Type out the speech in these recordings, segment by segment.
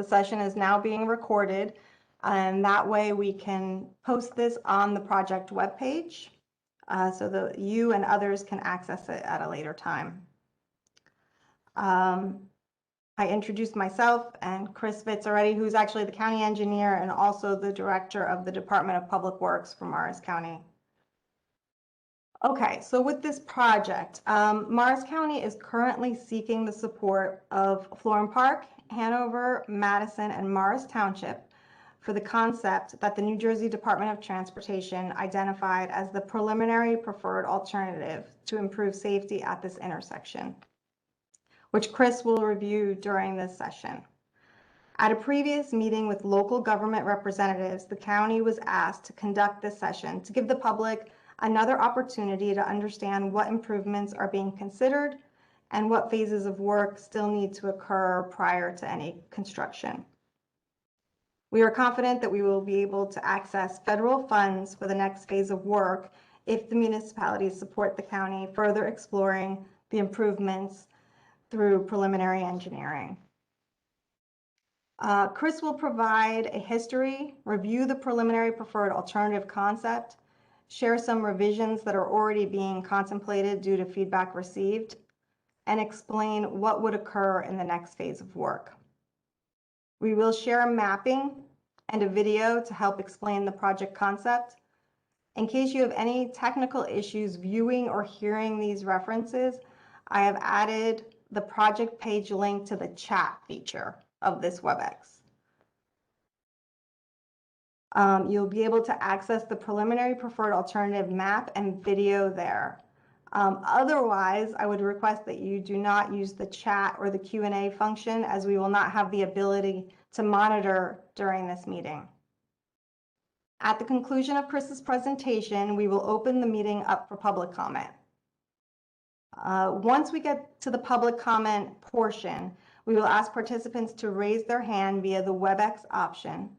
The session is now being recorded, and that way we can post this on the project webpage so that you and others can access it at a later time. I introduced myself and Chris Vitz already, who's actually the county engineer and also the director of the Department of Public Works for Morris County. Okay, so with this project, Morris County is currently seeking the support of Florham Park, Hanover, Madison, and Morris Township for the concept that the New Jersey Department of Transportation identified as the preliminary preferred alternative to improve safety at this intersection, which Chris will review during this session. At a previous meeting with local government representatives, the county was asked to conduct this session to give the public another opportunity to understand what improvements are being considered and what phases of work still need to occur prior to any construction. We are confident that we will be able to access federal funds for the next phase of work if the municipalities support the county further exploring the improvements through preliminary engineering. Chris will provide a history, review the preliminary preferred alternative concept, share some revisions that are already being contemplated due to feedback received, and explain what would occur in the next phase of work. We will share a mapping and a video to help explain the project concept. In case you have any technical issues viewing or hearing these references, I have added the project page link to the chat feature of this WebEx. You'll be able to access the preliminary preferred alternative map and video there. Otherwise, I would request that you do not use the chat or the Q&A function, as we will not have the ability to monitor during this meeting. At the conclusion of Chris's presentation, we will open the meeting up for public comment. Once we get to the public comment portion, we will ask participants to raise their hand via the WebEx option.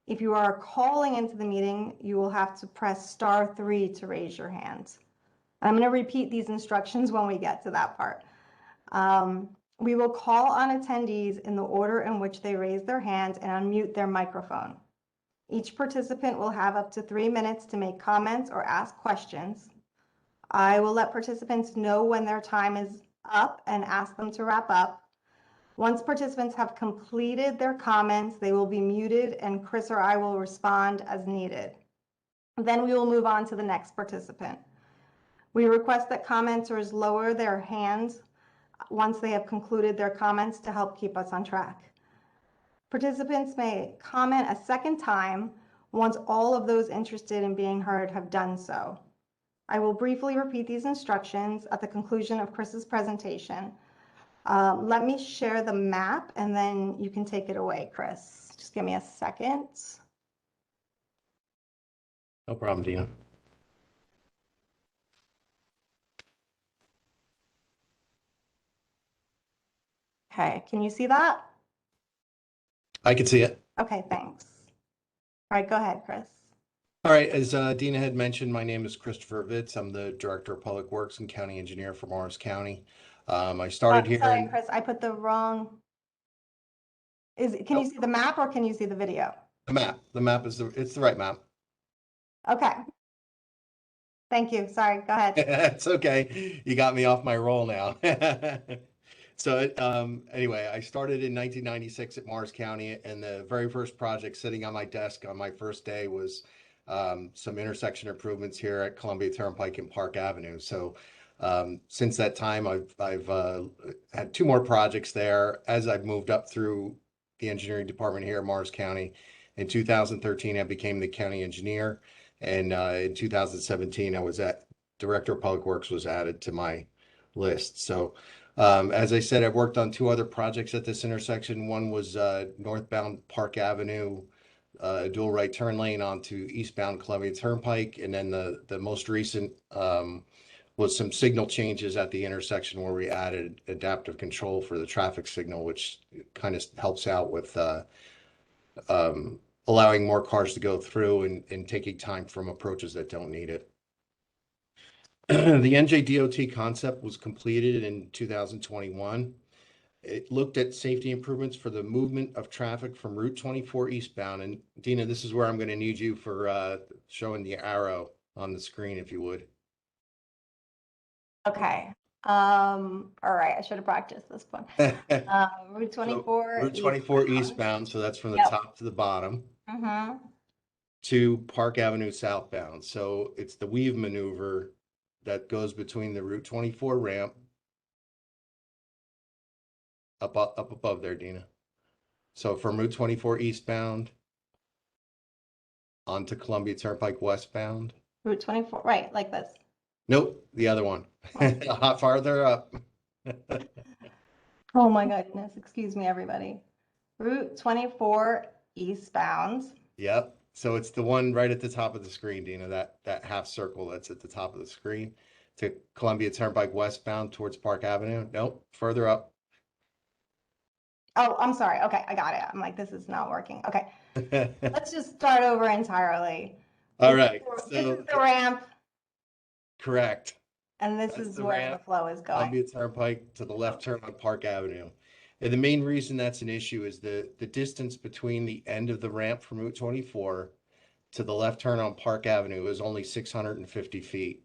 If you are calling into the meeting, you will have to press *3 to raise your hand. I'm going to repeat these instructions when we get to that part. We will call on attendees in the order in which they raise their hand and unmute their microphone. Each participant will have up to 3 minutes to make comments or ask questions. I will let participants know when their time is up and ask them to wrap up. Once participants have completed their comments, they will be muted and Chris or I will respond as needed. Then we will move on to the next participant. We request that commenters lower their hands once they have concluded their comments to help keep us on track. Participants may comment a second time once all of those interested in being heard have done so. I will briefly repeat these instructions at the conclusion of Chris's presentation. Let me share the map and then you can take it away, Chris. Just give me a second. No problem, Dina. Okay, can you see that? I can see it. Okay, thanks. All right, go ahead, Chris. All right, as Dina had mentioned, my name is Christopher Vitz. I'm the Director of Public Works and County Engineer for Morris County. I started here. Sorry, Chris, I put the wrong. Can you see the map or can you see the video? The map. The map is it's the right map. Okay. Thank you. Sorry, go ahead. It's okay. You got me off my roll now. So anyway, I started in 1996 at Morris County, and the very first project sitting on my desk on my first day was some intersection improvements here at Columbia Turnpike and Park Avenue. So since that time, I've had 2 more projects there. As I've moved up through the engineering department here at Morris County, in 2013, I became the county engineer, and in 2017, I was Director of Public Works was added to my list. So as I said, I've worked on 2 other projects at this intersection. One was northbound Park Avenue, dual right turn lane onto eastbound Columbia Turnpike. And then the most recent was some signal changes at the intersection where we added adaptive control for the traffic signal, which kind of helps out with allowing more cars to go through and taking time from approaches that don't need it. The NJDOT concept was completed in 2021. It looked at safety improvements for the movement of traffic from Route 24 eastbound. And Dina, this is where I'm going to need you for showing the arrow on the screen, if you would. Okay. All right, I should have practiced this one. Route So 24 Route 24 eastbound. eastbound, so that's from the Yep. top to the bottom, Mm-hmm. to Park Avenue southbound. So it's the weave maneuver that goes between the Route 24 ramp up above there, Dina. So from Route 24 eastbound onto Columbia Turnpike westbound. Route 24, right, like this. Nope, the other one. Oh. A lot farther up. Oh my goodness, excuse me, everybody. Route 24 eastbound. Yep. So it's the one right at the top of the screen, Dina, that half circle that's at the top of the screen, to Columbia Turnpike westbound towards Park Avenue. Nope, further up. Oh, I'm sorry. Okay, I got it. I'm like, this is not working. Okay, let's just start over entirely. All right. This So is the ramp, correct. and this That's is the where the ramp, flow is going. Columbia Turnpike to the left turn on Park Avenue. And the main reason that's an issue is the distance between the end of the ramp from Route 24 to the left turn on Park Avenue is only 650 feet.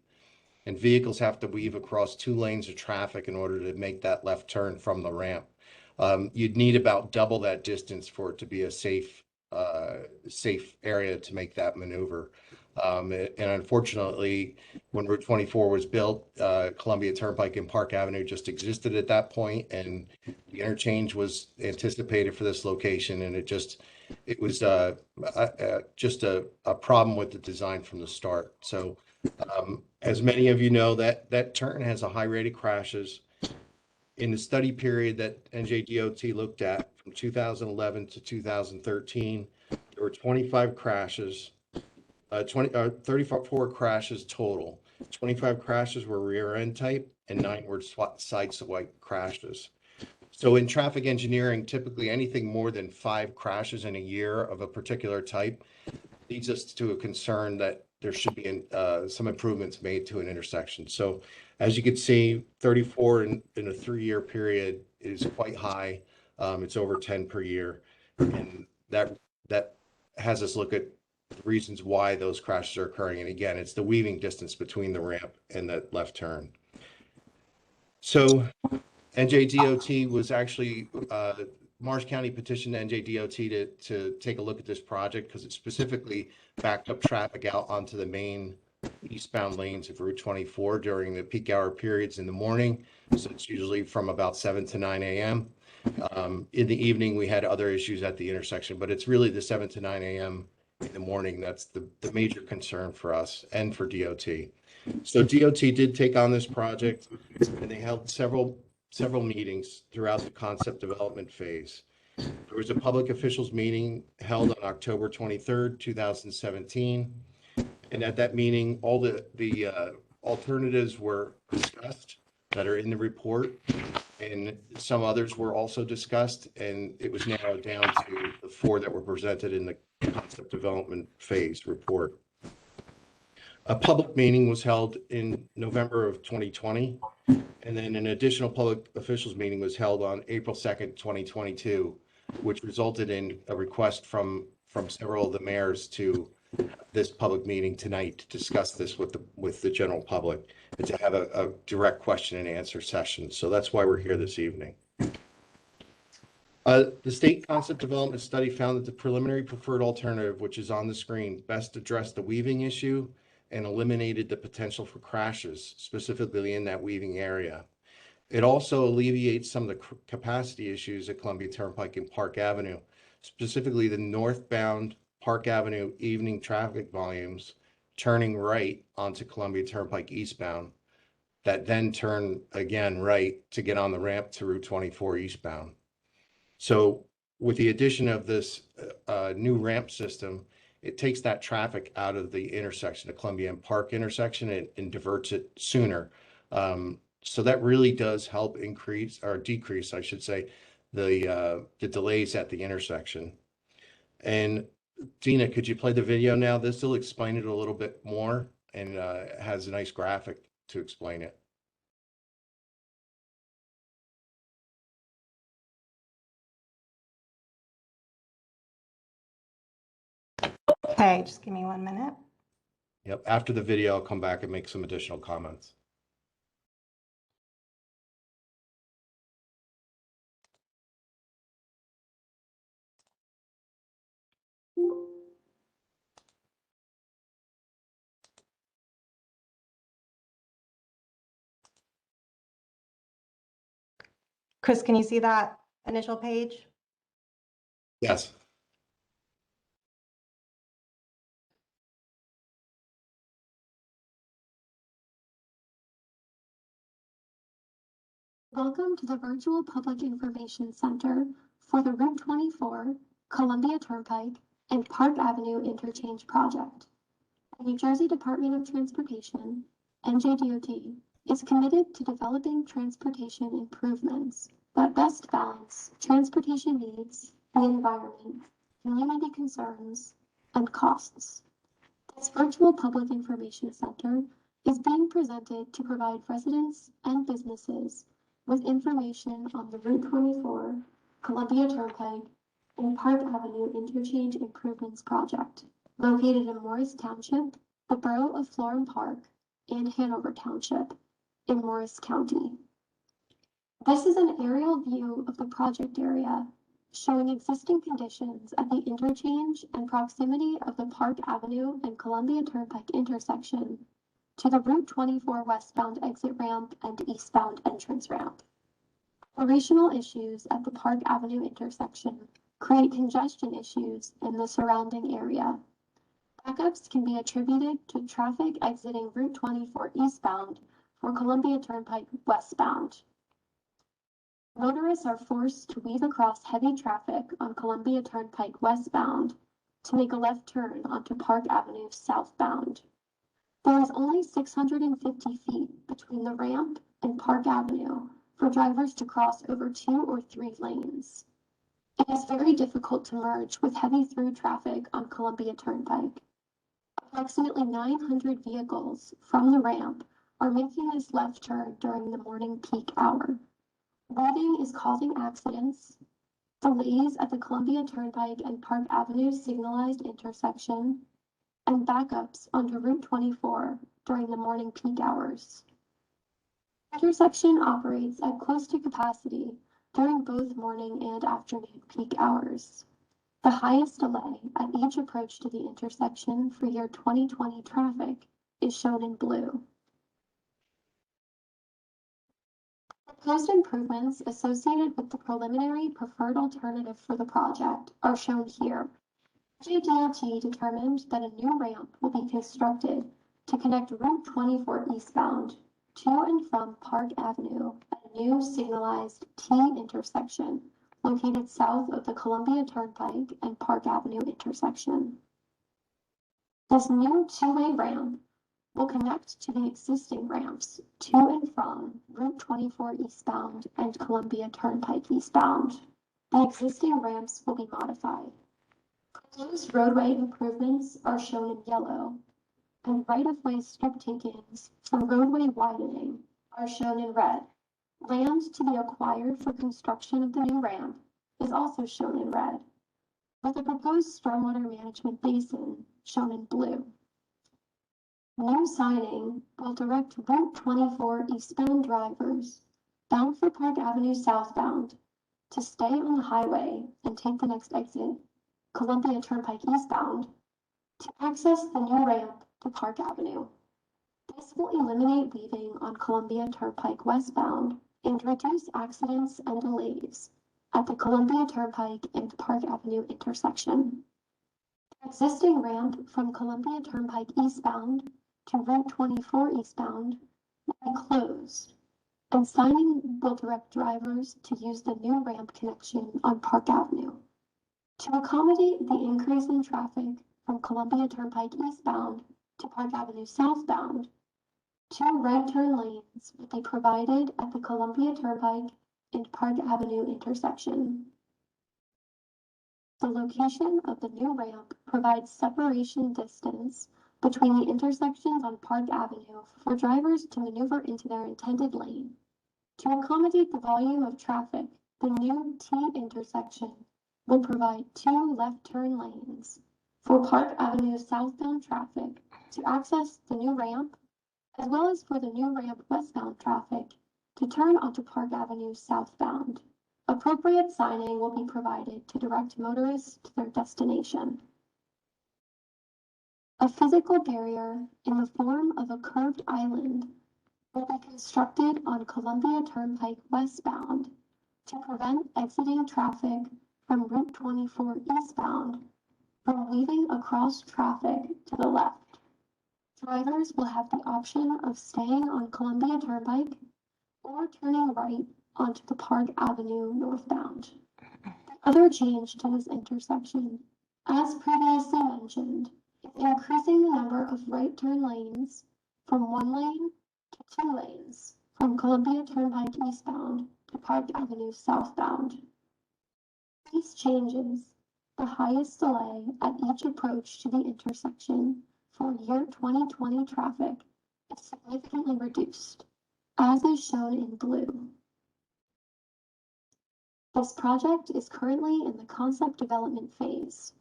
And vehicles have to weave across 2 lanes of traffic in order to make that left turn from the ramp. You'd need about double that distance for it to be a safe area to make that maneuver. And unfortunately, when Route 24 was built, Columbia Turnpike and Park Avenue just existed at that point, and the interchange was anticipated for this location, and it was just a problem with the design from the start. So, as many of you know, that turn has a high rate of crashes. In the study period that NJDOT looked at from 2011 to 2013, there were 25 crashes, 34 crashes total. 25 crashes were rear end type and 9 were side swipe crashes. So in traffic engineering, typically anything more than 5 crashes in a year of a particular type leads us to a concern that there should be some improvements made to an intersection. So as you can see, 34 in a 3-year period is quite high. It's over 10 per year. And that has us look at the reasons why those crashes are occurring. And again, it's the weaving distance between the ramp and the left turn. So NJDOT was actually, Morris County petitioned NJDOT to take a look at this project because it specifically backed up traffic out onto the main eastbound lanes of Route 24 during the peak hour periods in the morning. So it's usually from about 7 to 9 a.m. In the evening, we had other issues at the intersection, but it's really the 7 to 9 a.m. in the morning that's the major concern for us and for DOT. So DOT did take on this project, and they held several meetings throughout the concept development phase. There was a public officials meeting held on October 23rd, 2017. And at that meeting, all the alternatives were discussed that are in the report, and some others were also discussed, and it was narrowed down to the 4 that were presented in the concept development phase report. A public meeting was held in November of 2020, and then an additional public officials meeting was held on April 2nd, 2022, which resulted in a request from several of the mayors to this public meeting tonight to discuss this with the general public and to have a direct question and answer session. So that's why we're here this evening. The state concept development study found that the preliminary preferred alternative, which is on the screen, best addressed the weaving issue and eliminated the potential for crashes, specifically in that weaving area. It also alleviates some of the capacity issues at Columbia Turnpike and Park Avenue, specifically the northbound Park Avenue evening traffic volumes turning right onto Columbia Turnpike eastbound that then turn again right to get on the ramp to Route 24 eastbound. So with the addition of this new ramp system, it takes that traffic out of the intersection, the Columbia and Park intersection, and diverts it sooner. So that really does help increase or decrease, I should say, the delays at the intersection. And Dina, could you play the video now? This will explain it a little bit more, and has a nice graphic to explain it. Okay, just give me 1 minute. Yep, after the video, I'll come back and make some additional comments. Chris, can you see that initial page? Yes. Welcome to the Virtual Public Information Center for the Route 24, Columbia Turnpike, and Park Avenue Interchange project. The New Jersey Department of Transportation, NJDOT, is committed to developing transportation improvements that best balance transportation needs, the environment, community concerns, and costs. This Virtual Public Information Center is being presented to provide residents and businesses with information on the Route 24, Columbia Turnpike, and Park Avenue Interchange Improvements Project, located in Morris Township, the Borough of Florham Park, and Hanover Township in Morris County. This is an aerial view of the project area, showing existing conditions at the interchange and proximity of the Park Avenue and Columbia Turnpike intersection to the Route 24 westbound exit ramp and eastbound entrance ramp. Operational issues at the Park Avenue intersection create congestion issues in the surrounding area. Backups can be attributed to traffic exiting Route 24 eastbound for Columbia Turnpike westbound. Motorists are forced to weave across heavy traffic on Columbia Turnpike westbound to make a left turn onto Park Avenue southbound. There is only 650 feet between the ramp and Park Avenue for drivers to cross over 2 or 3 lanes. It is very difficult to merge with heavy through traffic on Columbia Turnpike. Approximately 900 vehicles from the ramp are making this left turn during the morning peak hour. Weaving is causing accidents, delays at the Columbia Turnpike and Park Avenue signalized intersection, and backups onto Route 24 during the morning peak hours. The intersection operates at close to capacity during both morning and afternoon peak hours. The highest delay at each approach to the intersection for year 2020 traffic is shown in blue. Proposed improvements associated with the preliminary preferred alternative for the project are shown here. NJDOT determined that a new ramp will be constructed to connect Route 24 eastbound to and from Park Avenue at a new signalized T intersection located south of the Columbia Turnpike and Park Avenue intersection. This new two-way ramp will connect to the existing ramps to and from Route 24 eastbound and Columbia Turnpike eastbound. The existing ramps will be modified. Proposed roadway improvements are shown in yellow, and right-of-way strip takings for roadway widening are shown in red. Land to be acquired for construction of the new ramp is also shown in red, with the proposed stormwater management basin shown in blue. New signing will direct Route 24 eastbound drivers bound for Park Avenue southbound to stay on the highway and take the next exit, Columbia Turnpike eastbound, to access the new ramp to Park Avenue. This will eliminate weaving on Columbia Turnpike westbound and reduce accidents and delays at the Columbia Turnpike and Park Avenue intersection. The existing ramp from Columbia Turnpike eastbound to Route 24 eastbound will be closed, and signing will direct drivers to use the new ramp connection on Park Avenue. To accommodate the increase in traffic from Columbia Turnpike eastbound to Park Avenue southbound, 2 right turn lanes will be provided at the Columbia Turnpike and Park Avenue intersection. The location of the new ramp provides separation distance between the intersections on Park Avenue for drivers to maneuver into their intended lane. To accommodate the volume of traffic, the new T intersection will provide 2 left turn lanes for Park Avenue southbound traffic to access the new ramp, as well as for the new ramp westbound traffic to turn onto Park Avenue southbound. Appropriate signing will be provided to direct motorists to their destination. A physical barrier in the form of a curved island will be constructed on Columbia Turnpike westbound to prevent exiting traffic from Route 24 eastbound from weaving across traffic to the left. Drivers will have the option of staying on Columbia Turnpike or turning right onto the Park Avenue northbound. The other change to this intersection, as previously mentioned, is increasing the number of right turn lanes from 1 lane to 2 lanes from Columbia Turnpike eastbound to Park Avenue southbound. These changes, the highest delay at each approach to the intersection for year 2020 traffic, is significantly reduced, as is shown in blue. This project is currently in the concept development phase.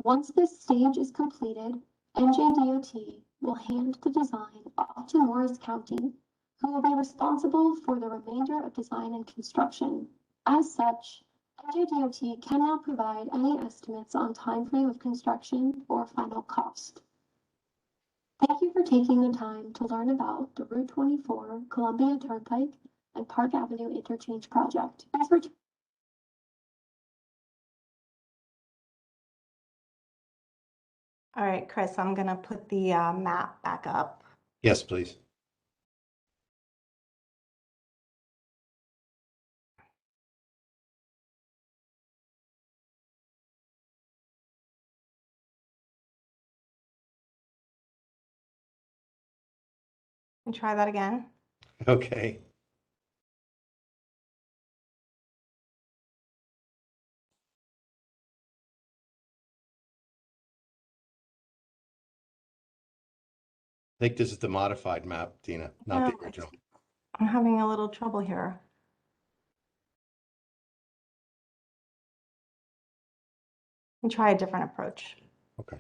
Once this stage is completed, NJDOT will hand the design off to Morris County, who will be responsible for the remainder of design and construction. As such, NJDOT cannot provide any estimates on timeframe of construction or final cost. Thank you for taking the time to learn about the Route 24 Columbia Turnpike and Park Avenue Interchange project. Thanks for All right, Chris, I'm gonna put the map back up. Yes, please. And try that again. Okay. I think this is the modified map, Dina, not the No, original. I'm having a little trouble here. And try a different approach. Okay.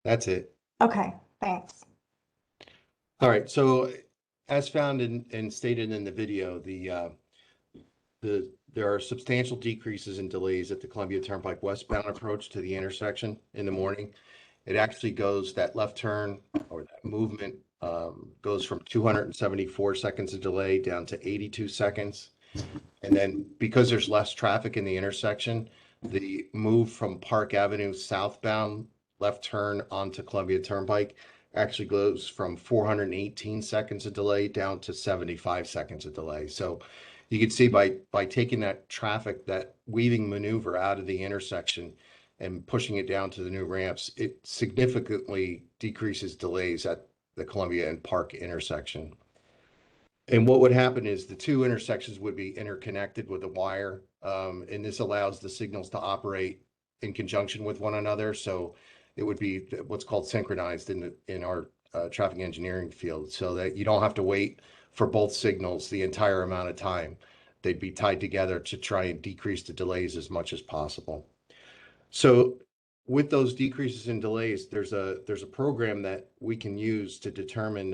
That's it. Okay, thanks. All right. So as found and stated in the video, there are substantial decreases in delays at the Columbia Turnpike westbound approach to the intersection in the morning. It actually goes, that left turn or that movement goes from 274 seconds of delay down to 82 seconds. And then because there's less traffic in the intersection, the move from Park Avenue southbound left turn onto Columbia Turnpike actually goes from 418 seconds of delay down to 75 seconds of delay. So you can see by taking that traffic, that weaving maneuver out of the intersection and pushing it down to the new ramps, it significantly decreases delays at the Columbia and Park intersection. And what would happen is the two intersections would be interconnected with a wire, and this allows the signals to operate in conjunction with one another. So it would be what's called synchronized in our traffic engineering field, so that you don't have to wait for both signals the entire amount of time. They'd be tied together to try and decrease the delays as much as possible. So with those decreases in delays, there's a program that we can use to determine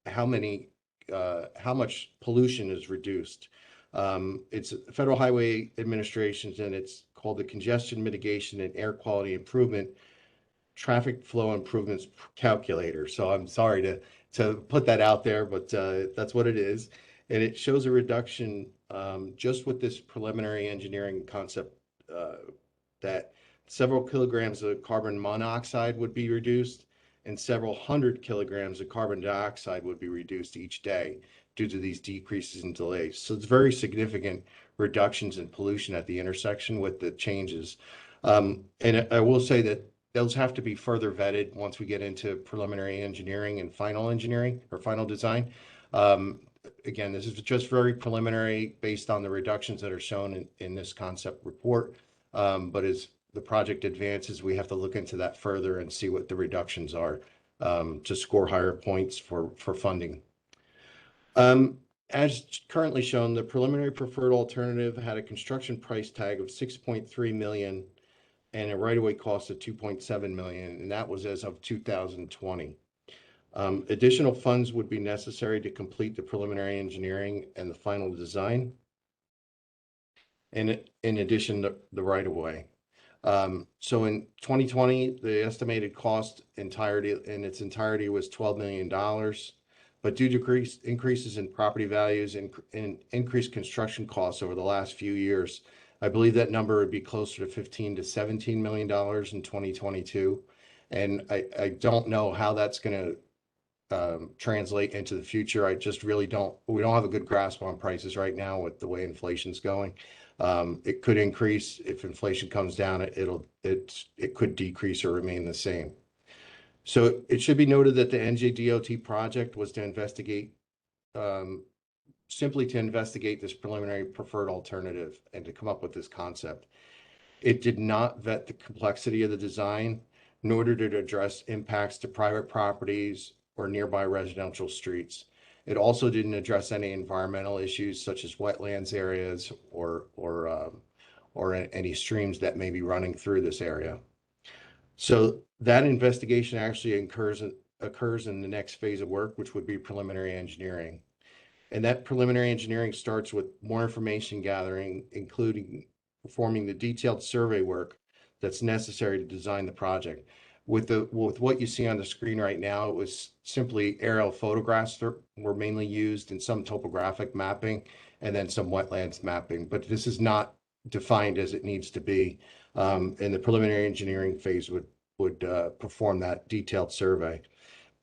how much pollution is reduced. It's Federal Highway Administration, and it's called the Congestion Mitigation and Air Quality Improvement Traffic Flow Improvements Calculator. So I'm sorry to put that out there, but that's what it is. And it shows a reduction just with this preliminary engineering concept that several kilograms of carbon monoxide would be reduced and several hundred kilograms of carbon dioxide would be reduced each day due to these decreases in delays. So it's very significant reductions in pollution at the intersection with the changes. And I will say that those have to be further vetted once we get into preliminary engineering and final engineering or final design. Again, this is just very preliminary based on the reductions that are shown in this concept report. But as the project advances, we have to look into that further and see what the reductions are to score higher points for funding. as currently shown, the preliminary preferred alternative had a construction price tag of 6.3 million and a right-of-way cost of 2.7 million, and that was as of 2020. Additional funds would be necessary to complete the preliminary engineering and the final design. And in addition to the right-of-way. So in 2020, the estimated cost in its entirety was $12 million. But due to increases in property values and increased construction costs over the last few years, I believe that number would be closer to $15 to $17 million in 2022. And I don't know how that's going to translate into the future. I just really we don't have a good grasp on prices right now with the way inflation's going. It could increase if inflation comes down. It could decrease or remain the same. So it should be noted that the NJDOT project was to investigate, simply to investigate this preliminary preferred alternative and to come up with this concept. It did not vet the complexity of the design, nor did it address impacts to private properties or nearby residential streets. It also didn't address any environmental issues such as wetlands areas or any streams that may be running through this area. So that investigation actually occurs in the next phase of work, which would be preliminary engineering. And that preliminary engineering starts with more information gathering, including performing the detailed survey work that's necessary to design the project. With what you see on the screen right now, it was simply aerial photographs that were mainly used in some topographic mapping and then some wetlands mapping, but this is not defined as it needs to be. And the preliminary engineering phase would perform that detailed survey.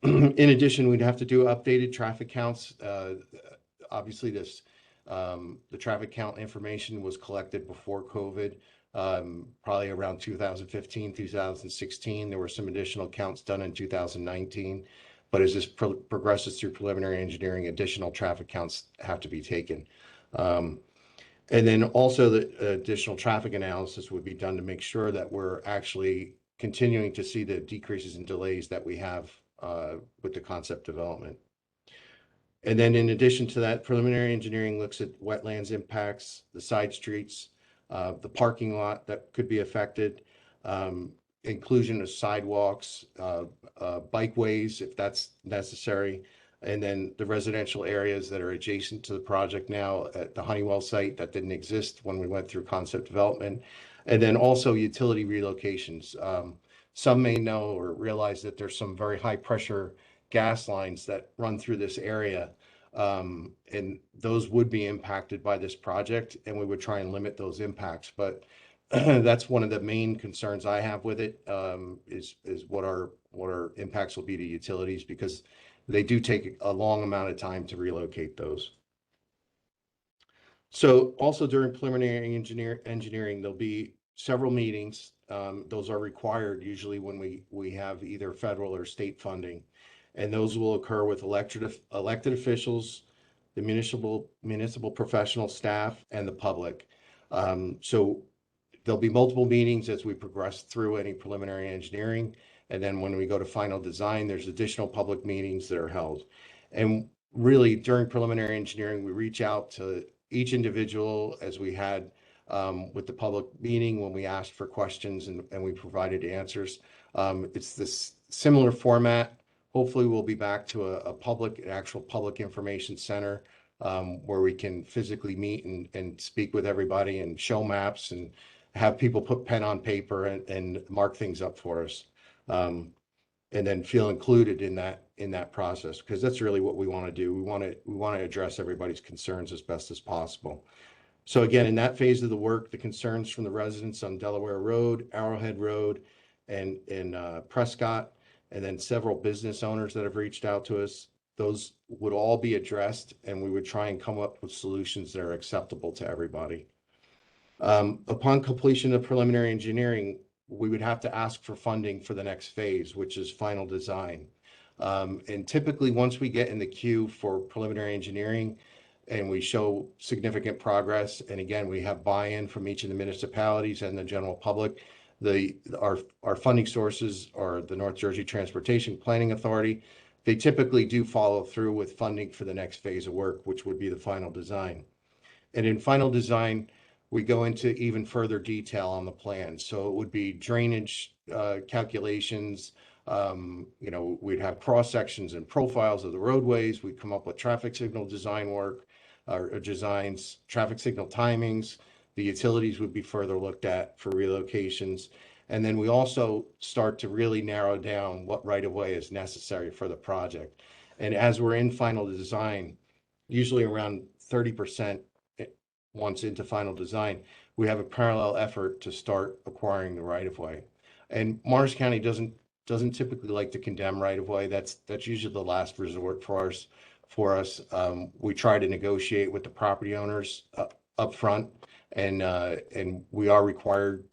In addition, we'd have to do updated traffic counts. Obviously, the traffic count information was collected before COVID. Probably around 2015, 2016. There were some additional counts done in 2019, but as this progresses through preliminary engineering, additional traffic counts have to be taken. And then also the additional traffic analysis would be done to make sure that we're actually continuing to see the decreases in delays that we have with the concept development. And then in addition to that, preliminary engineering looks at wetlands impacts, the side streets, the parking lot that could be affected, inclusion of sidewalks, bikeways if that's necessary, and then the residential areas that are adjacent to the project now at the Honeywell site that didn't exist when we went through concept development, and then also utility relocations. Some may know or realize that there's some very high pressure gas lines that run through this area. And those would be impacted by this project, and we would try and limit those impacts. But that's one of the main concerns I have with it, is what our impacts will be to utilities, because they do take a long amount of time to relocate those. So also during preliminary engineering, there'll be several meetings. Those are required usually when we have either federal or state funding. And those will occur with elected officials, the municipal professional staff, and the public. So there'll be multiple meetings as we progress through any preliminary engineering. And then when we go to final design, there's additional public meetings that are held. And really during preliminary engineering, we reach out to each individual as we had with the public meeting when we asked for questions and we provided answers. It's this similar format. Hopefully we'll be back to an actual public information center where we can physically meet and speak with everybody and show maps and have people put pen on paper and mark things up for us. And then feel included in that process, because that's really what we want to do. We want to address everybody's concerns as best as possible. So again, in that phase of the work, the concerns from the residents on Delaware Road, Arrowhead Road, and in Prescott, and then several business owners that have reached out to us, those would all be addressed, and we would try and come up with solutions that are acceptable to everybody. Upon completion of preliminary engineering, we would have to ask for funding for the next phase, which is final design. And typically, once we get in the queue for preliminary engineering and we show significant progress, and again, we have buy-in from each of the municipalities and the general public, our funding sources are the North Jersey Transportation Planning Authority, they typically do follow through with funding for the next phase of work, which would be the final design. And in final design, we go into even further detail on the plan. So it would be drainage calculations. We'd have cross sections and profiles of the roadways. We'd come up with traffic signal design work, or designs, traffic signal timings. The utilities would be further looked at for relocations. And then we also start to really narrow down what right of way is necessary for the project. And as we're in final design, usually around 30% once into final design, we have a parallel effort to start acquiring the right of way. And Morris County doesn't typically like to condemn right of way. That's usually the last resort for us. We try to negotiate with the property owners up front, and we are required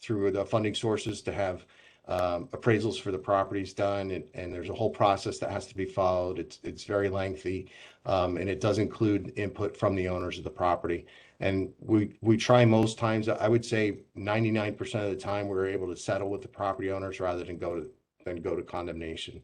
through the funding sources to have appraisals for the properties done, and there's a whole process that has to be followed. It's very lengthy, and it does include input from the owners of the property. And we try most times, I would say 99% of the time, we're able to settle with the property owners rather than go to condemnation.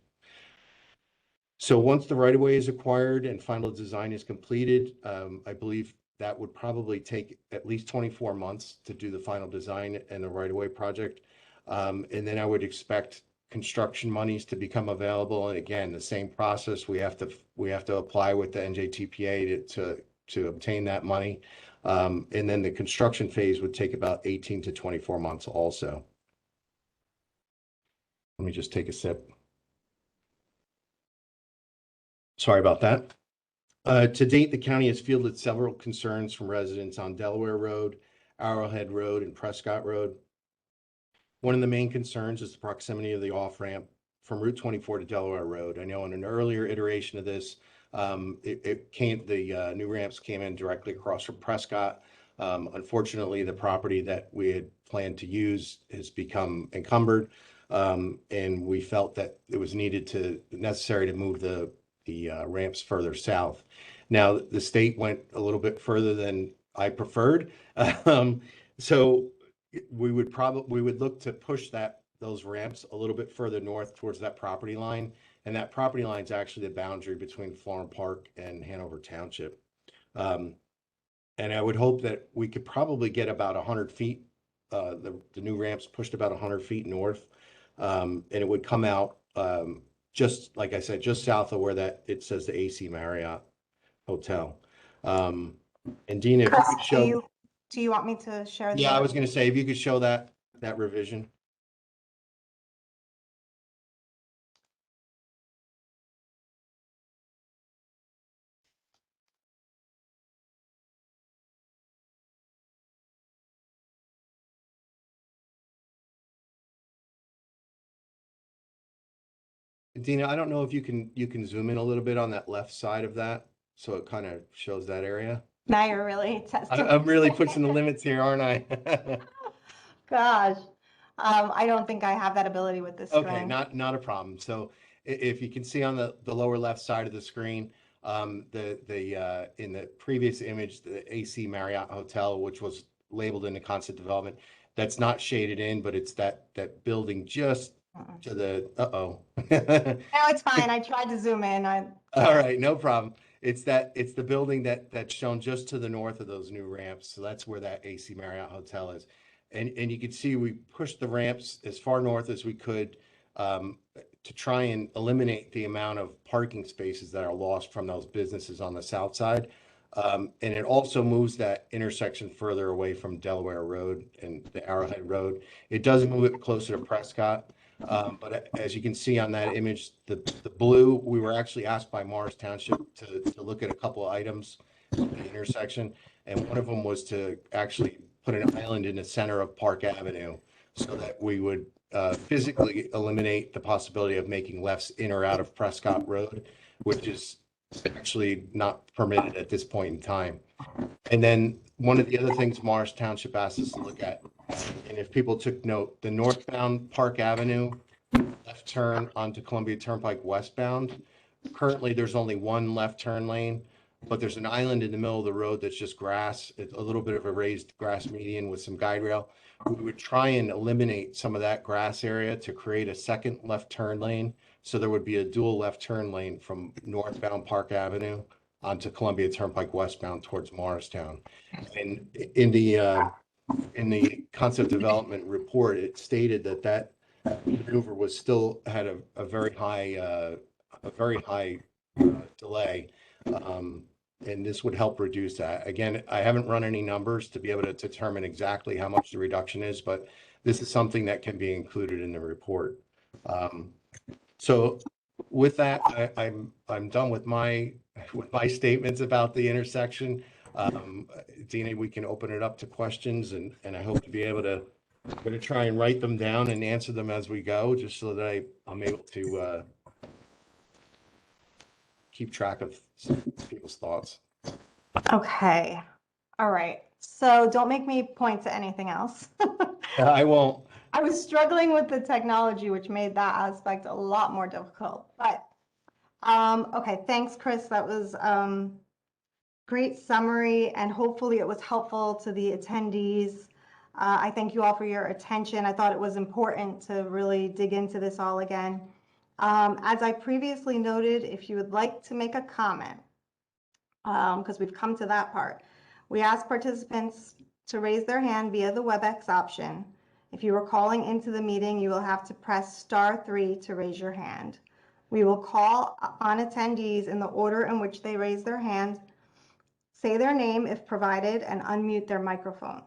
So once the right-of-way is acquired and final design is completed, I believe that would probably take at least 24 months to do the final design and the right-of-way project. And then I would expect construction monies to become available. And again, the same process, we have to apply with the NJTPA to obtain that money. And then the construction phase would take about 18 to 24 months also. Let me just take a sip. Sorry about that. To date, the county has fielded several concerns from residents on Delaware Road, Arrowhead Road, and Prescott Road. One of the main concerns is the proximity of the off-ramp from Route 24 to Delaware Road. I know in an earlier iteration of this, the new ramps came in directly across from Prescott. Unfortunately, the property that we had planned to use has become encumbered, and we felt that it was necessary to move the ramps further south. Now, the state went a little bit further than I preferred, so we would look to push those ramps a little bit further north towards that property line, and that property line is actually the boundary between Florham Park and Hanover Township. And I would hope that we could probably get about 100 feet, the new ramps pushed about 100 feet north, and it would come out just like I said, just south of where it says the AC Marriott Hotel. And Dina, if you Chris, could show. do you want me to share the? Yeah, I was going to say, if you could show that revision. Dina, I don't know if you can zoom in a little bit on that left side of that, so it kind of shows that area. Now you're really testing. I'm really pushing the limits here, aren't I? Gosh, I don't think I have that ability with this Okay, screen. not a problem. So if you can see on the lower left side of the screen, in the previous image, the AC Marriott Hotel, which was labeled in the concept development, that's not shaded in, but it's that building just to the, No, it's fine. I tried to zoom in. All right, no problem. It's the building that's shown just to the north of those new ramps. So that's where that AC Marriott Hotel is. And you can see we pushed the ramps as far north as we could to try and eliminate the amount of parking spaces that are lost from those businesses on the south side. And it also moves that intersection further away from Delaware Road and the Arrowhead Road. It does move it closer to Prescott. But as you can see on that image, the blue, we were actually asked by Morris Township to look at a couple of items in the intersection. And one of them was to actually put an island in the center of Park Avenue so that we would physically eliminate the possibility of making lefts in or out of Prescott Road, which is actually not permitted at this point in time. And then one of the other things Morris Township asked us to look at, and if people took note, the northbound Park Avenue left turn onto Columbia Turnpike westbound, currently there's only one left turn lane, but there's an island in the middle of the road that's just grass. It's a little bit of a raised grass median with some guide rail. We would try and eliminate some of that grass area to create a second left turn lane So there would be a dual left turn lane from northbound Park Avenue onto Columbia Turnpike westbound towards Morristown. And in the concept development report, it stated that that maneuver was still had a very high delay. And this would help reduce that. Again, I haven't run any numbers to be able to determine exactly how much the reduction is, but this is something that can be included in the report. So with that, I'm done with my statements about the intersection. Dina, we can open it up to questions, and I hope to be able to. I'm going to try and write them down and answer them as we go, just so that I'm able to keep track of people's thoughts. Okay. All right. So don't make me point to anything else. I won't. I was struggling with the technology, which made that aspect a lot more difficult. But okay, thanks, Chris. That was great summary, and hopefully it was helpful to the attendees. I thank you all for your attention. I thought it was important to really dig into this all again. As I previously noted, if you would like to make a comment, because we've come to that part, we ask participants to raise their hand via the WebEx option. If you are calling into the meeting, you will have to press *3 to raise your hand. We will call on attendees in the order in which they raise their hand, say their name if provided, and unmute their microphone.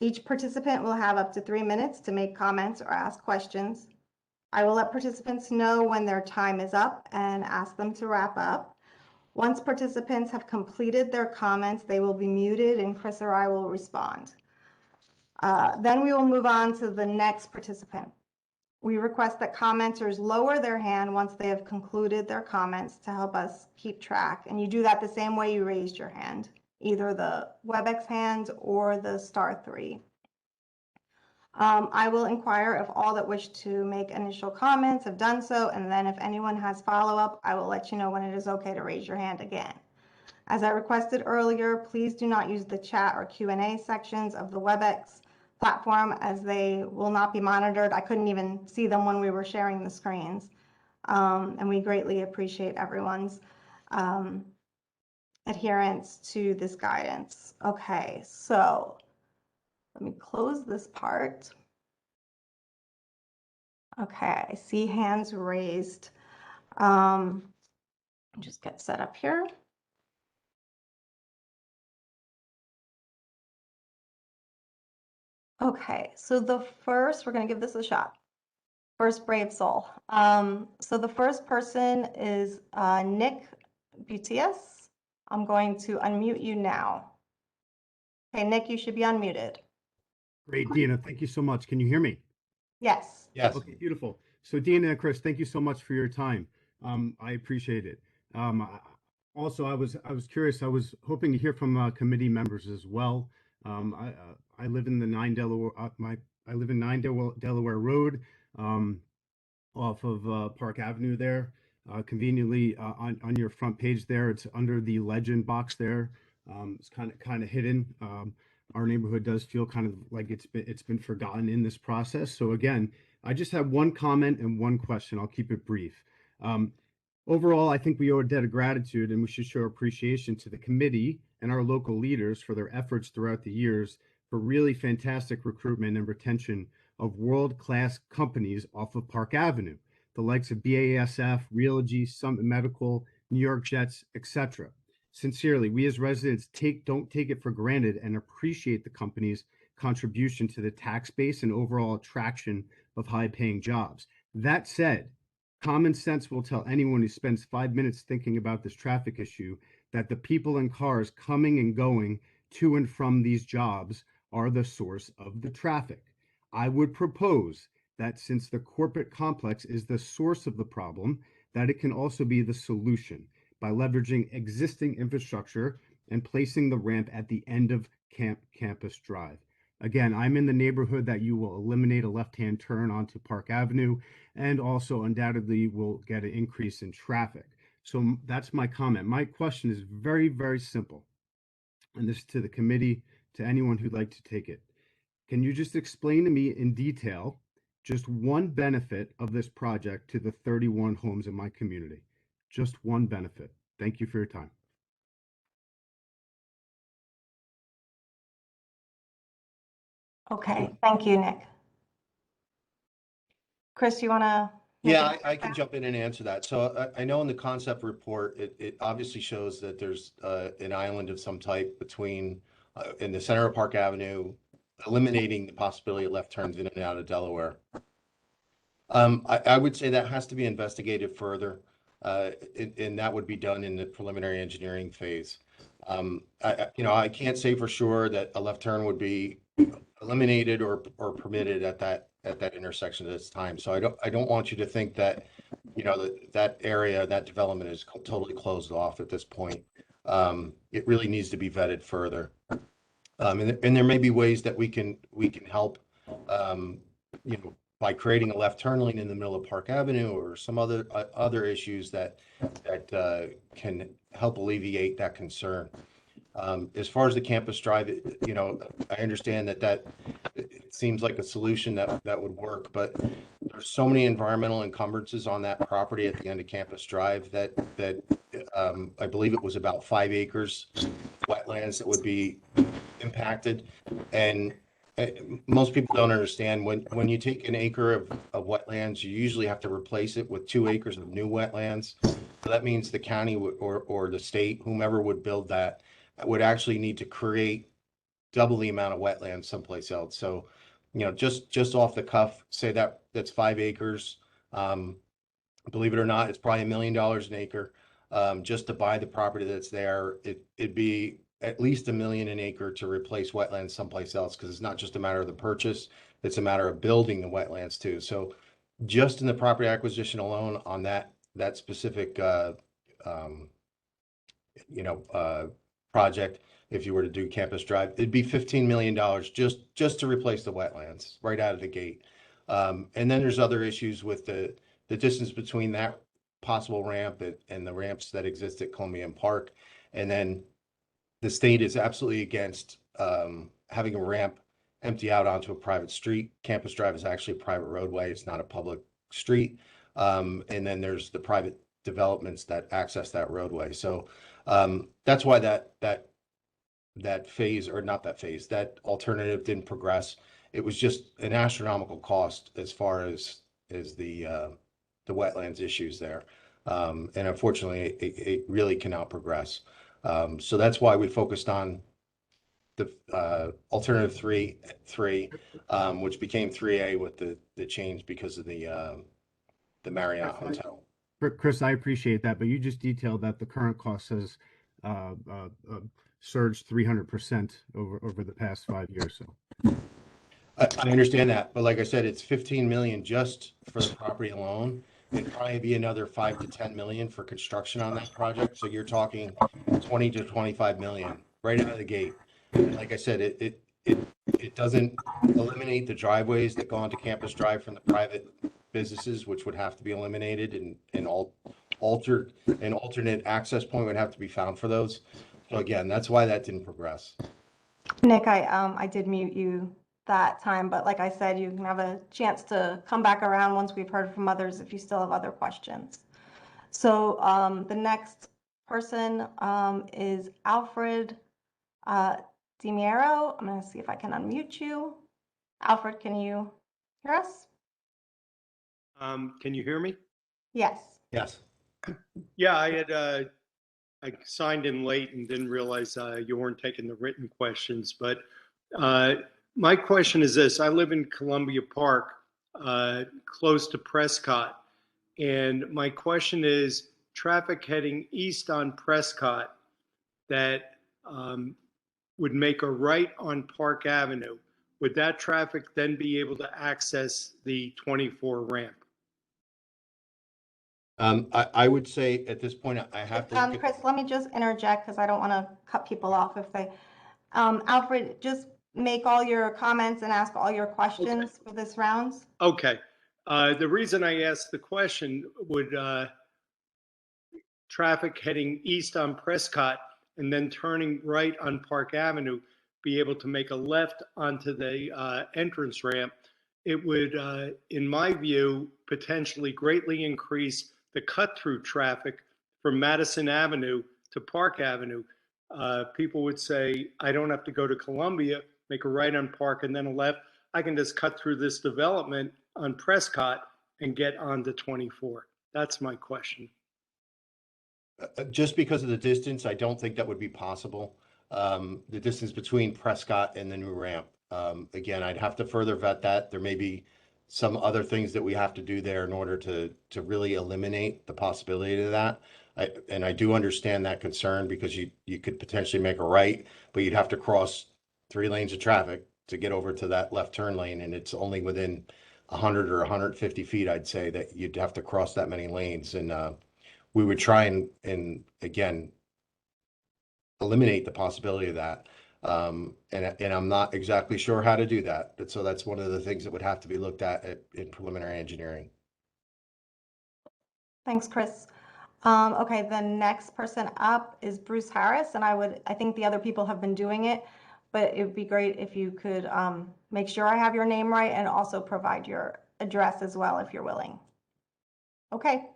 Each participant will have up to 3 minutes to make comments or ask questions. I will let participants know when their time is up and ask them to wrap up. Once participants have completed their comments, they will be muted and Chris or I will respond. Then we will move on to the next participant. We request that commenters lower their hand once they have concluded their comments to help us keep track. And you do that the same way you raised your hand, either the WebEx hand or the *3. I will inquire if all that wish to make initial comments have done so, and then if anyone has follow-up, I will let you know when it is okay to raise your hand again. As I requested earlier, please do not use the chat or Q&A sections of the WebEx platform, as they will not be monitored. I couldn't even see them when we were sharing the screens. And we greatly appreciate everyone's adherence to this guidance. Okay, so let me close this part. Okay, I see hands raised. Just get set up here. Okay, so the first, we're going to give this a shot. First brave soul. So the first person is Nick Butius. I'm going to unmute you now. Okay, Nick, you should be unmuted. Great, Dina. Thank you so much. Can you hear me? Yes. Yes. Okay, beautiful. So Dina and Chris, thank you so much for your time. I appreciate it. Also, I was curious. I was hoping to hear from committee members as well. I live in the 9 Delaware. I live in 9 Delaware Road, off of Park Avenue there. Conveniently on your front page there, it's under the legend box there. It's kind of hidden. Our neighborhood does feel kind of like it's been forgotten in this process. So again, I just have one comment and one question. I'll keep it brief. Overall, I think we owe a debt of gratitude, and we should show appreciation to the committee and our local leaders for their efforts throughout the years for really fantastic recruitment and retention of world-class companies off of Park Avenue, the likes of BASF, Realogy, Summit Medical, New York Jets, etc. Sincerely, we as residents don't take it for granted and appreciate the company's contribution to the tax base and overall attraction of high-paying jobs. That said, common sense will tell anyone who spends 5 minutes thinking about this traffic issue that the people and cars coming and going to and from these jobs are the source of the traffic. I would propose that since the corporate complex is the source of the problem, that it can also be the solution by leveraging existing infrastructure and placing the ramp at the end of Campus Drive. Again, I'm in the neighborhood that you will eliminate a left-hand turn onto Park Avenue and also undoubtedly will get an increase in traffic. So that's my comment. My question is very, very simple. And this is to the committee, to anyone who'd like to take it. Can you just explain to me in detail just one benefit of this project to the 31 homes in my community. Just one benefit. Thank you for your time. Okay, thank you, Nick. Chris, you want to? Yeah, I can jump in and answer that. So I know in the concept report, it obviously shows that there's an island of some type between in the center of Park Avenue, eliminating the possibility of left turns in and out of Delaware. I would say that has to be investigated further, and that would be done in the preliminary engineering phase. I can't say for sure that a left turn would be eliminated or permitted at that intersection at this time. So I don't want you to think that, that area, that development is totally closed off at this point. It really needs to be vetted further. And there may be ways that we can help, by creating a left turn lane in the middle of Park Avenue or some other issues that can help alleviate that concern. As far as the campus drive, I understand that it seems like a solution that would work, but there's so many environmental encumbrances on that property at the end of Campus Drive that I believe it was about 5 acres wetlands that would be impacted. And most people don't understand when you take an acre of wetlands, you usually have to replace it with 2 acres of new wetlands. So that means the county or the state, whomever would build that, would actually need to create double the amount of wetlands someplace else. So, just off the cuff, say that's 5 acres. Believe it or not, it's probably $1 million an acre. Just to buy the property that's there, it'd be at least $1 million an acre to replace wetlands someplace else, because it's not just a matter of the purchase, it's a matter of building the wetlands too. So just in the property acquisition alone on that specific project, if you were to do Campus Drive, it'd be $15 million just to replace the wetlands right out of the gate. And then there's other issues with the distance between that possible ramp and the ramps that exist at Columbian Park. And then the state is absolutely against having a ramp empty out onto a private street. Campus Drive is actually a private roadway. It's not a public street. And then there's the private developments that access that roadway. So that's why that phase, or not that phase, that alternative didn't progress. It was just an astronomical cost as far as the wetlands issues there. And unfortunately, it really cannot progress. So that's why we focused on the alternative three, which became 3A with the change because of the Marriott Hotel. Chris, I appreciate that, but you just detailed that the current cost has surged 300% over the past 5 years. So I understand that, but like I said, it's 15 million just for the property alone. It'd probably be another 5 to 10 million for construction on that project. So you're talking 20 to 25 million right out of the gate. And like I said, it doesn't eliminate the driveways that go onto Campus Drive from the private businesses, which would have to be eliminated, and an alternate access point would have to be found for those. So again, that's why that didn't progress. Nick, I did mute you that time, but like I said, you can have a chance to come back around once we've heard from others if you still have other questions. So the next person is Alfred DiMiero. I'm going to see if I can unmute you. Alfred, can you hear us? Can you hear me? Yes. Yes. Yeah, I signed in late and didn't realize you weren't taking the written questions. But my question is this: I live in Columbia Park, close to Prescott, and my question is: traffic heading east on Prescott that would make a right on Park Avenue, would that traffic then be able to access the 24 ramp? I would say at this point, I have to. Chris, let me just interject because I don't want to cut people off if they. Alfred, just make all your comments and ask all your questions for this round. Okay. The reason I asked the question, would traffic heading east on Prescott and then turning right on Park Avenue be able to make a left onto the entrance ramp it would, in my view, potentially greatly increase the cut-through traffic from Madison Avenue to Park Avenue. People would say, I don't have to go to Columbia, make a right on Park and then a left. I can just cut through this development on Prescott and get onto 24. That's my question. Just because of the distance, I don't think that would be possible. The distance between Prescott and the new ramp. Again, I'd have to further vet that. There may be some other things that we have to do there in order to really eliminate the possibility of that. I do understand that concern because you could potentially make a right, but you'd have to cross 3 lanes of traffic to get over to that left turn lane, and it's only within 100 or 150 feet, I'd say, that you'd have to cross that many lanes. And we would try and again, eliminate the possibility of that. And I'm not exactly sure how to do that. So that's one of the things that would have to be looked at in preliminary engineering. Thanks, Chris. Okay, the next person up is Bruce Harris, and I think the other people have been doing it, but it would be great if you could make sure I have your name right and also provide your address as well if you're willing. Okay.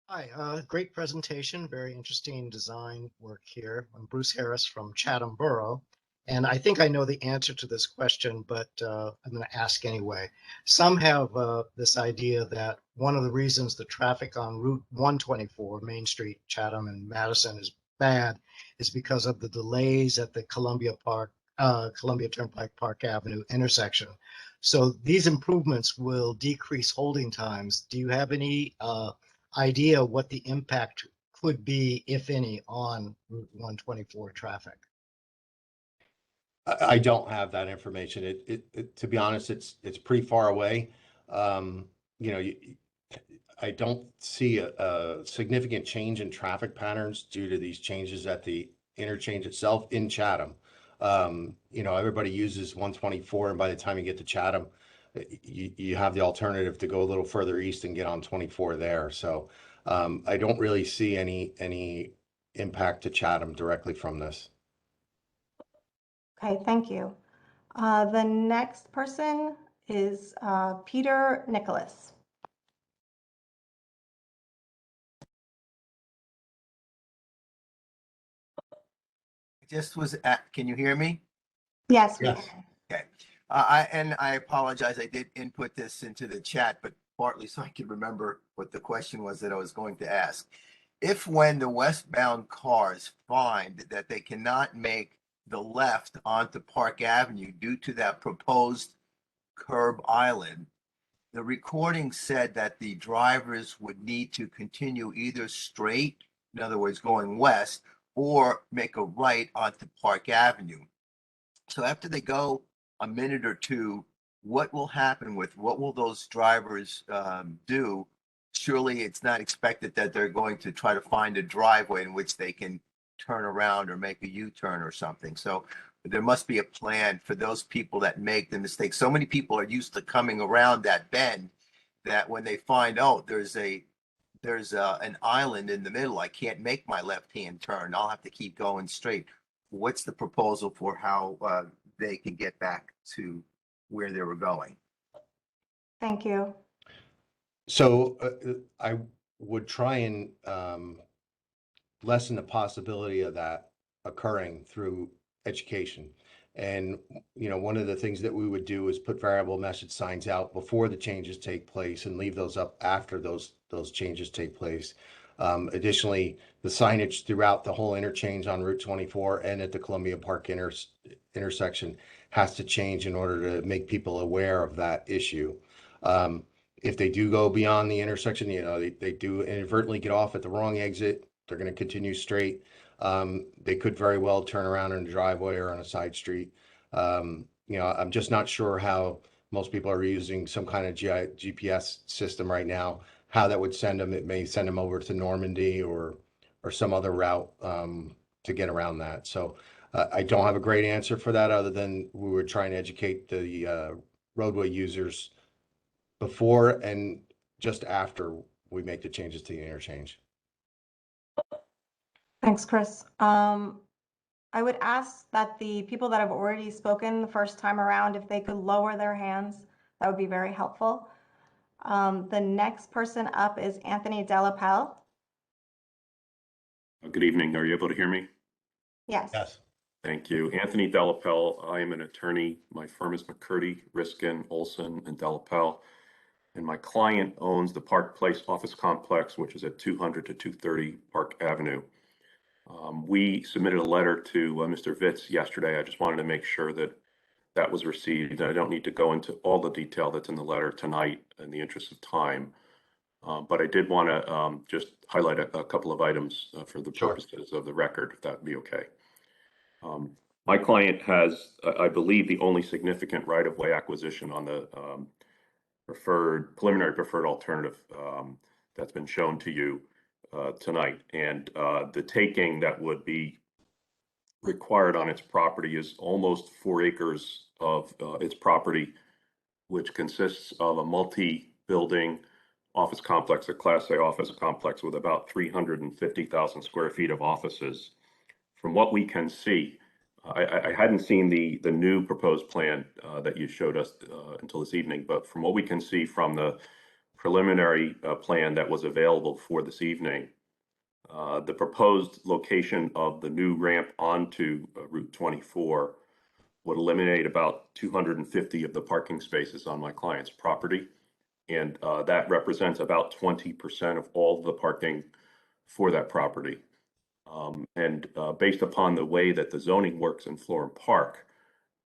Hi, great presentation, very interesting design work here. I'm Bruce Harris from Chatham Borough, and I think I know the answer to this question, but I'm going to ask anyway. Some have this idea that one of the reasons the traffic on Route 124, Main Street, Chatham, and Madison is bad is because of the delays at the Columbia Turnpike Park Avenue intersection. So these improvements will decrease holding times. Do you have any idea what the impact could be, if any, on Route 124 traffic? I don't have that information. To be honest, it's pretty far away. I don't see a significant change in traffic patterns due to these changes at the interchange itself in Chatham. Everybody uses 124, and by the time you get to Chatham, you have the alternative to go a little further east and get on 24 there. So I don't really see any impact to Chatham directly from this. Okay, thank you. The next person is Peter Nicholas. Can you hear me? Yes. Yes. Okay. I apologize. I did input this into the chat, but partly so I could remember what the question was that I was going to ask. If when the westbound cars find that they cannot make the left onto Park Avenue due to that proposed curb island, the recording said that the drivers would need to continue either straight, in other words, going west, or make a right onto Park Avenue. So after they go a minute or two, what will those drivers do? Surely it's not expected that they're going to try to find a driveway in which they can turn around or make a U-turn or something. So there must be a plan for those people that make the mistake. So many people are used to coming around that bend that when they find, oh, there's an island in the middle, I can't make my left-hand turn, I'll have to keep going straight. What's the proposal for how they can get back to where they were going? Thank you. So I would try and lessen the possibility of that occurring through education. And, one of the things that we would do is put variable message signs out before the changes take place and leave those up after those changes take place. Additionally, the signage throughout the whole interchange on Route 24 and at the Columbia Park intersection has to change in order to make people aware of that issue. If they do go beyond the intersection, they do inadvertently get off at the wrong exit, they're going to continue straight. They could very well turn around in a driveway or on a side street. I'm just not sure how most people are using some kind of GPS system right now, how that would send them. It may send them over to Normandy or some other route to get around that. So I don't have a great answer for that other than we were trying to educate the roadway users before and just after we make the changes to the interchange. Thanks, Chris. I would ask that the people that have already spoken the first time around, if they could lower their hands, That would be very helpful. The next person up is Anthony Delapelle. Good evening. Are you able to hear me? Yes. Yes. Thank you. Anthony Delapelle. I am an attorney. My firm is McCurdy, Riskin, Olson, and Delapelle. And my client owns the Park Place office complex, which is at 200 to 230 Park Avenue. We submitted a letter to Mr. Vitz yesterday. I just wanted to make sure that that was received. I don't need to go into all the detail that's in the letter tonight in the interest of time. But I did want to just highlight a couple of items for the Sure. purposes of the record, if that would be okay. My client has, I believe, the only significant right-of-way acquisition on the preliminary preferred alternative that's been shown to you tonight. And the taking that would be required on its property is almost 4 acres of its property, which consists of a multi-building office complex, a Class A office complex with about 350,000 square feet of offices. From what we can see, I hadn't seen the new proposed plan that you showed us until this evening, but from what we can see from the preliminary plan that was available for this evening, the proposed location of the new ramp onto Route 24 would eliminate about 250 of the parking spaces on my client's property. And that represents about 20% of all the parking for that property. Based upon the way that the zoning works in Florham Park,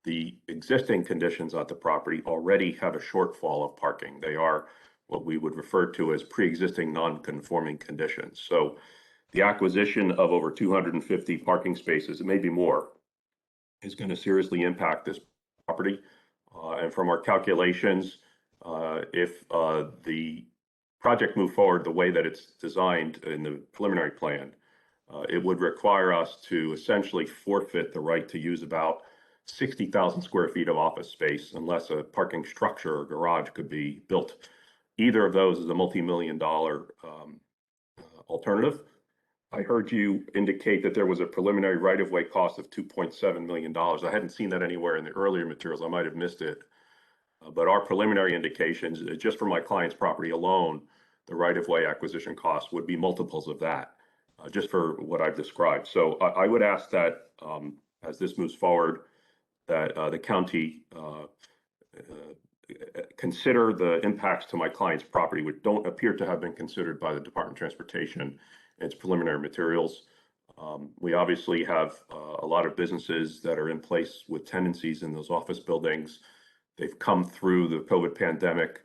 the existing conditions at the property already have a shortfall of parking. They are what we would refer to as pre-existing non-conforming conditions. So the acquisition of over 250 parking spaces, it may be more, is going to seriously impact this property. And from our calculations, if the project moved forward the way that it's designed in the preliminary plan, it would require us to essentially forfeit the right to use about 60,000 square feet of office space unless a parking structure or garage could be built. Either of those is a multi-million-dollar alternative. I heard you indicate that there was a preliminary right-of-way cost of $2.7 million. I hadn't seen that anywhere in the earlier materials. I might have missed it. But our preliminary indications, just for my client's property alone, the right-of-way acquisition cost would be multiples of that, just for what I've described. So I would ask that as this moves forward, that the county consider the impacts to my client's property, which don't appear to have been considered by the Department of Transportation in its preliminary materials. We obviously have a lot of businesses that are in place with tenancies in those office buildings. They've come through the COVID pandemic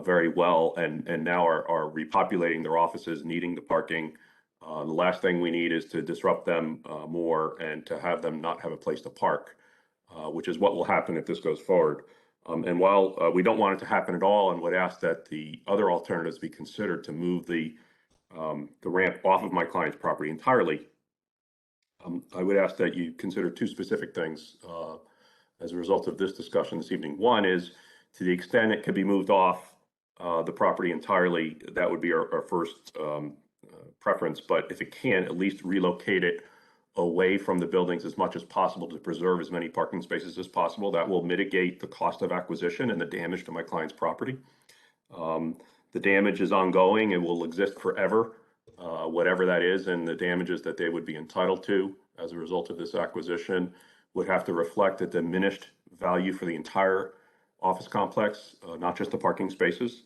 very well and now are repopulating their offices, needing the parking. The last thing we need is to disrupt them more and to have them not have a place to park, which is what will happen if this goes forward. And while we don't want it to happen at all and would ask that the other alternatives be considered to move the ramp off of my client's property entirely, I would ask that you consider two specific things as a result of this discussion this evening. One is, to the extent it could be moved off the property entirely, that would be our first preference. But if it can, at least relocate it away from the buildings as much as possible to preserve as many parking spaces as possible. That will mitigate the cost of acquisition and the damage to my client's property. The damage is ongoing and will exist forever, whatever that is, and the damages that they would be entitled to as a result of this acquisition would have to reflect a diminished value for the entire office complex, not just the parking spaces.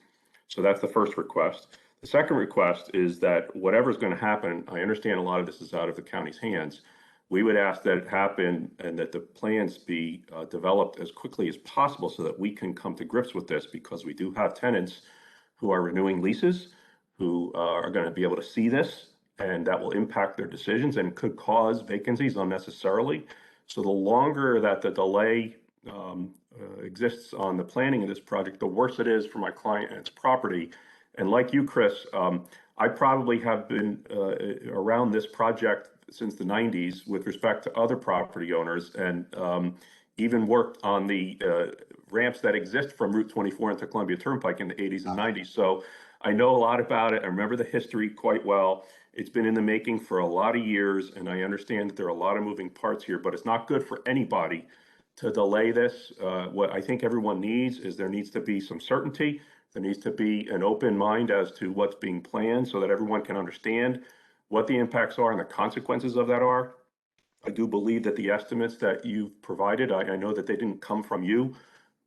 So that's the first request. The second request is that whatever's going to happen, I understand a lot of this is out of the county's hands. We would ask that it happen and that the plans be developed as quickly as possible so that we can come to grips with this, because we do have tenants who are renewing leases, who are going to be able to see this, and that will impact their decisions and could cause vacancies unnecessarily. So the longer that the delay exists on the planning of this project, the worse it is for my client and its property. And like you, Chris, I probably have been around this project since the 90s with respect to other property owners, and even worked on the ramps that exist from Route 24 into Columbia Turnpike in the 80s and 90s. So I know a lot about it. I remember the history quite well. It's been in the making for a lot of years, and I understand that there are a lot of moving parts here, but it's not good for anybody to delay this. What I think everyone needs is there needs to be some certainty. There needs to be an open mind as to what's being planned so that everyone can understand what the impacts are and the consequences of that are. I do believe that the estimates that you've provided, I know that they didn't come from you,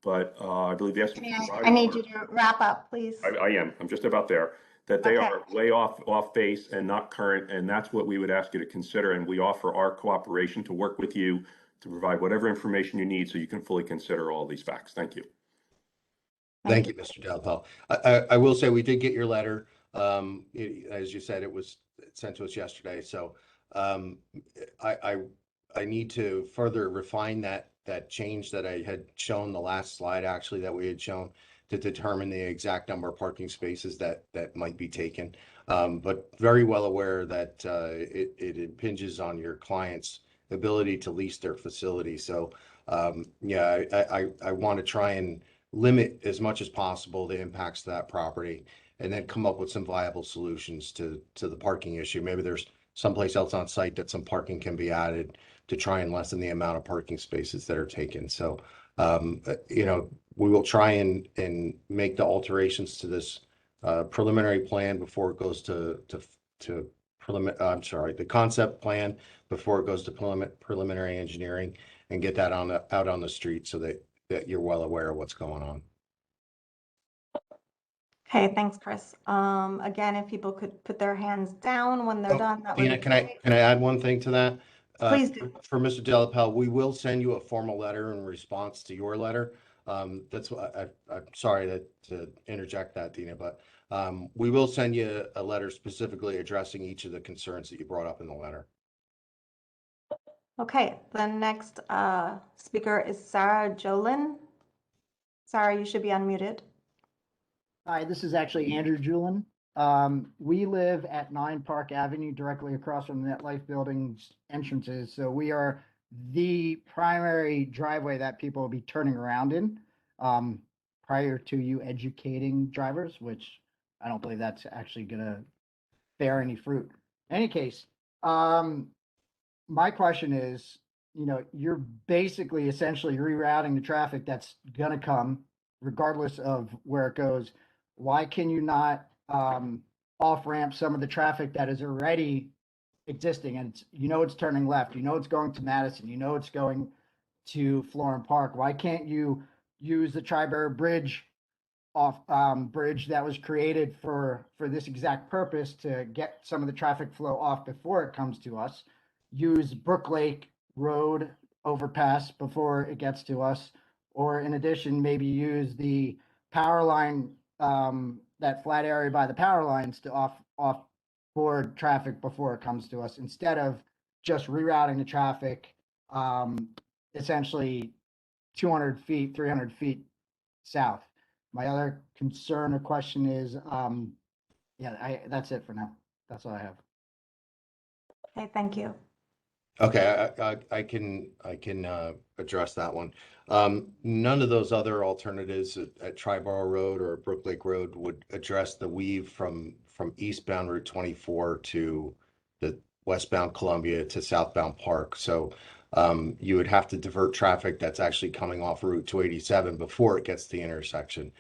but I believe the estimates I provided need are, you to wrap up, please. I am, I'm just about there, that they Okay. are way off base and not current, and that's what we would ask you to consider, and we offer our cooperation to work with you to provide whatever information you need so you can fully consider all these facts. Thank you. Thank you, Mr. Delpel. I will say we did get your letter. As you said, it was sent to us yesterday. So I need to further refine that change that I had shown the last slide, actually, that we had shown to determine the exact number of parking spaces that might be taken. But very well aware that it impinges on your client's ability to lease their facility. So yeah, I want to try and limit as much as possible the impacts to that property, and then come up with some viable solutions to the parking issue. Maybe there's someplace else on site that some parking can be added to try and lessen the amount of parking spaces that are taken. So, you know, we will try and make the alterations to this preliminary plan before it goes to the concept plan before it goes to preliminary engineering, and get that out on the street so that you're well aware of what's going on. Okay, thanks, Chris. Again, if people could put their hands down when they're done, that would Dina, be can I great. add one thing to that? Please do. For Mr. Delapel, we will send you a formal letter in response to your letter. That's what I'm sorry to interject that, Dina, but we will send you a letter specifically addressing each of the concerns that you brought up in the letter. Okay, the next speaker is Sarah Jolin. Sarah, you should be unmuted. Hi, this is actually Andrew Julin. We live at 9 Park Avenue, directly across from the MetLife Building's entrances. So we are the primary driveway that people will be turning around in prior to you educating drivers, which I don't believe that's actually going to bear any fruit. In any case, my question is, you know, you're basically essentially rerouting the traffic that's going to come regardless of where it goes. Why can you not off-ramp some of the traffic that is already existing? And you know it's turning left, you know it's going to Madison, you know it's going to Florham Park. Why can't you use the Tri-Borough Bridge bridge that was created for this exact purpose to get some of the traffic flow off before it comes to us? Use Brook Lake Road overpass before it gets to us, or in addition, maybe use the power line, that flat area by the power lines to offboard traffic before it comes to us, instead of just rerouting the traffic essentially 200 feet, 300 feet south. My other concern or question is, yeah, that's it for now. That's all I have. Okay, thank you. Okay, I can address that one. None of those other alternatives at Tri-Borough Road or Brook Lake Road would address the weave from eastbound Route 24 to the westbound Columbia to southbound Park. So you would have to divert traffic that's actually coming off Route 287 before it gets to the intersection.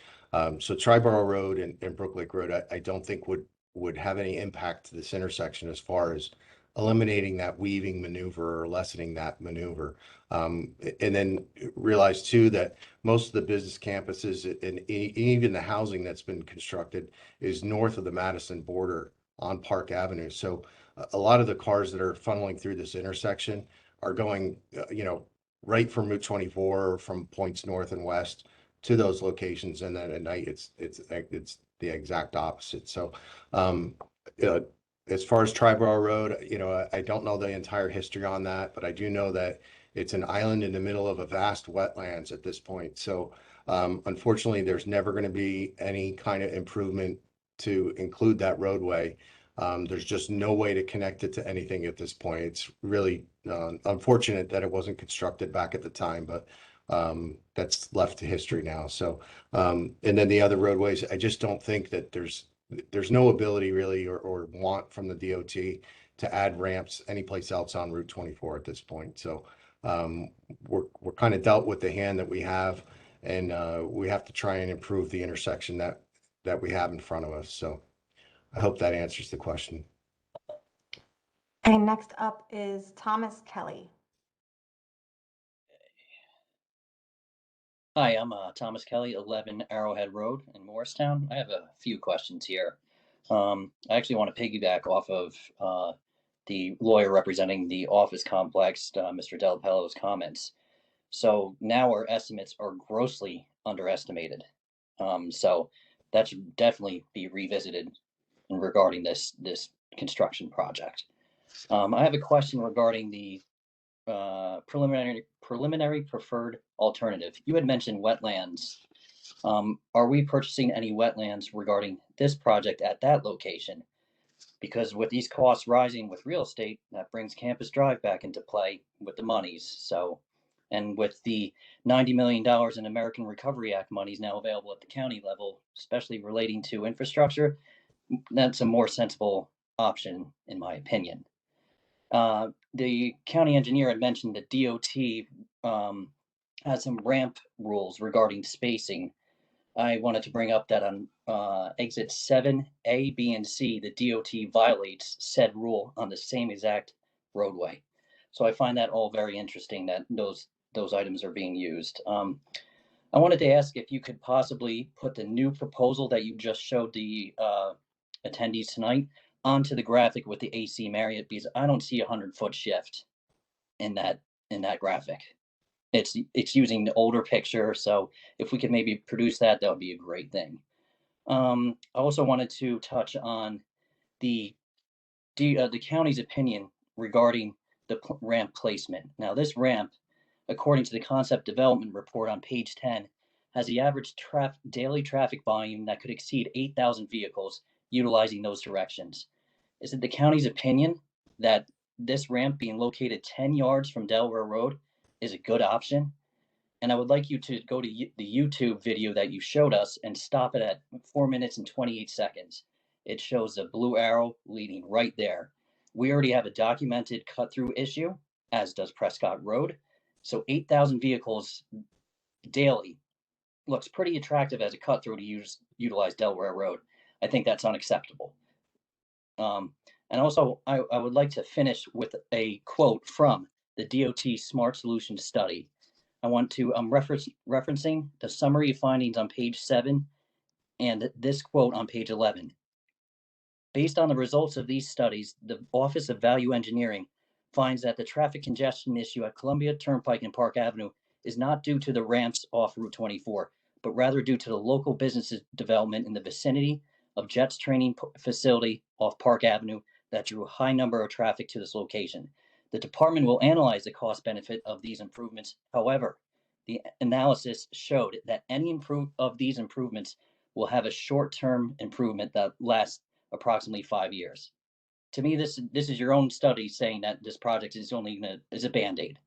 So Tri-Borough Road and Brook Lake Road, I don't think would have any impact to this intersection as far as eliminating that weaving maneuver or lessening that maneuver. And then realize too that most of the business campuses and even the housing that's been constructed is north of the Madison border on Park Avenue. So a lot of the cars that are funneling through this intersection are going, you know, right from Route 24 or from points north and west to those locations. And then at night, it's the exact opposite. So, as far as Tri-Borough Road, you know, I don't know the entire history on that, but I do know that it's an island in the middle of a vast wetlands at this point. So unfortunately, there's never going to be any kind of improvement to include that roadway. There's just no way to connect it to anything at this point. It's really unfortunate that it wasn't constructed back at the time, but that's left to history now. So, and then the other roadways, I just don't think that there's no ability really or want from the DOT to add ramps anyplace else on Route 24 at this point. So we're kind of dealt with the hand that we have, and we have to try and improve the intersection that we have in front of us. So I hope that answers the question. Okay, next up is Thomas Kelly. Hi, I'm Thomas Kelly, 11 Arrowhead Road in Morristown. I have a few questions here. I actually want to piggyback off of the lawyer representing the office complex, Mr. Delapello's comments. So now our estimates are grossly underestimated. So that should definitely be revisited in regarding this construction project. I have a question regarding the preliminary preferred alternative. You had mentioned wetlands. Are we purchasing any wetlands regarding this project at that location? Because with these costs rising with real estate, that brings Campus Drive back into play with the monies. So, and with the $90 million in American Recovery Act monies now available at the county level, especially relating to infrastructure, that's a more sensible option, in my opinion. The county engineer had mentioned that DOT has some ramp rules regarding spacing. I wanted to bring up that on exit 7A, B, and C, the DOT violates said rule on the same exact roadway. So I find that all very interesting that those items are being used. I wanted to ask if you could possibly put the new proposal that you just showed the attendees tonight onto the graphic with the AC Marriott, because I don't see a 100-foot shift in that graphic. It's using the older picture, so if we could maybe produce that, that would be a great thing. I also wanted to touch on the county's opinion regarding the ramp placement. Now, this ramp, according to the concept development report on page 10, has the average daily traffic volume that could exceed 8,000 vehicles utilizing those directions. Is it the county's opinion that this ramp being located 10 yards from Delaware Road is a good option? And I would like you to go to the YouTube video that you showed us and stop it at 4 minutes and 28 seconds. It shows a blue arrow leading right there. We already have a documented cut-through issue, as does Prescott Road. So 8,000 vehicles daily looks pretty attractive as a cut-through to utilize Delaware Road. I think that's unacceptable. And also, I would like to finish with a quote from the DOT Smart Solutions study. I want to referencing the summary of findings on page 7 and this quote on page 11. Based on the results of these studies, the Office of Value Engineering finds that the traffic congestion issue at Columbia, Turnpike, and Park Avenue is not due to the ramps off Route 24, but rather due to the local business development in the vicinity of Jet's training facility off Park Avenue that drew a high number of traffic to this location. The department will analyze the cost benefit of these improvements. However, the analysis showed that any of these improvements will have a short-term improvement that lasts approximately 5 years. To me, this is your own study saying that this project is only is a Band-Aid.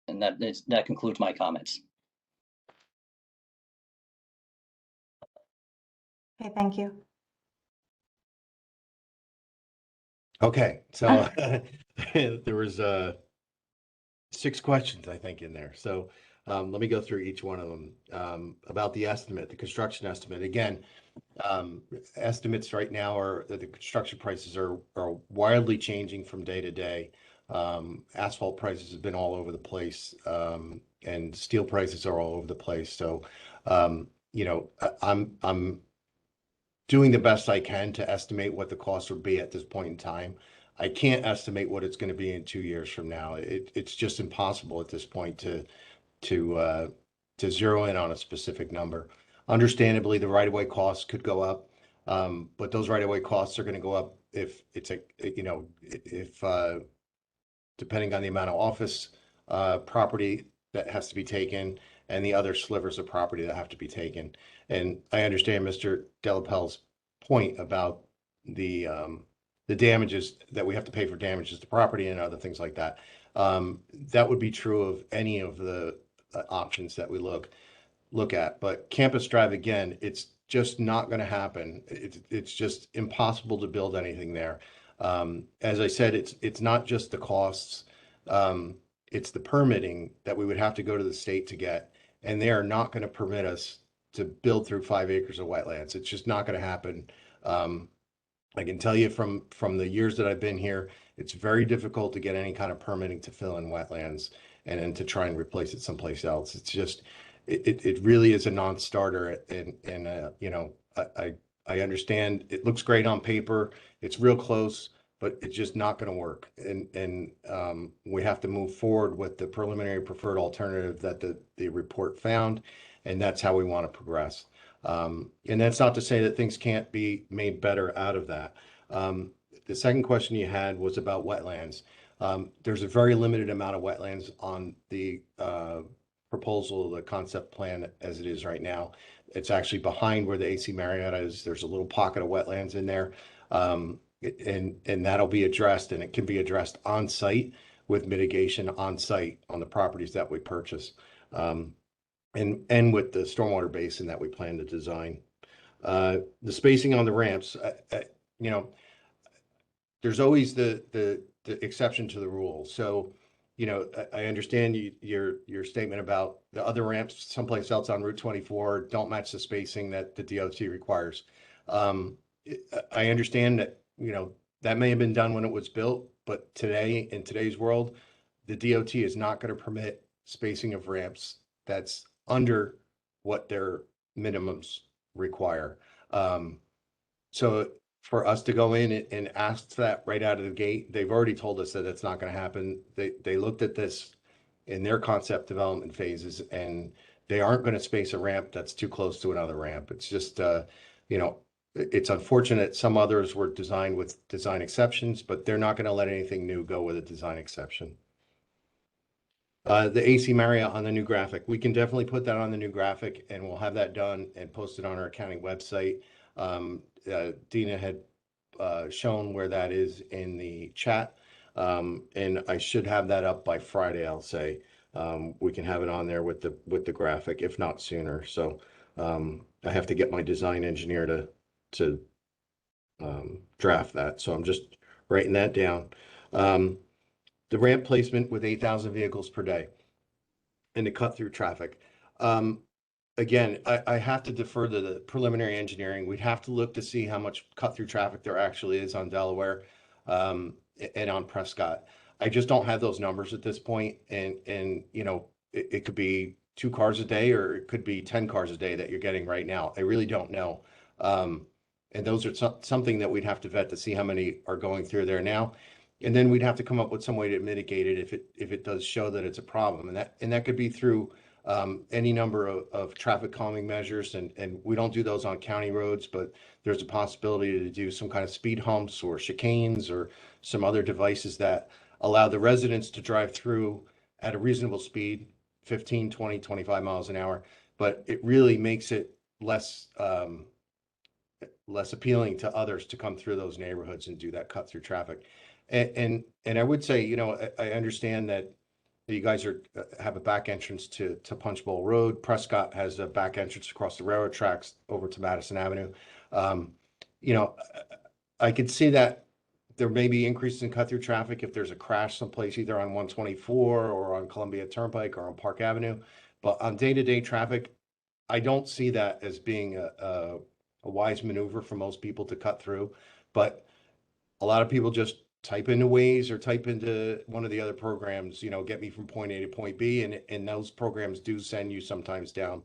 And that concludes my comments. Okay, thank you. Okay, so there was 6 questions, I think, in there. So let me go through each one of them. About the estimate, the construction estimate. Again, estimates right now are that the construction prices are wildly changing from day to day. Asphalt prices have been all over the place, and steel prices are all over the place. So, you know, I'm doing the best I can to estimate what the cost would be at this point in time. I can't estimate what it's going to be in 2 years from now. It's just impossible at this point to zero in on a specific number. Understandably, the right-of-way costs could go up, but those right-of-way costs are going to go up if it's depending on the amount of office property that has to be taken and the other slivers of property that have to be taken. And I understand Mr. Delapelle's point about the damages that we have to pay for damages to property and other things like that. That would be true of any of the options that we look at. But Campus Drive, again, it's just not going to happen. It's just impossible to build anything there. As I said, it's not just the costs. it's the permitting that we would have to go to the state to get, and they are not going to permit us to build through 5 acres of wetlands. It's just not going to happen. Um, I can tell you from the years that I've been here, it's very difficult to get any kind of permitting to fill in wetlands and then to try and replace it someplace else. It's just, it really is a non-starter. And you know, I understand it looks great on paper. It's real close, but it's just not going to work. And we have to move forward with the preliminary preferred alternative that the report found, and that's how we want to progress. And that's not to say that things can't be made better out of that. The second question you had was about wetlands. There's a very limited amount of wetlands on the proposal, the concept plan as it is right now. It's actually behind where the AC Marriott is. There's a little pocket of wetlands in there. And that'll be addressed, and it can be addressed on site with mitigation on site on the properties that we purchase. And with the stormwater basin that we plan to design. The spacing on the ramps, you know, there's always the exception to the rule. So, you know, I understand your statement about the other ramps someplace else on Route 24 don't match the spacing that the DOT requires. I understand that, you know, that may have been done when it was built, but today, in today's world, the DOT is not going to permit spacing of ramps that's under what their minimums require. So for us to go in and ask that right out of the gate, they've already told us that it's not going to happen. They looked at this in their concept development phases, and they aren't going to space a ramp that's too close to another ramp. It's just, you know, it's unfortunate some others were designed with design exceptions, but they're not going to let anything new go with a design exception. The AC Marriott on the new graphic, we can definitely put that on the new graphic, and we'll have that done and posted on our accounting website. Dina had shown where that is in the chat, and I should have that up by Friday, I'll say. We can have it on there with the graphic, if not sooner. So I have to get my design engineer to draft that. So I'm just writing that down. The ramp placement with 8,000 vehicles per day and the cut through traffic. Again, I have to defer to the preliminary engineering. We'd have to look to see how much cut through traffic there actually is on Delaware and on Prescott. I just don't have those numbers at this point. And you know, it could be 2 cars a day, or it could be 10 cars a day that you're getting right now. I really don't know. And those are something that we'd have to vet to see how many are going through there now. And then we'd have to come up with some way to mitigate it if it does show that it's a problem. And that could be through any number of traffic calming measures. And we don't do those on county roads, but there's a possibility to do some kind of speed humps or chicanes or some other devices that allow the residents to drive through at a reasonable speed, 15, 20, 25 miles an hour. But it really makes it less appealing to others to come through those neighborhoods and do that cut through traffic. And I would say, you know, I understand that you guys have a back entrance to Punch Bowl Road. Prescott has a back entrance across the railroad tracks over to Madison Avenue. You know, I could see that there may be increases in cut through traffic if there's a crash someplace, either on 124 or on Columbia Turnpike or on Park Avenue. But on day-to-day traffic, I don't see that as being a wise maneuver for most people to cut through. But a lot of people just type into Waze or type into one of the other programs, you know, get me from point A to point B. And those programs do send you sometimes down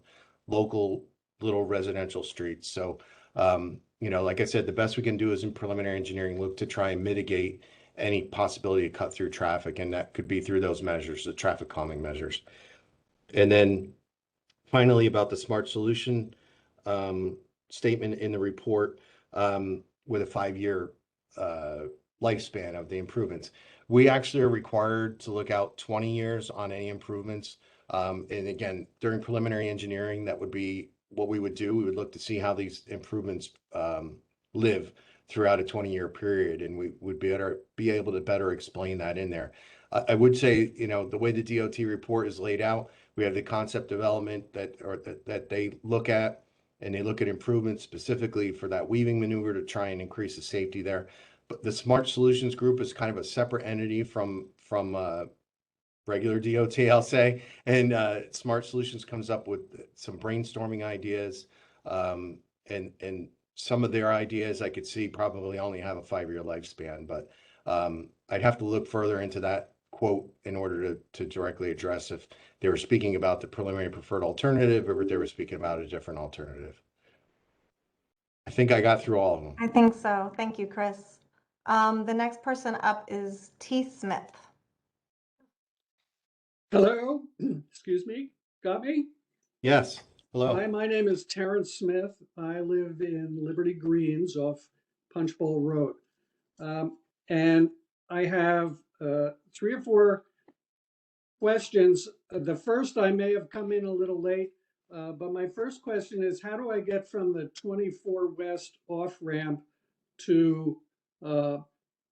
local little residential streets. So, you know, like I said, the best we can do is in preliminary engineering, look to try and mitigate any possibility of cut through traffic. And that could be through those measures, the traffic calming measures. And then finally, about the smart solution statement in the report with a 5-year lifespan of the improvements. We actually are required to look out 20 years on any improvements. And again, during preliminary engineering, that would be what we would do. We would look to see how these improvements live throughout a 20-year period, and we would be able to better explain that in there. I would say, you know, the way the DOT report is laid out, we have the concept development that they look at, and they look at improvements specifically for that weaving maneuver to try and increase the safety there. But the Smart Solutions Group is kind of a separate entity from regular DOT, I'll say. And Smart Solutions comes up with some brainstorming ideas. And some of their ideas I could see probably only have a 5-year lifespan, but I'd have to look further into that quote in order to directly address if they were speaking about the preliminary preferred alternative or if they were speaking about a different alternative. I think I got through all of them. I think so. Thank you, Chris. The next person up is T. Smith. Hello, excuse me, got me? Yes. Hello. Hi, my name is Terrence Smith. I live in Liberty Greens off Punch Bowl Road. And I have 3 or 4 questions. The first, I may have come in a little late, but my first question is, how do I get from the 24 West off-ramp to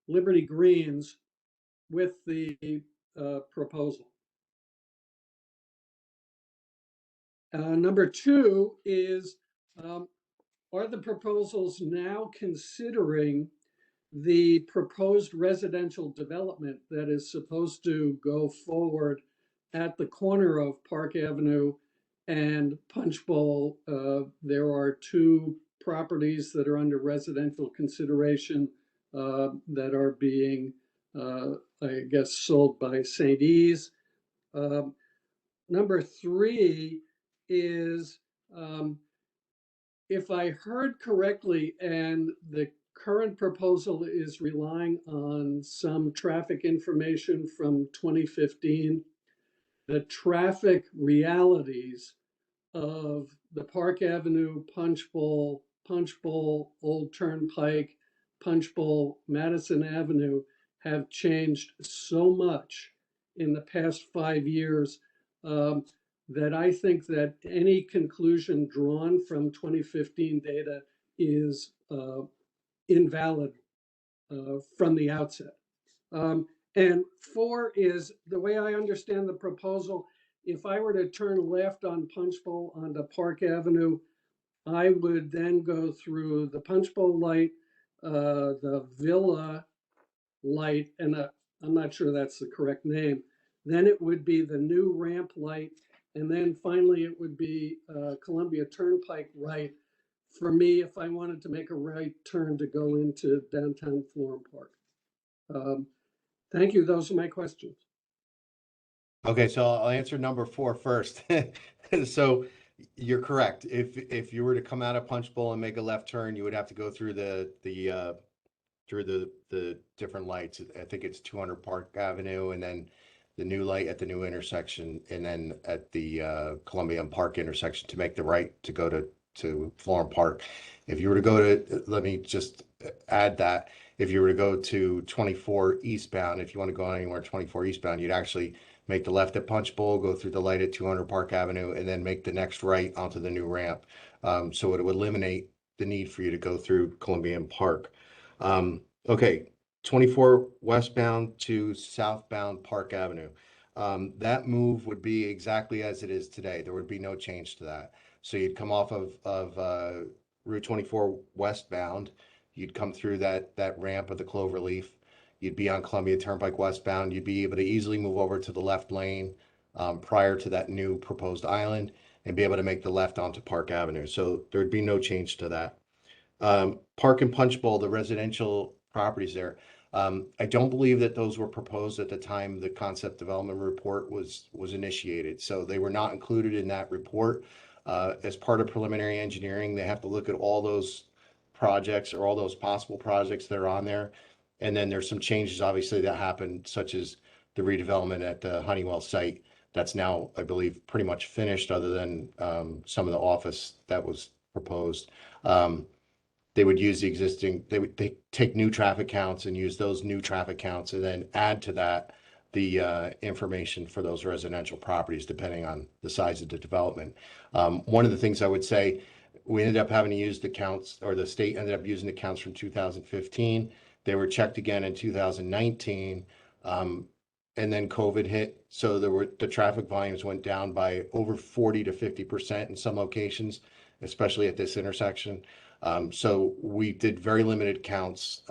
Liberty Greens with the proposal? Number 2 is, are the proposals now considering the proposed residential development that is supposed to go forward at the corner of Park Avenue and Punch Bowl? There are 2 properties that are under residential consideration that are being, I guess, sold by St. E's. Number 3 is, if I heard correctly, and the current proposal is relying on some traffic information from 2015, the traffic realities of the Park Avenue, Punch Bowl, Old Turnpike, Punch Bowl, Madison Avenue have changed so much in the past 5 years that I think that any conclusion drawn from 2015 data is invalid from the outset. And 4 is, the way I understand the proposal, if I were to turn left on Punch Bowl onto Park Avenue, I would then go through the Punch Bowl light, the Villa light, and I'm not sure that's the correct name. Then it would be the new ramp light, and then finally it would be Columbia Turnpike right for me if I wanted to make a right turn to go into downtown Florham Park. Thank you. Those are my questions. Okay, so I'll answer number 4 first. So you're correct. If you were to come out of Punch Bowl and make a left turn, you would have to go through the different lights. I think it's 200 Park Avenue, and then the new light at the new intersection, and then at the Columbia and Park intersection to make the right to go to Florham Park. If you were to go to, let me just add that, if you were to go to 24 eastbound, if you want to go anywhere 24 eastbound, you'd actually make the left at Punch Bowl, go through the light at 200 Park Avenue, and then make the next right onto the new ramp. So it would eliminate the need for you to go through Columbia and Park. Okay, 24 westbound to southbound Park Avenue. That move would be exactly as it is today. There would be no change to that. So you'd come off of Route 24 westbound. You'd come through that ramp of the Cloverleaf. You'd be on Columbia Turnpike westbound. You'd be able to easily move over to the left lane prior to that new proposed island and be able to make the left onto Park Avenue. So there'd be no change to that. Park and Punch Bowl, the residential properties there. I don't believe that those were proposed at the time the concept development report was initiated. So they were not included in that report. As part of preliminary engineering, they have to look at all those projects or all those possible projects that are on there. And then there's some changes, obviously, that happened, such as the redevelopment at the Honeywell site. That's now, I believe, pretty much finished, other than some of the office that was proposed. They would use the existing, they take new traffic counts and use those new traffic counts and then add to that the information for those residential properties, depending on the size of the development. One of the things I would say, we ended up having to use the counts, or the state ended up using the counts from 2015. They were checked again in 2019, and then COVID hit. So the traffic volumes went down by over 40 to 50% in some locations, especially at this intersection. So we did very limited counts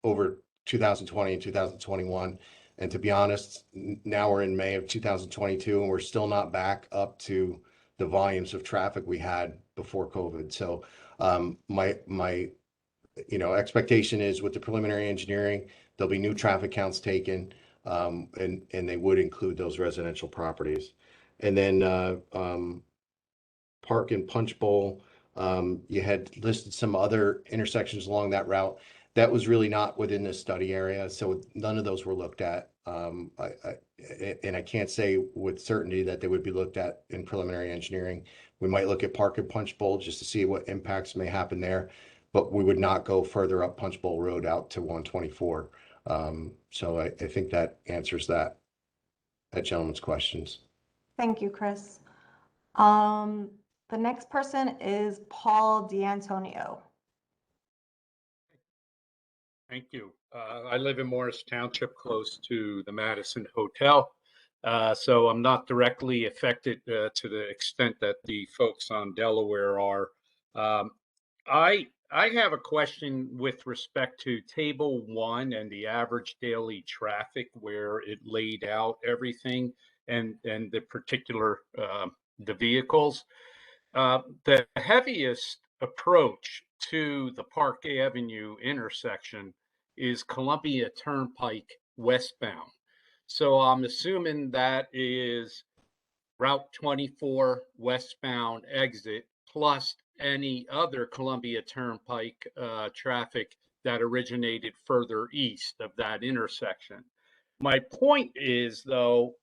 over 2020 and 2021. And to be honest, now we're in May of 2022 and we're still not back up to the volumes of traffic we had before COVID. So my expectation is with the preliminary engineering, there'll be new traffic counts taken, and they would include those residential properties. And then Park and Punch Bowl, you had listed some other intersections along that route. That was really not within the study area, so none of those were looked at. And I can't say with certainty that they would be looked at in preliminary engineering. We might look at Park and Punch Bowl just to see what impacts may happen there, but we would not go further up Punch Bowl Road out to 124. So I think that answers that gentleman's questions. Thank you, Chris. The next person is Paul D'Antonio. Thank you. I live in Morris Township, close to the Madison Hotel. So I'm not directly affected to the extent that the folks on Delaware are. I have a question with respect to Table 1 and the average daily traffic, where it laid out everything and the particular the vehicles. The heaviest approach to the Park Avenue intersection is Columbia Turnpike westbound. So I'm assuming that is Route 24 westbound exit plus any other Columbia Turnpike traffic that originated further east of that intersection. My point is, though,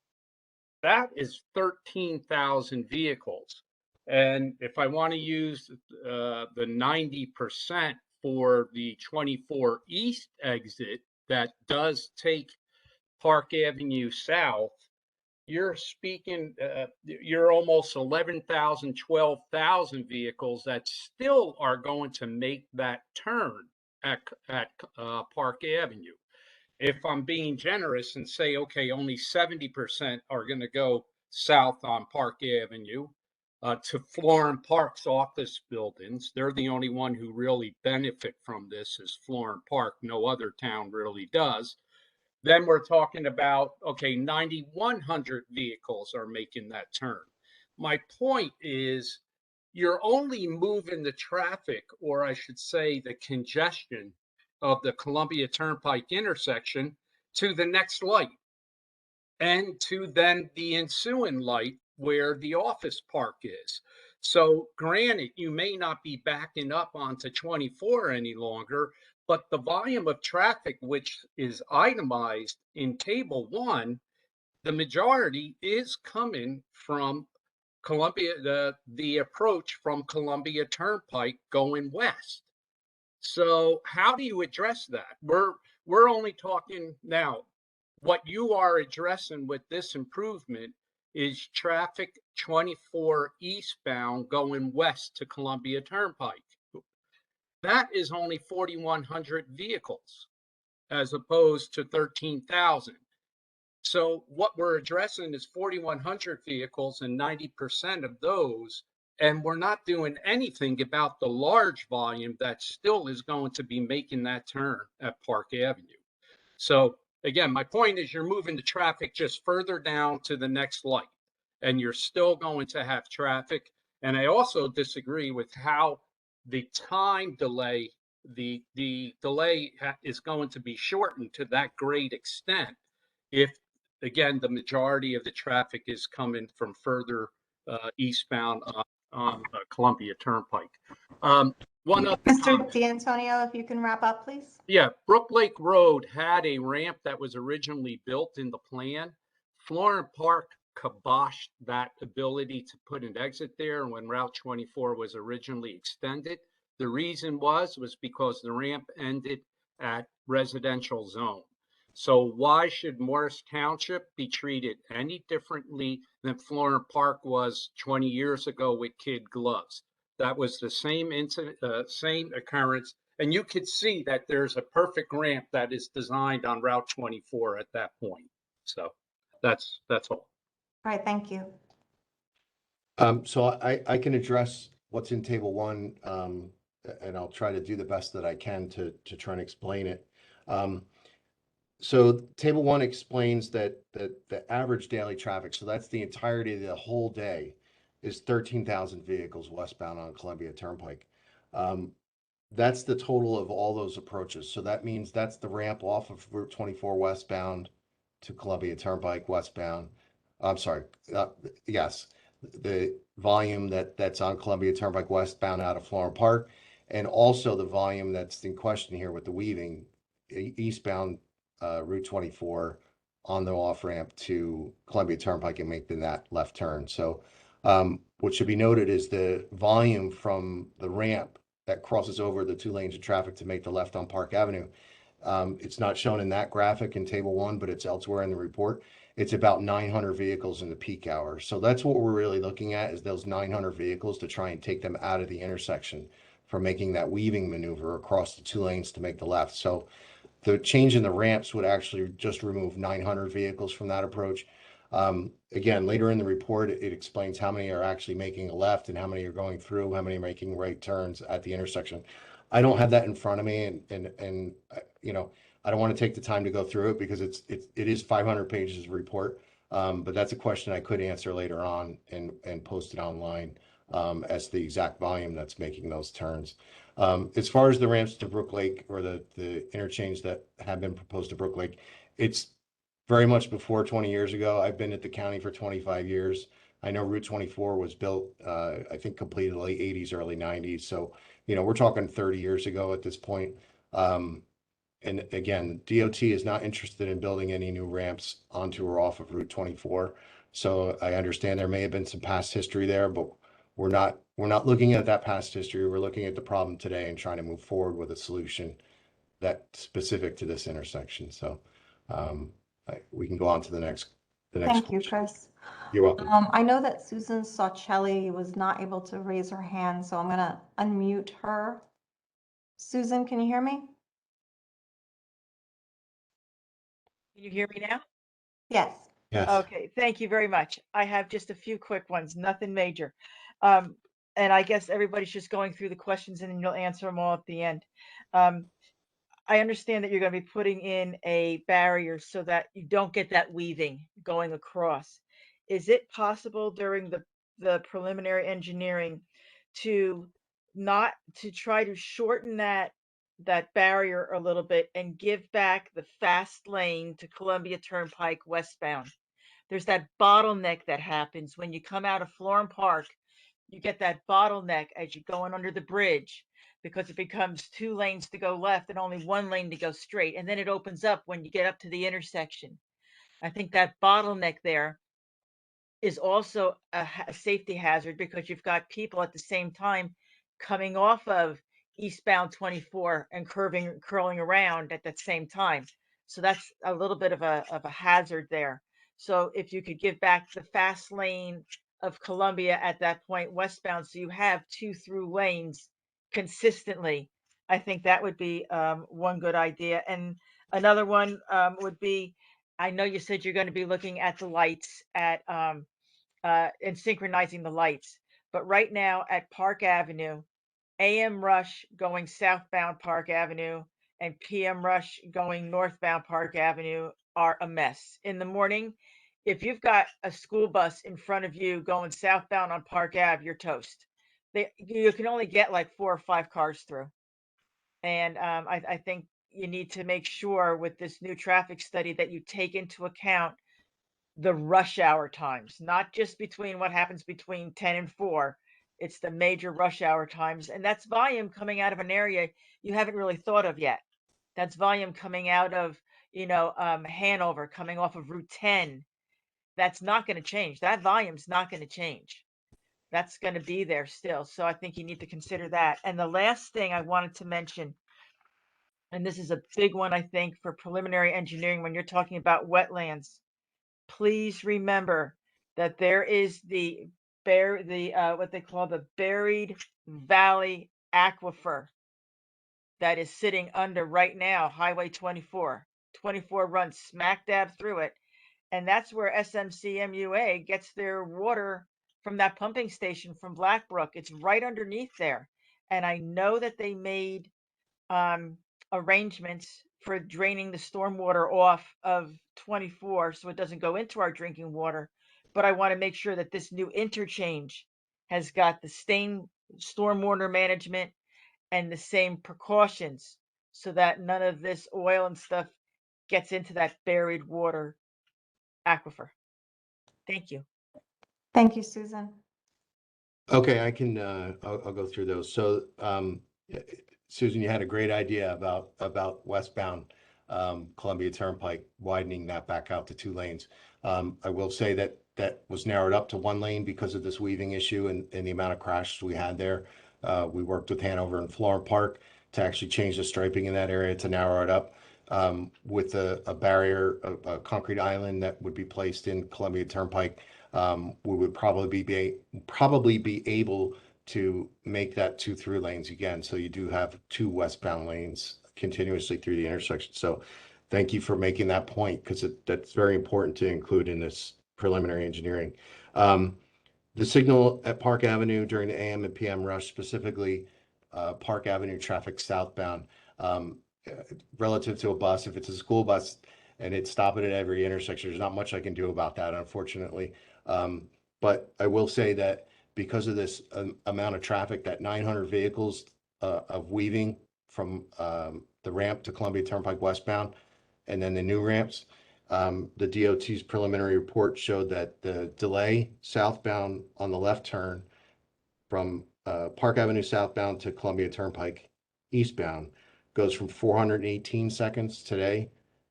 that is 13,000 vehicles. And if I want to use the 90% for the 24 east exit that does take Park Avenue south, you're speaking, you're almost 11,000, 12,000 vehicles that still are going to make that turn at Park Avenue. If I'm being generous and say, okay, only 70% are going to go south on Park Avenue to Florham Park's office buildings. They're the only one who really benefit from this is Florham Park. No other town really does. Then we're talking about, okay, 9,100 vehicles are making that turn. My point is you're only moving the traffic, or I should say the congestion of the Columbia Turnpike intersection to the next light and to then the ensuing light where the office park is. So granted, you may not be backing up onto 24 any longer, but the volume of traffic, which is itemized in Table 1, the majority is coming from Columbia, the approach from Columbia Turnpike going west. So how do you address that? We're only talking now, what you are addressing with this improvement is traffic 24 eastbound going west to Columbia Turnpike. That is only 4,100 vehicles as opposed to 13,000. So what we're addressing is 4,100 vehicles and 90% of those, and we're not doing anything about the large volume that still is going to be making that turn at Park Avenue. So again, my point is you're moving the traffic just further down to the next light, and you're still going to have traffic. And I also disagree with how the time delay, the delay is going to be shortened to that great extent if, again, the majority of the traffic is coming from further eastbound on Columbia Turnpike. One other Mr. D'Antonio, if you can wrap up, please. Yeah, Brook Lake Road had a ramp that was originally built in the plan. Florham Park kiboshed that ability to put an exit there when Route 24 was originally extended. The reason was because the ramp ended at residential zone. So why should Morris Township be treated any differently than Florham Park was 20 years ago with kid gloves? That was the same incident, same occurrence. And you could see that there's a perfect ramp that is designed on Route 24 at that point. So that's all. All right, thank you. So I can address what's in Table 1, and I'll try to do the best that I can to try and explain it. So table one explains that the average daily traffic, so that's the entirety of the whole day, is 13,000 vehicles westbound on Columbia Turnpike. That's the total of all those approaches. So that means that's the ramp off of Route 24 westbound to Columbia Turnpike westbound. I'm sorry, yes, the volume that's on Columbia Turnpike westbound out of Florham Park, and also the volume that's in question here with the weaving eastbound Route 24 on the off ramp to Columbia Turnpike and making that left turn. So what should be noted is the volume from the ramp that crosses over the 2 lanes of traffic to make the left on Park Avenue. It's not shown in that graphic in table one, but it's elsewhere in the report. It's about 900 vehicles in the peak hour. So that's what we're really looking at, is those 900 vehicles to try and take them out of the intersection for making that weaving maneuver across the 2 lanes to make the left. So the change in the ramps would actually just remove 900 vehicles from that approach. Again, later in the report, it explains how many are actually making a left and how many are going through, how many are making right turns at the intersection. I don't have that in front of me, and you know, I don't want to take the time to go through it because it is 500 pages of report. But that's a question I could answer later on and post it online as the exact volume that's making those turns. As far as the ramps to Brook Lake, or the interchange that have been proposed to Brook Lake, it's very much before 20 years ago. I've been at the county for 25 years. I know Route 24 was built, I think completed late 80s, early 90s. So, you know, we're talking 30 years ago at this point. And again, DOT is not interested in building any new ramps onto or off of Route 24. So I understand there may have been some past history there, but we're not looking at that past history. We're looking at the problem today and trying to move forward with a solution that's specific to this intersection. So we can go on to the next Thank you, question. Chris. You're welcome. I know that Susan Saucelli was not able to raise her hand, so I'm going to unmute her. Susan, can you hear me? Can you hear me now? Yes. Yes. Okay, thank you very much. I have just a few quick ones, nothing major. And I guess everybody's just going through the questions and then you'll answer them all at the end. I understand that you're going to be putting in a barrier so that you don't get that weaving going across. Is it possible during the preliminary engineering to not to try to shorten that barrier a little bit and give back the fast lane to Columbia Turnpike westbound? There's that bottleneck that happens when you come out of Florham Park. You get that bottleneck as you're going under the bridge because it becomes 2 lanes to go left and only 1 lane to go straight. And then it opens up when you get up to the intersection. I think that bottleneck there is also a safety hazard because you've got people at the same time coming off of eastbound 24 and curling around at that same time. So that's a little bit of a hazard there. So if you could give back the fast lane of Columbia at that point westbound, so you have 2 through lanes consistently, I think that would be one good idea. And another one would be, I know you said you're going to be looking at the lights at and synchronizing the lights. But right now at Park Avenue, AM rush going southbound Park Avenue and PM rush going northbound Park Avenue are a mess. In the morning, if you've got a school bus in front of you going southbound on Park Ave, you're toast. You can only get like 4 or 5 cars through. And I think you need to make sure with this new traffic study that you take into account the rush hour times, not just between what happens between 10 and 4. It's the major rush hour times. And that's volume coming out of an area you haven't really thought of yet. That's volume coming out of, Hanover, coming off of Route 10. That's not going to change. That volume's not going to change. That's going to be there still. So I think you need to consider that. And the last thing I wanted to mention, and this is a big one, I think, for preliminary engineering when you're talking about wetlands. Please remember that there is what they call the buried valley aquifer that is sitting under right now Highway 24. 24 runs smack dab through it, and that's where SMCMUA gets their water from that pumping station from Blackbrook. It's right underneath there, and I know that they made arrangements for draining the stormwater off of 24 so it doesn't go into our drinking water. But I want to make sure that this new interchange has got the same stormwater management and the same precautions so that none of this oil and stuff gets into that buried water aquifer. Thank you. Thank you, Susan. Okay, I can, I'll go through those. So, Susan, you had a great idea about westbound Columbia Turnpike, widening that back out to 2 lanes. I will say that that was narrowed up to 1 lane because of this weaving issue and the amount of crashes we had there. We worked with Hanover and Florham Park to actually change the striping in that area to narrow it up. With a barrier, a concrete island that would be placed in Columbia Turnpike, we would probably be able to make that 2 through lanes again. So you do have 2 westbound lanes continuously through the intersection. So thank you for making that point, because that's very important to include in this preliminary engineering. The signal at Park Avenue during the AM and PM rush, specifically Park Avenue traffic southbound, relative to a bus, if it's a school bus and it's stopping at every intersection, there's not much I can do about that, unfortunately. But I will say that because of this amount of traffic, that 900 vehicles of weaving from the ramp to Columbia Turnpike westbound, and then the new ramps, the DOT's preliminary report showed that the delay southbound on the left turn from Park Avenue southbound to Columbia Turnpike eastbound goes from 418 seconds today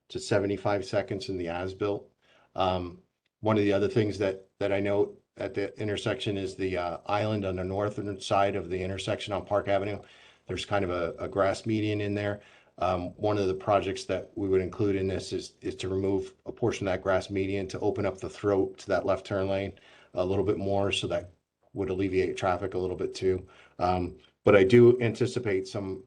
to 75 seconds in the as-built. One of the other things that I know at the intersection is the island on the northern side of the intersection on Park Avenue. There's kind of a grass median in there. One of the projects that we would include in this is to remove a portion of that grass median to open up the throat to that left turn lane a little bit more, so that would alleviate traffic a little bit too. But I do anticipate some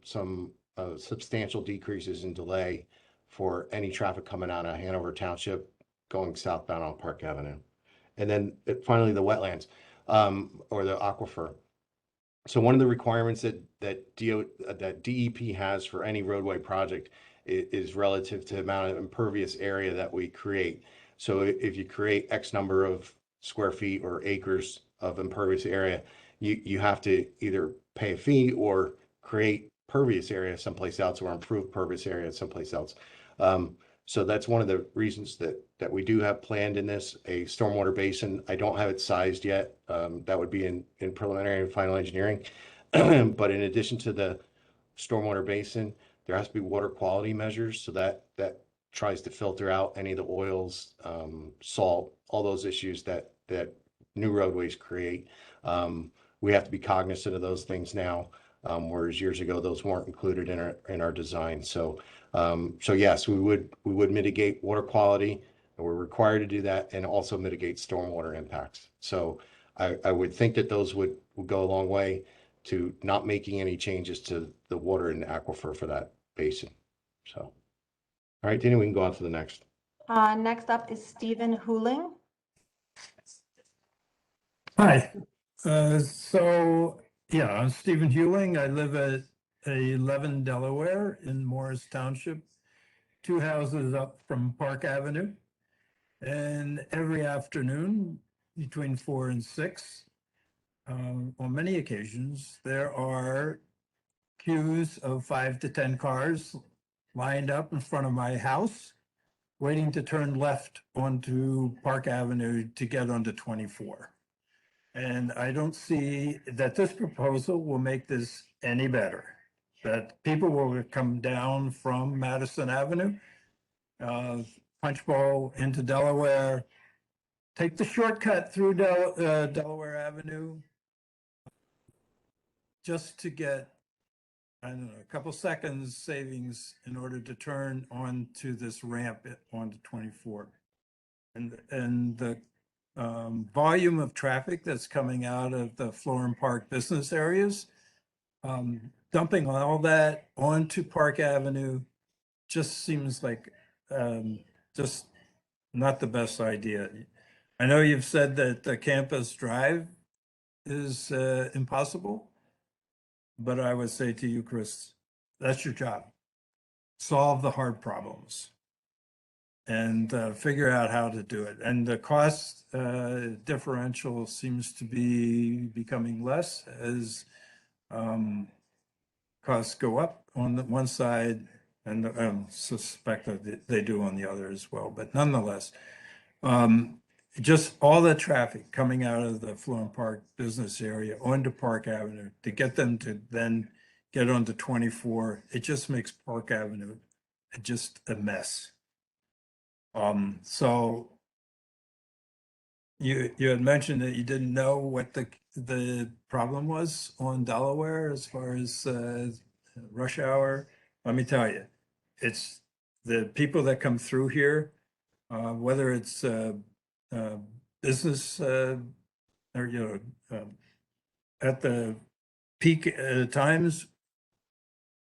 substantial decreases in delay for any traffic coming out of Hanover Township going southbound on Park Avenue. And then finally, the wetlands or the aquifer. So one of the requirements that DEP has for any roadway project is relative to the amount of impervious area that we create. So if you create X number of square feet or acres of impervious area, you have to either pay a fee or create pervious area someplace else or improve pervious area someplace else. So that's one of the reasons that we do have planned in this a stormwater basin. I don't have it sized yet. That would be in preliminary and final engineering. But in addition to the stormwater basin, there has to be water quality measures, so that tries to filter out any of the oils, salt, all those issues that new roadways create. We have to be cognizant of those things now, whereas years ago those weren't included in our design. So yes, we would mitigate water quality, and we're required to do that, and also mitigate stormwater impacts. So I would think that those would go a long way to not making any changes to the water in the aquifer for that basin. So, all right, Dana, we can go on to the next. Next up is Stephen Huling. Hi. I'm Stephen Hewling. I live at 11 Delaware in Morris Township, 2 houses up from Park Avenue. And every afternoon between 4 and 6, on many occasions, there are queues of 5 to 10 cars lined up in front of my house, waiting to turn left onto Park Avenue to get onto 24. And I don't see that this proposal will make this any better. That people will come down from Madison Avenue, punch bowl into Delaware, take the shortcut through Delaware Avenue just to get, I don't know, a couple seconds savings in order to turn onto this ramp onto 24. And the volume of traffic that's coming out of the Florham Park business areas, dumping all that onto Park Avenue just seems like just not the best idea. I know you've said that the campus drive is impossible, but I would say to you, Chris, that's your job. solve the hard problems and figure out how to do it. And the cost differential seems to be becoming less as costs go up on the one side, and suspect that they do on the other as well. But nonetheless, just all the traffic coming out of the Florham Park business area onto Park Avenue to get them to then get onto 24, it just makes Park Avenue just a mess. So you had mentioned that you didn't know what the problem was on Delaware as far as rush hour. Let me tell you, it's the people that come through here, whether it's business or at the peak times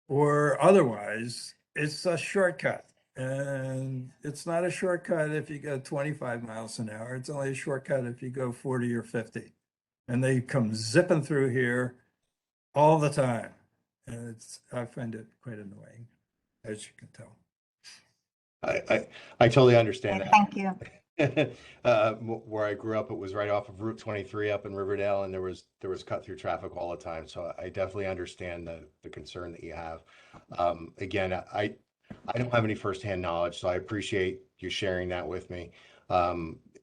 or otherwise, it's a shortcut. And it's not a shortcut if you go 25 miles an hour. It's only a shortcut if you go 40 or 50. And they come zipping through here all the time. And I find it quite annoying, as you can tell. I totally understand that. Thank you. Where I grew up, it was right off of Route 23 up in Riverdale, and there was cut through traffic all the time. So I definitely understand the concern that you have. Again, I don't have any firsthand knowledge, so I appreciate you sharing that with me.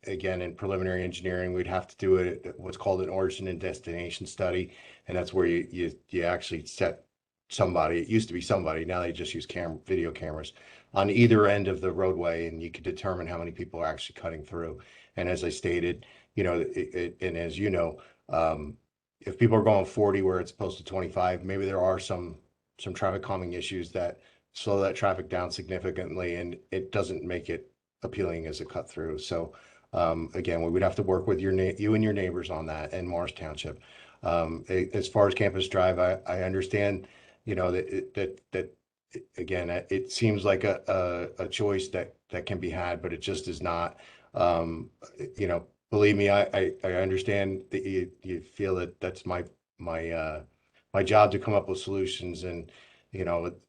Again, in preliminary engineering, we'd have to do what's called an origin and destination study, and that's where you actually set somebody. It used to be somebody, now they just use video cameras on either end of the roadway, and you can determine how many people are actually cutting through. And as I stated, and as you know, if people are going 40 where it's supposed to 25, maybe there are some traffic calming issues that slow that traffic down significantly, and it doesn't make it appealing as a cut through. So again, we would have to work with you and your neighbors on that in Morris Township. As far as Campus Drive, I understand, that again, it seems like a choice that can be had, but it just is not. Believe me, I understand that you feel that that's my job to come up with solutions, and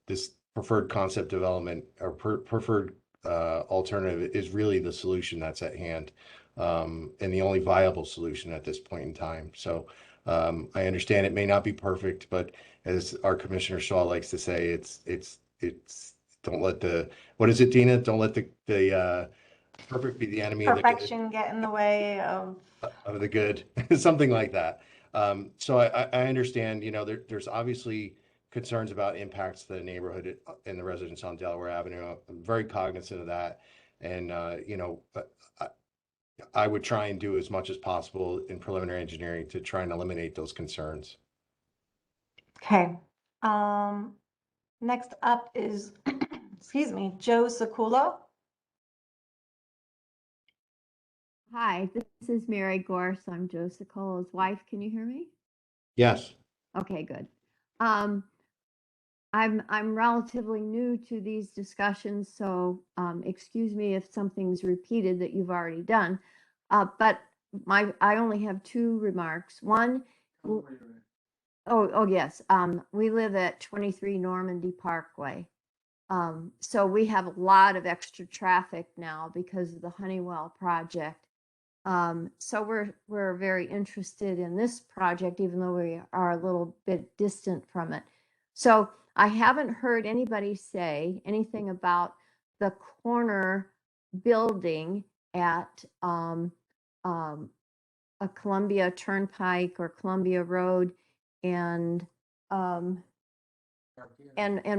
this preferred concept development or preferred alternative is really the solution that's at hand, and the only viable solution at this point in time. So I understand it may not be perfect, but as our Commissioner Shaw likes to say, it's don't let what is it, Dina? Don't let the perfect be the enemy of the good. Perfection get in the way of The good, something like that. So I understand, there's obviously concerns about impacts to the neighborhood and the residents on Delaware Avenue. I'm very cognizant of that. And, I would try and do as much as possible in preliminary engineering to try and eliminate those concerns. Okay. Next up is, excuse me, Joe Sakulo. Hi, this is Mary Gorse. I'm Joe Sicolo's wife. Can you hear me? Yes. Okay, good. I'm relatively new to these discussions, so excuse me if something's repeated that you've already done. But I only have two remarks. One, oh yes, we live at 23 Normandy Parkway. So we have a lot of extra traffic now because of the Honeywell project. So we're very interested in this project, even though we are a little bit distant from it. So I haven't heard anybody say anything about the corner building at a Columbia Turnpike or Columbia Road and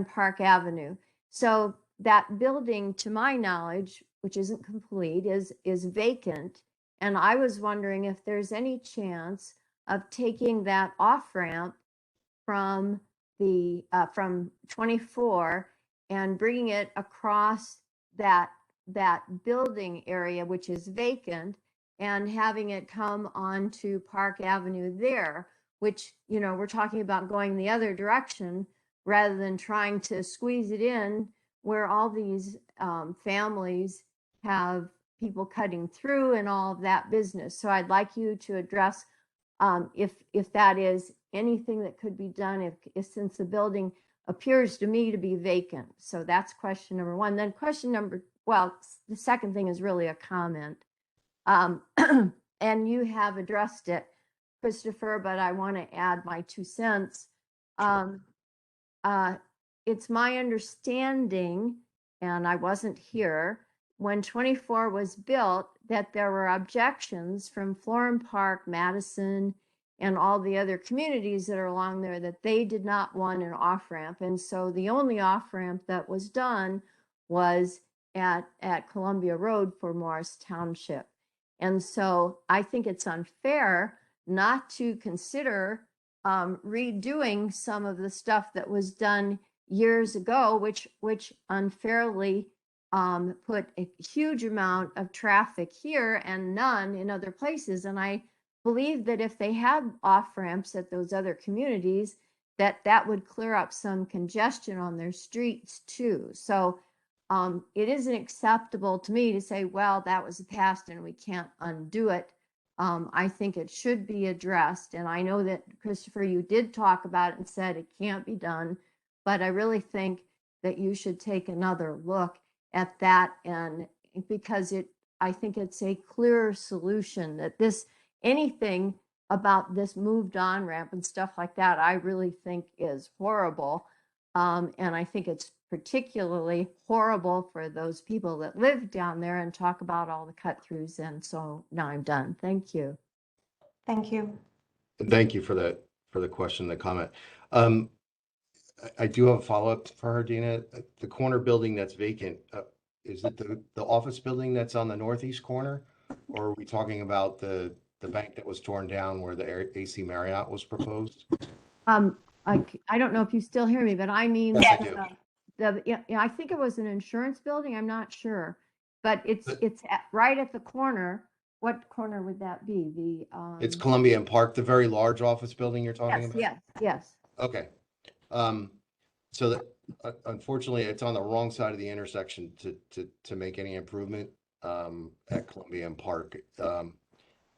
Park Avenue. So that building, to my knowledge, which isn't complete, is vacant. And I was wondering if there's any chance of taking that off ramp from 24 and bringing it across that building area, which is vacant, and having it come onto Park Avenue there, which, we're talking about going the other direction rather than trying to squeeze it in where all these families have people cutting through and all of that business. So I'd like you to address if that is anything that could be done, if since the building appears to me to be vacant. So that's question number one. Then the second thing is really a comment. And you have addressed it, Christopher, but I want to add my 2 cents. It's my understanding, and I wasn't here, when 24 was built, that there were objections from Florham Park, Madison, and all the other communities that are along there that they did not want an off-ramp. And so the only off-ramp that was done was at Columbia Road for Morris Township. And so I think it's unfair not to consider redoing some of the stuff that was done years ago, which unfairly put a huge amount of traffic here and none in other places. And I believe that if they had off ramps at those other communities, that would clear up some congestion on their streets too. So it isn't acceptable to me to say, well, that was the past and we can't undo it. I think it should be addressed. And I know that, Christopher, you did talk about it and said it can't be done, but I really think that you should take another look at that. And because I think it's a clearer solution that anything about this moved on ramp and stuff like that, I really think is horrible. And I think it's particularly horrible for those people that live down there, and talk about all the cut throughs. And so now I'm done. Thank you. Thank you. Thank you for the question, the comment. I do have a follow-up for her, Dina. The corner building that's vacant, is it the office building that's on the northeast corner? Or are we talking about the bank that was torn down where the AC Marriott was proposed? I don't know if you still hear me, but I mean, yes, I do. I think it was an insurance building. I'm not sure, but it's right at the corner. What corner would that be? It's Columbia and Park, the very large office building you're talking about? Yes. Okay. So that unfortunately it's on the wrong side of the intersection to make any improvement at Columbia and Park.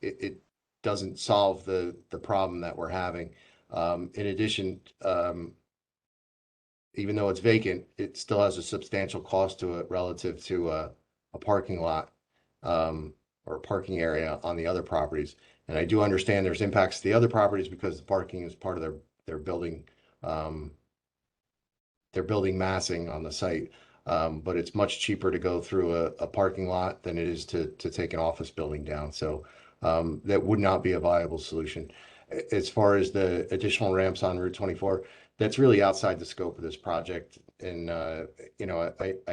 It doesn't solve the problem that we're having. In addition, even though it's vacant, it still has a substantial cost to it relative to a parking lot or a parking area on the other properties. And I do understand there's impacts to the other properties because the parking is part of their building massing on the site. But it's much cheaper to go through a parking lot than it is to take an office building down. So that would not be a viable solution. As far as the additional ramps on Route 24, that's really outside the scope of this project. And, I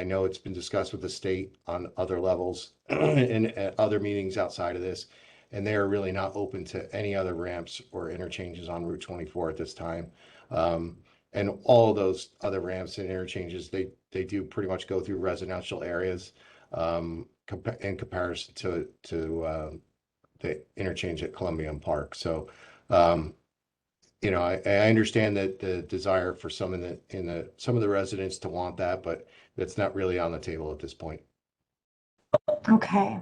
know it's been discussed with the state on other levels and at other meetings outside of this, and they're really not open to any other ramps or interchanges on Route 24 at this time. And all of those other ramps and interchanges, they do pretty much go through residential areas in comparison to the interchange at Columbia and Park. So, I understand that the desire for some of the residents to want that, but that's not really on the table at this point. Okay.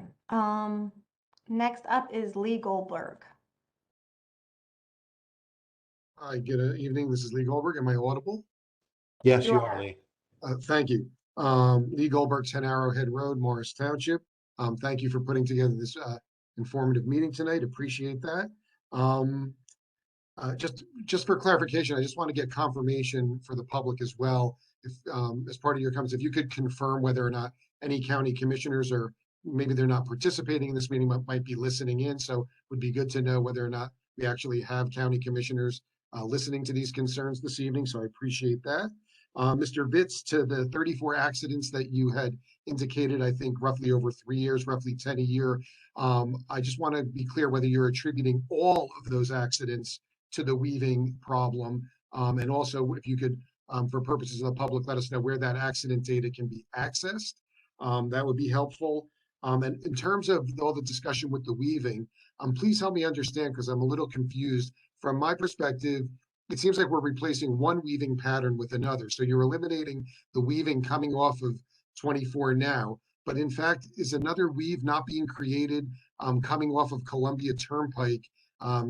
Next up is Lee Goldberg. Hi, good evening. This is Lee Goldberg. Am I audible? Yes, you are, Lee. Thank you. Lee Goldberg, 10 Arrowhead Road, Morris Township. Thank you for putting together this informative meeting tonight. Appreciate that. Just for clarification, I just want to get confirmation for the public as well. If as part of your comments, if you could confirm whether or not any county commissioners, or maybe they're not participating in this meeting, but might be listening in. So it would be good to know whether or not we actually have county commissioners listening to these concerns this evening. So I appreciate that. Mr. Vitz, to the 34 accidents that you had indicated, I think roughly over 3 years, roughly 10 a year. I just want to be clear whether you're attributing all of those accidents to the weaving problem. And also if you could, for purposes of the public, let us know where that accident data can be accessed. That would be helpful. And in terms of all the discussion with the weaving, please help me understand, because I'm a little confused. From my perspective, it seems like we're replacing one weaving pattern with another. So you're eliminating the weaving coming off of 24 now, but in fact, is another weave not being created coming off of Columbia Turnpike?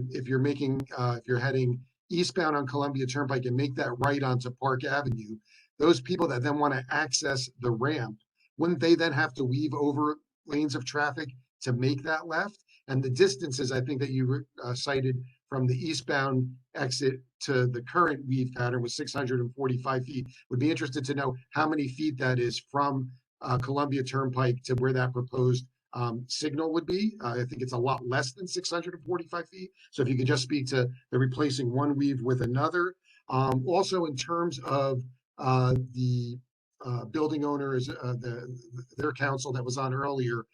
If you're heading eastbound on Columbia Turnpike and make that right onto Park Avenue, those people that then want to access the ramp, wouldn't they then have to weave over lanes of traffic to make that left? And the distances, I think that you cited from the eastbound exit to the current weave pattern was 645 feet. Would be interested to know how many feet that is from Columbia Turnpike to where that proposed signal would be. I think it's a lot less than 645 feet. So if you could just speak to the replacing one weave with another. Also in terms of the building owners, their council that was on earlier,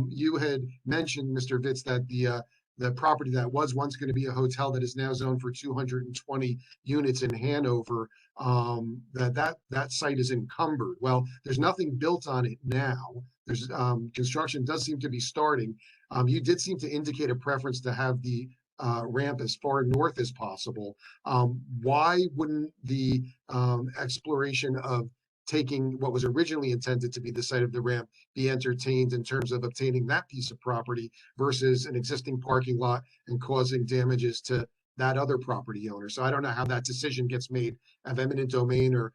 you had mentioned, Mr. Vitz, that the property that was once going to be a hotel that is now zoned for 220 units in Hanover, that site is encumbered. Well, there's nothing built on it now. There's construction does seem to be starting. You did seem to indicate a preference to have the ramp as far north as possible. Why wouldn't the exploration of taking what was originally intended to be the site of the ramp be entertained in terms of obtaining that piece of property versus an existing parking lot and causing damages to that other property owner? So I don't know how that decision gets made of eminent domain or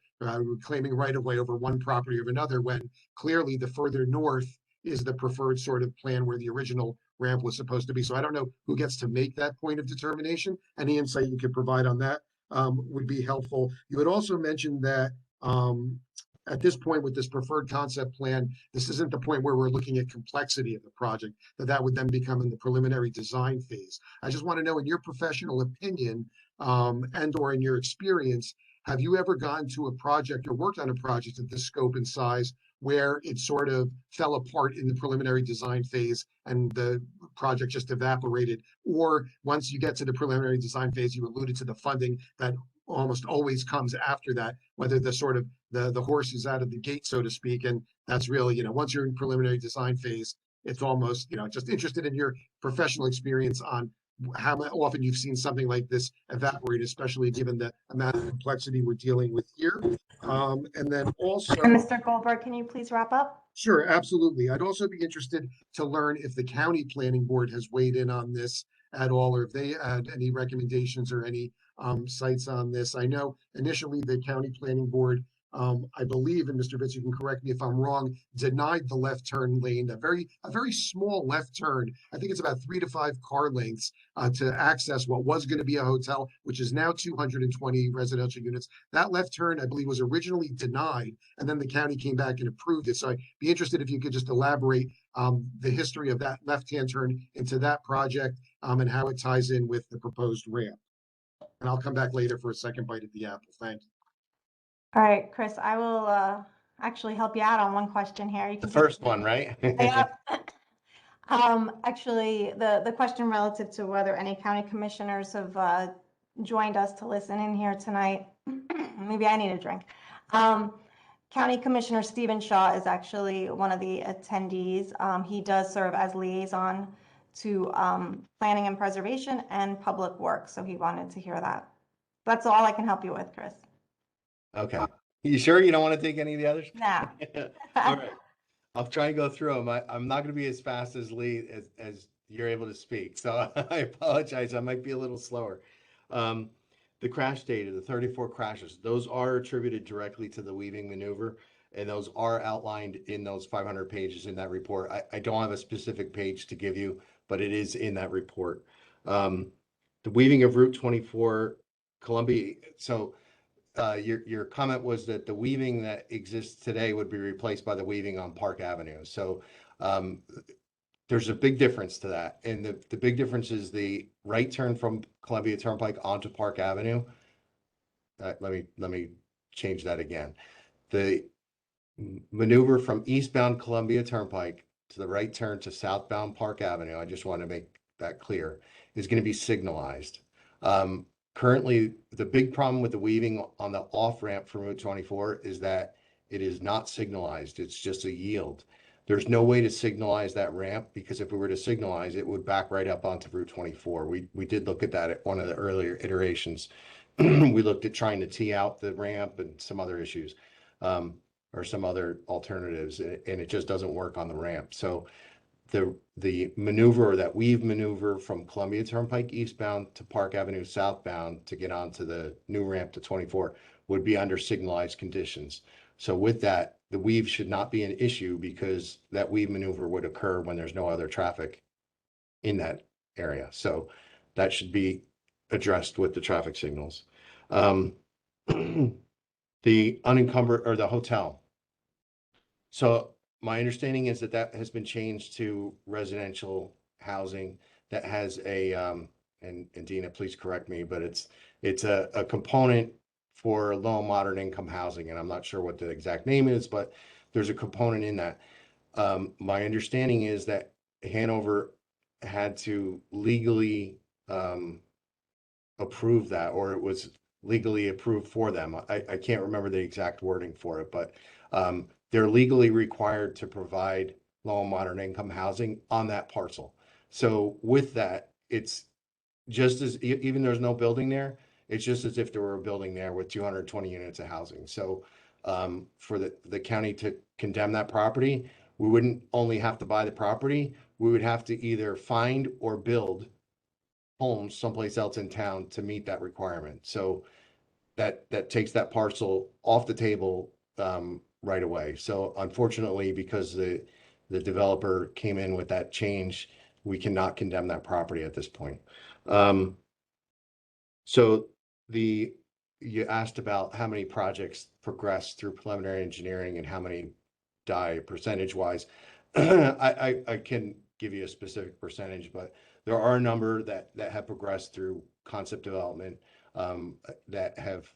claiming right of way over one property or another, when clearly the further north is the preferred sort of plan where the original ramp was supposed to be. So I don't know who gets to make that point of determination. Any insight you could provide on that would be helpful. You had also mentioned that at this point with this preferred concept plan, this isn't the point where we're looking at complexity of the project, that would then become in the preliminary design phase. I just want to know, in your professional opinion, and or in your experience, have you ever gone to a project or worked on a project of this scope and size where it sort of fell apart in the preliminary design phase and the project just evaporated? Or once you get to the preliminary design phase, you alluded to the funding that almost always comes after that, whether the sort of the horse is out of the gate, so to speak. And that's really, once you're in preliminary design phase, it's almost, just interested in your professional experience on how often you've seen something like this evaporate, especially given the amount of complexity we're dealing with here. And then also, Mr. Goldberg, can you please wrap up? Sure, absolutely. I'd also be interested to learn if the county planning board has weighed in on this at all, or if they had any recommendations or any sites on this. I know initially the county planning board, I believe, and Mr. Vitz, you can correct me if I'm wrong, denied the left turn lane, a very small left turn. I think it's about 3 to 5 car lengths to access what was going to be a hotel, which is now 220 residential units. That left turn, I believe, was originally denied, and then the county came back and approved it. So I'd be interested if you could just elaborate the history of that left-hand turn into that project and how it ties in with the proposed ramp. And I'll come back later for a second bite at the apple. Thank you. All right, Chris, I will actually help you out on one question here. You The can first one, right? Yeah. Actually, the question relative to whether any county commissioners have joined us to listen in here tonight. Maybe I need a drink. County Commissioner Stephen Shaw is actually one of the attendees. He does serve as liaison to planning and preservation and public works. So he wanted to hear that. That's all I can help you with, Chris. Okay. You sure you don't want to take any of the others? No. All right. I'll try and go through them. I'm not going to be as fast as Lee as you're able to speak. So I apologize. I might be a little slower. The crash data, the 34 crashes, those are attributed directly to the weaving maneuver, and those are outlined in those 500 pages in that report. I don't have a specific page to give you, but it is in that report. The weaving of Route 24, Columbia. So your comment was that the weaving that exists today would be replaced by the weaving on Park Avenue. So there's a big difference to that. And the big difference is the right turn from Columbia Turnpike onto Park Avenue. Let me change that again. The maneuver from eastbound Columbia Turnpike to the right turn to southbound Park Avenue, I just want to make that clear, is going to be signalized. Currently, the big problem with the weaving on the off-ramp from Route 24 is that it is not signalized. It's just a yield. There's no way to signalize that ramp, because if we were to signalize, it would back right up onto Route 24. We did look at that at one of the earlier iterations. We looked at trying to tee out the ramp and some other issues, or some other alternatives, and it just doesn't work on the ramp. So the maneuver that we've maneuvered from Columbia Turnpike eastbound to Park Avenue southbound to get onto the new ramp to 24 would be under signalized conditions. So with that, the weave should not be an issue because that weave maneuver would occur when there's no other traffic in that area. So that should be addressed with the traffic signals. The unencumbered or the hotel. So my understanding is that that has been changed to residential housing that has a, and Dina, please correct me, but it's a component for low and moderate income housing. And I'm not sure what the exact name is, but there's a component in that. My understanding is that Hanover had to legally approve that, or it was legally approved for them. I can't remember the exact wording for it, but they're legally required to provide low and moderate income housing on that parcel. So with that, it's just as, even there's no building there, it's just as if there were a building there with 220 units of housing. So for the county to condemn that property, we wouldn't only have to buy the property, we would have to either find or build homes someplace else in town to meet that requirement. So that takes that parcel off the table right away. So unfortunately, because the developer came in with that change, we cannot condemn that property at this point. So you asked about how many projects progress through preliminary engineering and how many die percentage wise. I can give you a specific percentage, but there are a number that have progressed through concept development that have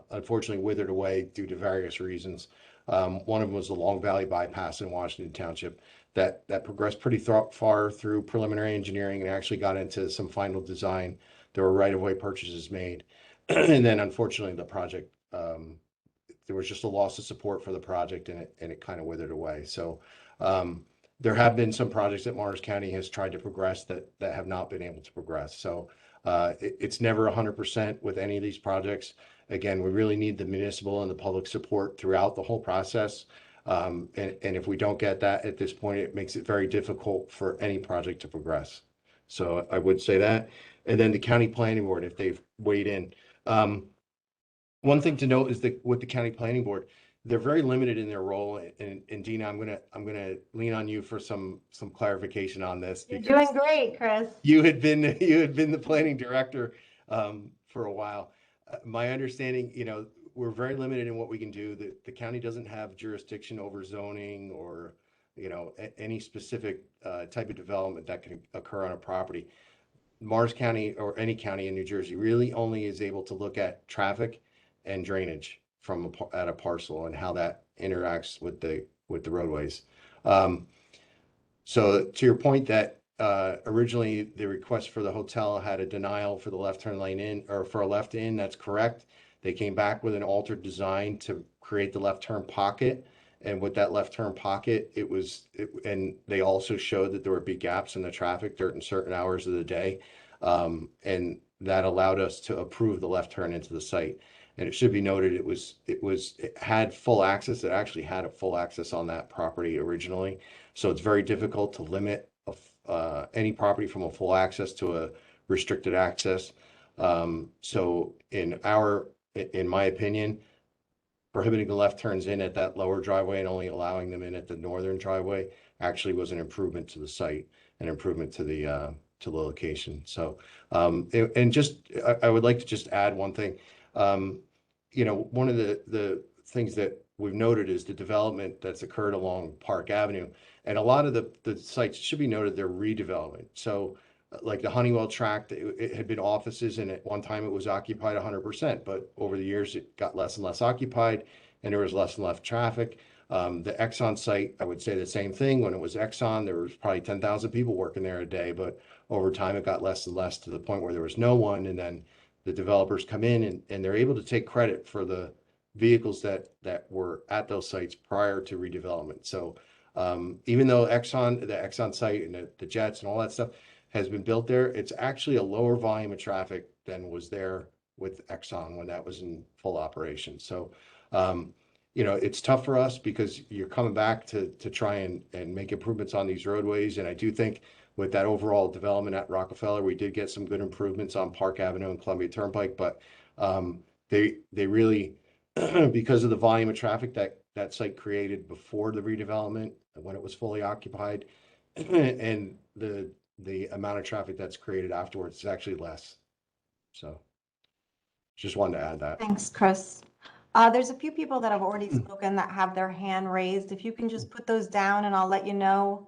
unfortunately withered away due to various reasons. One of them was the Long Valley Bypass in Washington Township that progressed pretty far through preliminary engineering and actually got into some final design. There were right-of-way purchases made. And then unfortunately the project, there was just a loss of support for the project and it kind of withered away. So there have been some projects that Morris County has tried to progress that have not been able to progress. So it's never 100% with any of these projects. Again, we really need the municipal and the public support throughout the whole process. And if we don't get that at this point, it makes it very difficult for any project to progress. So I would say that. And then the county planning board, if they've weighed in. One thing to note is that with the county planning board, they're very limited in their role. And Dina, I'm gonna lean on you for some clarification on this. You're doing great, Chris. You had been the planning director for a while. My understanding, we're very limited in what we can do. The county doesn't have jurisdiction over zoning or any specific type of development that can occur on a property. Morris County or any county in New Jersey really only is able to look at traffic and drainage at a parcel and how that interacts with the roadways. So to your point that originally the request for the hotel had a denial for the left turn lane in or for a left in, that's correct. They came back with an altered design to create the left turn pocket. And with that left turn pocket, and they also showed that there would be gaps in the traffic during certain hours of the day. And that allowed us to approve the left turn into the site. And it should be noted, it had full access. It actually had a full access on that property originally. So it's very difficult to limit any property from a full access to a restricted access. So in my opinion, prohibiting the left turns in at that lower driveway and only allowing them in at the northern driveway actually was an improvement to the site, an improvement to the location. So, I would like to just add one thing. One of the things that we've noted is the development that's occurred along Park Avenue, and a lot of the sites, should be noted, they're redevelopment. So like the Honeywell tract, it had been offices and at one time it was occupied 100%, but over the years it got less and less occupied and there was less and less traffic. The Exxon site, I would say the same thing. When it was Exxon, there was probably 10,000 people working there a day, but over time it got less and less to the point where there was no one. And then the developers come in and they're able to take credit for the vehicles that were at those sites prior to redevelopment. So even though the Exxon site and the jets and all that stuff has been built there, it's actually a lower volume of traffic than was there with Exxon when that was in full operation. So, you know, it's tough for us because you're coming back to try and make improvements on these roadways. And I do think with that overall development at Rockefeller, we did get some good improvements on Park Avenue and Columbia Turnpike, but they really, because of the volume of traffic that site created before the redevelopment, when it was fully occupied, and the amount of traffic that's created afterwards is actually less. So just wanted to add that. Thanks, Chris. There's a few people that have already spoken that have their hand raised. If you can just put those down and I'll let you know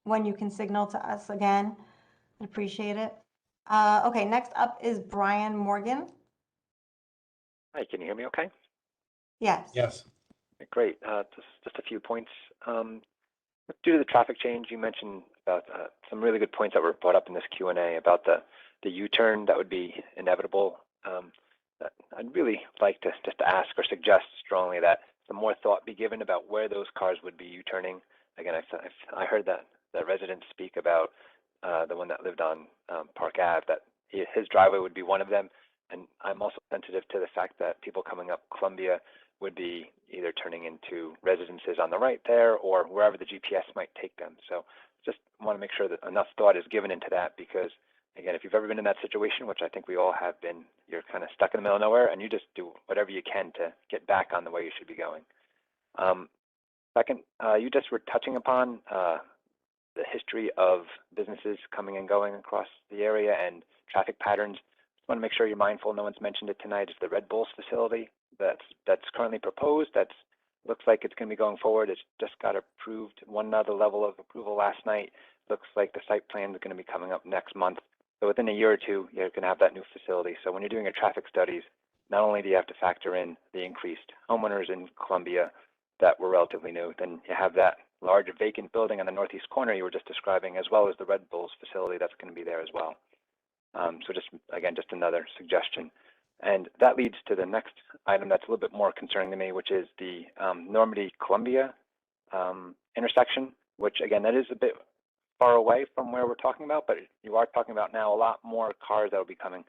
when you can signal to us again. I'd appreciate it. Okay, next up is Brian Morgan. Hi, can you hear me okay? Yes. Yes. Great. Just a few points. Due to the traffic change, you mentioned about some really good points that were brought up in this Q&A about the U-turn that would be inevitable. I'd really like to just ask or suggest strongly that some more thought be given about where those cars would be U-turning. Again, I heard that residents speak about the one that lived on Park Ave, that his driveway would be one of them. And I'm also sensitive to the fact that people coming up Columbia would be either turning into residences on the right there or wherever the GPS might take them. So just want to make sure that enough thought is given into that, because again, if you've ever been in that situation, which I think we all have been, you're kind of stuck in the middle of nowhere and you just do whatever you can to get back on the way you should be going. Second, you just were touching upon the history of businesses coming and going across the area and traffic patterns. Want to make sure you're mindful. No one's mentioned it tonight. Is the Red Bulls facility that's currently proposed. Looks like it's going to be going forward. It's just got approved one other level of approval last night. Looks like the site plan is going to be coming up next month. So within a year or two, you're going to have that new facility. So when you're doing your traffic studies, not only do you have to factor in the increased homeowners in Columbia that were relatively new, then you have that large vacant building on the northeast corner you were just describing, as well as the Red Bulls facility that's going to be there as well. So just, again, just another suggestion. And that leads to the next item that's a little bit more concerning to me, which is the Normandy-Columbia intersection, which, again, that is a bit far away from where we're talking about, but you are talking about now a lot more cars that will be coming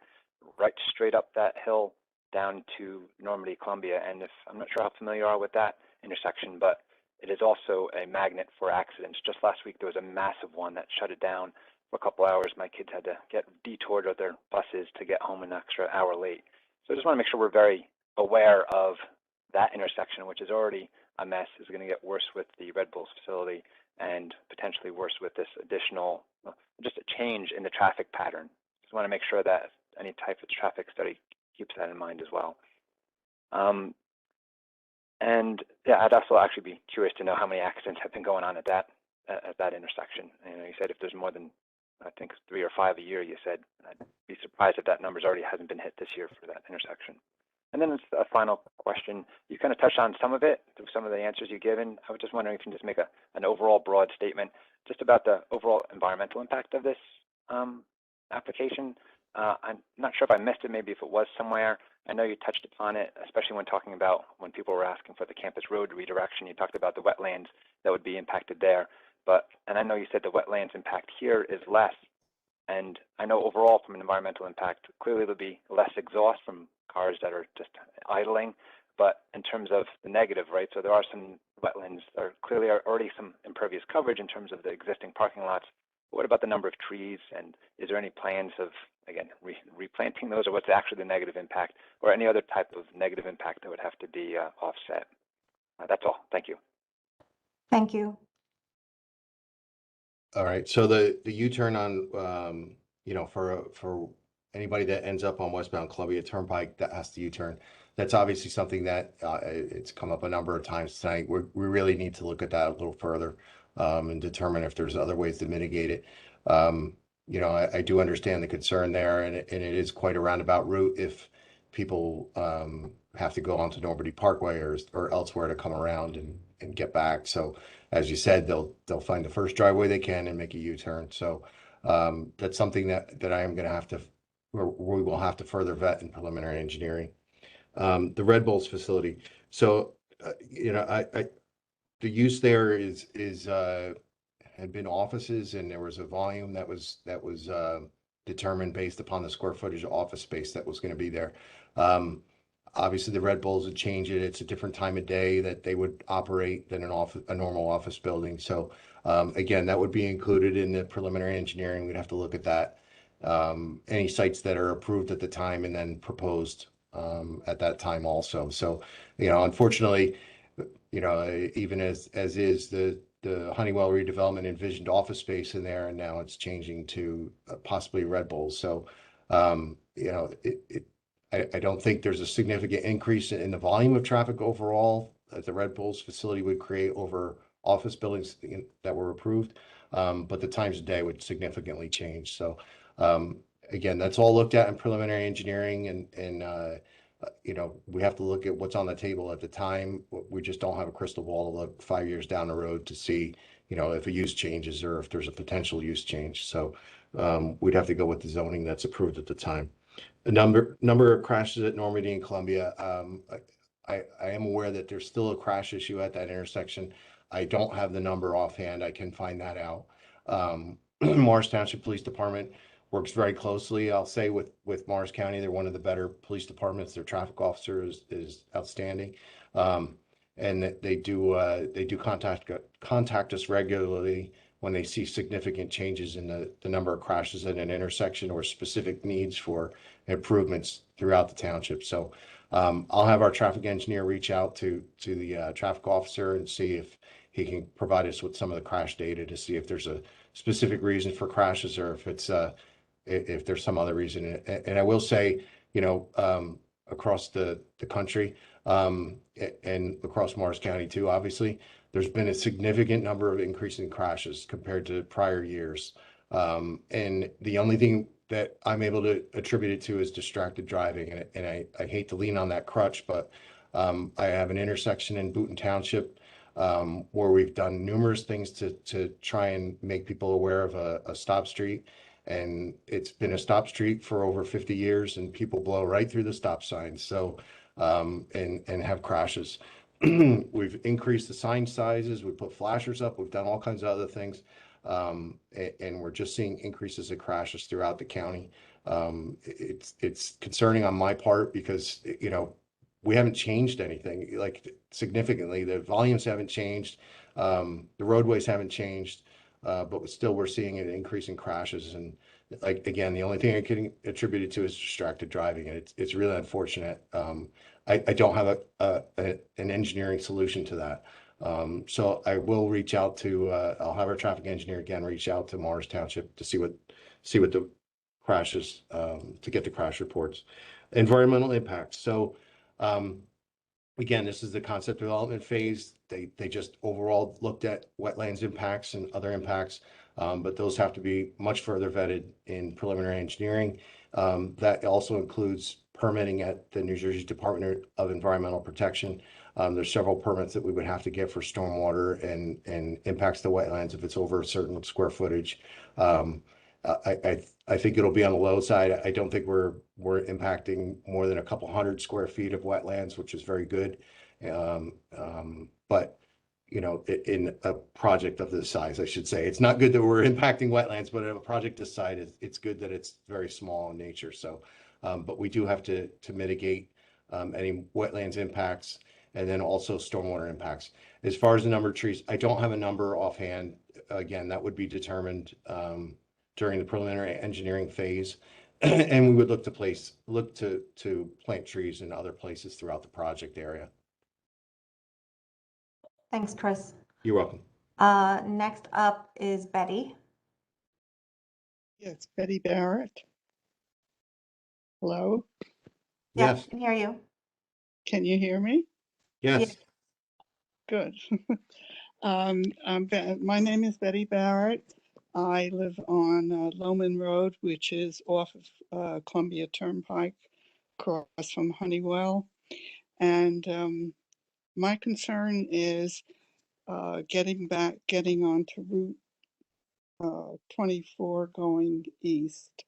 right straight up that hill down to Normandy-Columbia. And if I'm not sure how familiar you are with that intersection, but it is also a magnet for accidents. Just last week, there was a massive one that shut it down for a couple hours. My kids had to get detoured of their buses to get home an extra hour late. So I just want to make sure we're very aware of that intersection, which is already a mess, is going to get worse with the Red Bulls facility and potentially worse with this additional, just a change in the traffic pattern. Just want to make sure that any type of traffic study keeps that in mind as well. And yeah, I'd also actually be curious to know how many accidents have been going on at that intersection. You know, you said if there's more than, I think, 3 or 5 a year, you said. I'd be surprised if that number's already hasn't been hit this year for that intersection. And then a final question. You kind of touched on some of it through some of the answers you've given. I was just wondering if you can just make an overall broad statement just about the overall environmental impact of this application. I'm not sure if I missed it, maybe if it was somewhere. I know you touched upon it, especially when talking about when people were asking for the campus road redirection. You talked about the wetlands that would be impacted there. And I know you said the wetlands impact here is less. And I know overall from an environmental impact, clearly there'll be less exhaust from cars that are just idling. But in terms of the negative, right, so there are some wetlands, there clearly are already some impervious coverage in terms of the existing parking lots. But what about the number of trees? And is there any plans of, again, replanting those, or what's actually the negative impact, or any other type of negative impact that would have to be offset? That's all. Thank you. Thank you. All right, so the U-turn on, you know, for anybody that ends up on westbound Columbia Turnpike that has to U-turn, that's obviously something that it's come up a number of times tonight. We really need to look at that a little further and determine if there's other ways to mitigate it. You know, I do understand the concern there, and it is quite a roundabout route if people have to go onto Normandy Parkway or elsewhere to come around and get back. So as you said, they'll find the first driveway they can and make a U-turn. So that's something that I am going to have to, or we will have to further vet in preliminary engineering. The Red Bulls facility. So you know, the use there had been offices, and there was a volume that was determined based upon the square footage of office space that was going to be there. Obviously, the Red Bulls would change it. It's a different time of day that they would operate than a normal office building. So again, that would be included in the preliminary engineering. We'd have to look at that. Any sites that are approved at the time and then proposed at that time also. So, unfortunately, even as is the Honeywell redevelopment envisioned office space in there, and now it's changing to possibly Red Bulls. So, I don't think there's a significant increase in the volume of traffic overall that the Red Bulls facility would create over office buildings that were approved. But the times of day would significantly change. So, again, that's all looked at in preliminary engineering and we have to look at what's on the table at the time. We just don't have a crystal ball to look 5 years down the road to see, if a use changes or if there's a potential use change. So, we'd have to go with the zoning that's approved at the time. The number of crashes at Normandy and Columbia. I am aware that there's still a crash issue at that intersection. I don't have the number offhand. I can find that out. Morris Township Police Department works very closely, I'll say, with Morris County. They're one of the better police departments. Their traffic officer is outstanding. And they do contact us regularly when they see significant changes in the number of crashes at an intersection or specific needs for improvements throughout the township. So I'll have our traffic engineer reach out to the traffic officer and see if he can provide us with some of the crash data to see if there's a specific reason for crashes or if there's some other reason. And I will say, across the country and across Morris County too, obviously, there's been a significant number of increasing crashes compared to prior years. And the only thing that I'm able to attribute it to is distracted driving. And I hate to lean on that crutch, but I have an intersection in Boonton Township where we've done numerous things to try and make people aware of a stop street. And it's been a stop street for over 50 years and people blow right through the stop signs. So, and have crashes. We've increased the sign sizes. We put flashers up. We've done all kinds of other things. And we're just seeing increases in crashes throughout the county. It's concerning on my part because, we haven't changed anything like significantly. The volumes haven't changed. The roadways haven't changed. But still we're seeing an increase in crashes. And like, again, the only thing I can attribute it to is distracted driving. And it's really unfortunate. I don't have an engineering solution to that. So I will reach out to, I'll have our traffic engineer again, reach out to Morris Township to see what the crashes, to get the crash reports. Environmental impacts. So, again, this is the concept development phase. They just overall looked at wetlands impacts and other impacts, but those have to be much further vetted in preliminary engineering. That also includes permitting at the New Jersey Department of Environmental Protection. There's several permits that we would have to get for stormwater and impacts the wetlands if it's over a certain square footage. I think it'll be on the low side. I don't think we're impacting more than a couple 100 square feet of wetlands, which is very good. But in a project of this size, I should say, it's not good that we're impacting wetlands, but in a project this size, it's good that it's very small in nature. So, but we do have to mitigate any wetlands impacts and then also stormwater impacts. As far as the number of trees, I don't have a number offhand. Again, that would be determined during the preliminary engineering phase. And we would look to plant trees in other places throughout the project area. Thanks, Chris. You're welcome. Next up is Betty. Yes, Betty Barrett. Hello? Yes, I can hear you. Can you hear me? Yes. Good. My name is Betty Barrett. I live on Loman Road, which is off of Columbia Turnpike, across from Honeywell. And my concern is getting onto Route 24 going east.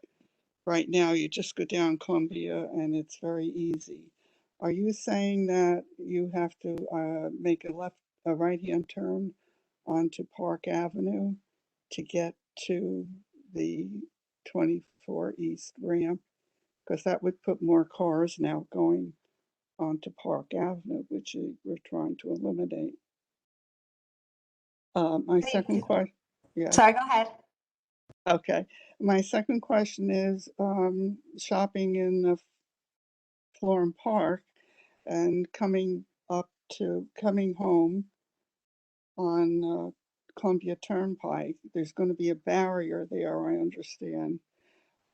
Right now, you just go down Columbia and it's very easy. Are you saying that you have to make a right-hand turn onto Park Avenue to get to the 24 East ramp? Because that would put more cars now going onto Park Avenue, which we're trying to eliminate. My second question, yeah. Sorry, go ahead. Okay. My second question is shopping in the Florham Park and coming home on Columbia Turnpike. There's going to be a barrier there, I understand.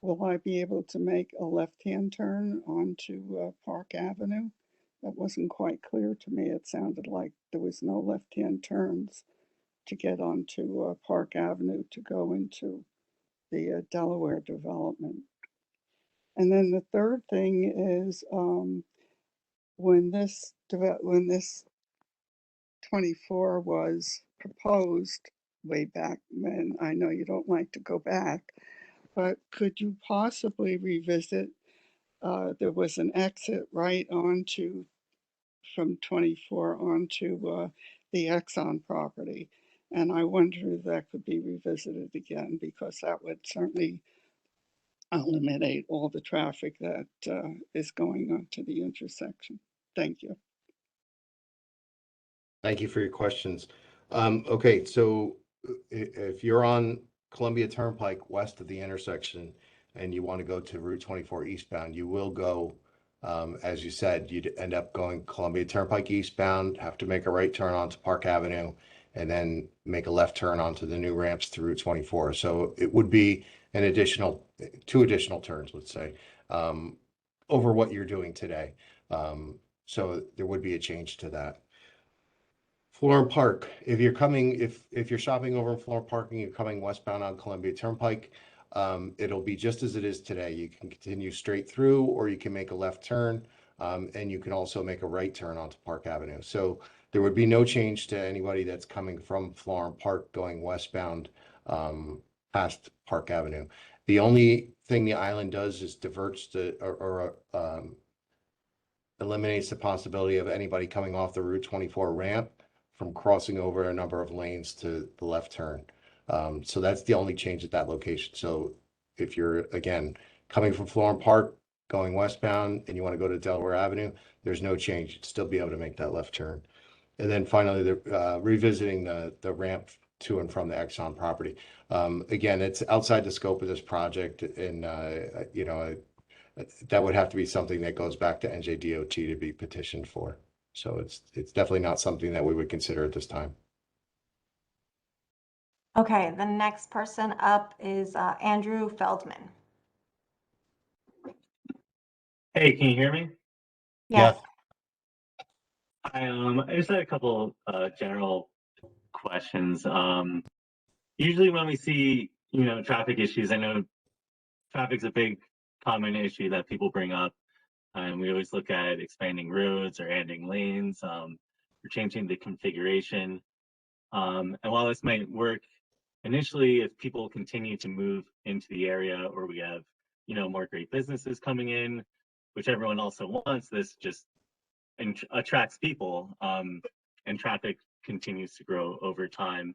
Will I be able to make a left-hand turn onto Park Avenue? That wasn't quite clear to me. It sounded like there was no left-hand turns to get onto Park Avenue to go into the Delaware development. And then the third thing is when this 24 was proposed way back when, I know you don't like to go back, but could you possibly revisit? There was an exit right onto from 24 onto the Exxon property. And I wonder if that could be revisited again, because that would certainly eliminate all the traffic that is going onto the intersection. Thank you. Thank you for your questions. Okay, so if you're on Columbia Turnpike west of the intersection and you want to go to Route 24 eastbound, you will go, as you said, you'd end up going Columbia Turnpike eastbound, have to make a right turn onto Park Avenue, and then make a left turn onto the new ramps to Route 24. So it would be an additional, 2 additional turns, let's say, over what you're doing today. So there would be a change to that. Florham Park, if you're shopping over in Florham Park and you're coming westbound on Columbia Turnpike, it'll be just as it is today. You can continue straight through, or you can make a left turn, and you can also make a right turn onto Park Avenue. So there would be no change to anybody that's coming from Florham Park going westbound past Park Avenue. The only thing the island does is diverts eliminates the possibility of anybody coming off the Route 24 ramp from crossing over a number of lanes to the left turn. So that's the only change at that location. So if you're, again, coming from Florham Park, going westbound, and you want to go to Delaware Avenue, there's no change. You'd still be able to make that left turn. And then finally, revisiting the ramp to and from the Exxon property. Again, it's outside the scope of this project, and that would have to be something that goes back to NJDOT to be petitioned for. So it's definitely not something that we would consider at this time. Okay, the next person up is Andrew Feldman. Hey, can you hear me? Yes. I just had a couple general questions. Usually when we see, traffic issues, I know traffic's a big common issue that people bring up. And we always look at expanding roads or adding lanes, or changing the configuration. And while this might work initially, if people continue to move into the area, or we have, more great businesses coming in, which everyone also wants, this just attracts people, and traffic continues to grow over time.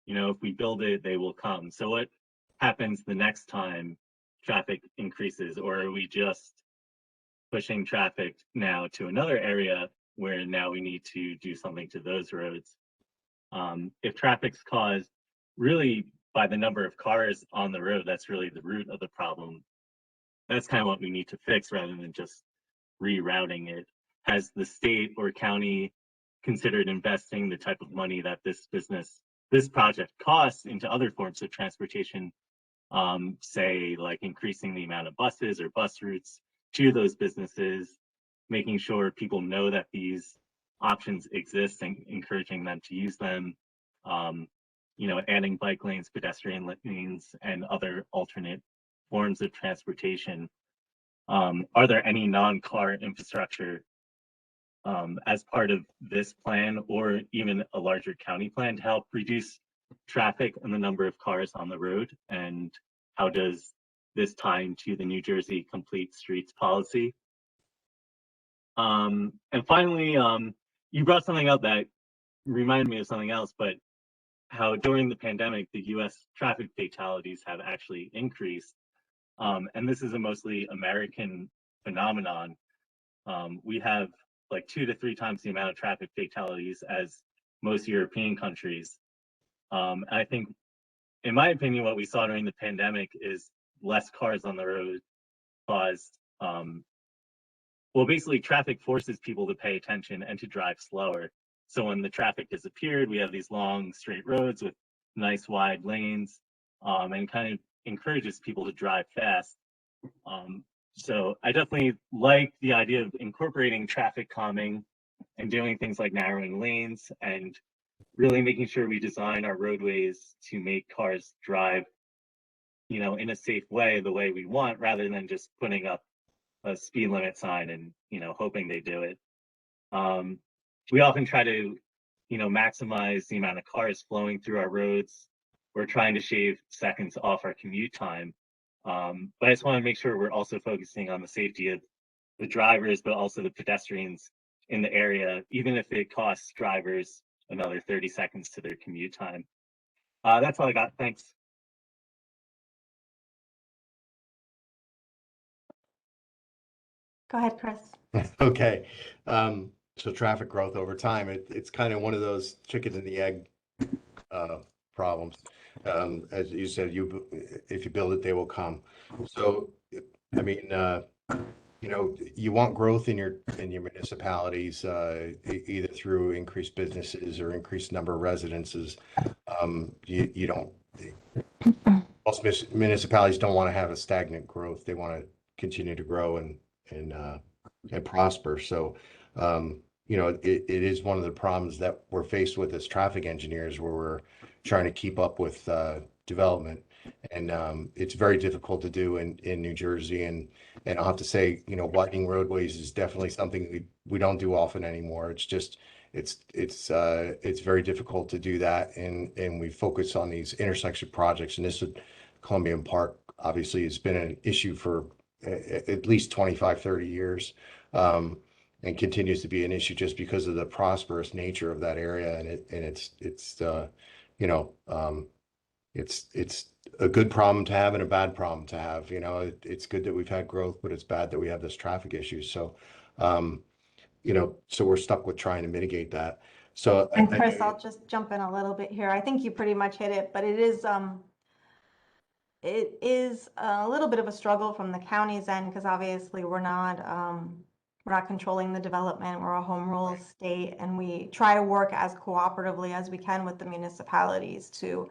If we build it, they will come. So what happens the next time traffic increases, or are we just pushing traffic now to another area where now we need to do something to those roads? If traffic's caused really by the number of cars on the road, that's really the root of the problem. That's kind of what we need to fix rather than just rerouting it. Has the state or county considered investing the type of money that this project costs into other forms of transportation, say like increasing the amount of buses or bus routes to those businesses, making sure people know that these options exist and encouraging them to use them, adding bike lanes, pedestrian lanes, and other alternate forms of transportation. Are there any non-car infrastructure as part of this plan, or even a larger county plan, to help reduce traffic and the number of cars on the road? And how does this tie into the New Jersey Complete Streets policy? And finally, you brought something up that reminded me of something else, but how during the pandemic, the US traffic fatalities have actually increased. And this is a mostly American phenomenon. We have like 2 to 3 times the amount of traffic fatalities as most European countries. And I think, in my opinion, what we saw during the pandemic is less cars on the road caused, well, basically traffic forces people to pay attention and to drive slower. So when the traffic disappeared, we have these long straight roads with nice wide lanes, and kind of encourages people to drive fast. So I definitely like the idea of incorporating traffic calming and doing things like narrowing lanes and really making sure we design our roadways to make cars drive, you know, in a safe way, the way we want, rather than just putting up a speed limit sign and, you know, hoping they do it. We often try to, you know, maximize the amount of cars flowing through our roads. We're trying to shave seconds off our commute time. But I just want to make sure we're also focusing on the safety of the drivers, but also the pedestrians in the area, even if it costs drivers another 30 seconds to their commute time. That's all I got. Thanks. Go ahead, Chris. Okay. So traffic growth over time, it's kind of one of those chicken and the egg problems. As you said, if you build it, they will come. So, I mean, you know, you want growth in your municipalities, either through increased businesses or increased number of residences. You don't. Most municipalities don't want to have a stagnant growth. They want to continue to grow and prosper. So, you know, it is one of the problems that we're faced with as traffic engineers, where we're trying to keep up with development, and it's very difficult to do in New Jersey. And I'll have to say, you know, widening roadways is definitely something we don't do often anymore. It's just it's very difficult to do that, and we focus on these intersection projects. And this would Columbian Park obviously has been an issue for at least 25, 30 years, and continues to be an issue just because of the prosperous nature of that area. And it's you know, it's a good problem to have and a bad problem to have. You know, it's good that we've had growth, but it's bad that we have this traffic issue. So, you know, so we're stuck with trying to mitigate that. So, And Chris, I'll just jump in a little bit here. I think you pretty much hit it, but it is a little bit of a struggle from the county's end, because obviously we're not controlling the development. We're a home rule state, and we try to work as cooperatively as we can with the municipalities to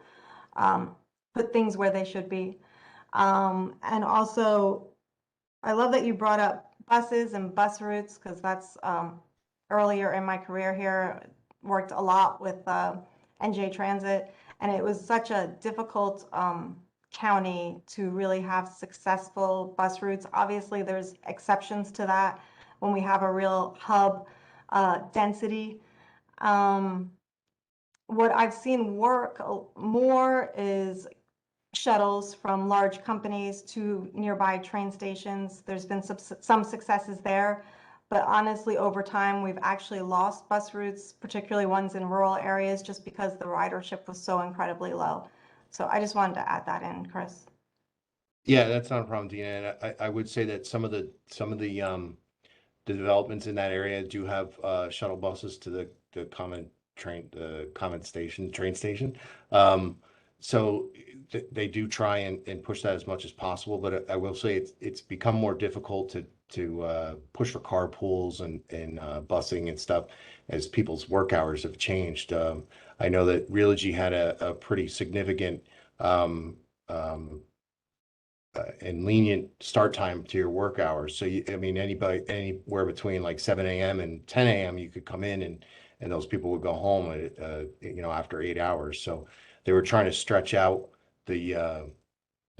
put things where they should be. And also, I love that you brought up buses and bus routes, because that's earlier in my career here, worked a lot with NJ Transit, and it was such a difficult county to really have successful bus routes. Obviously, there's exceptions to that when we have a real hub density. What I've seen work more is shuttles from large companies to nearby train stations. There's been some successes there, but honestly, over time, we've actually lost bus routes, particularly ones in rural areas, just because the ridership was so incredibly low. So I just wanted to add that in, Chris. Yeah, that's not a problem, Dina. And I would say that some of the developments in that area do have shuttle buses to the common train station. So they do try and push that as much as possible. But I will say it's become more difficult to push for carpools and busing and stuff as people's work hours have changed. I know that Realogy had a pretty significant and lenient start time to your work hours. So I mean, anywhere between like 7 a.m. and 10 a.m. you could come in, and those people would go home you know, after 8 hours. So they were trying to stretch out the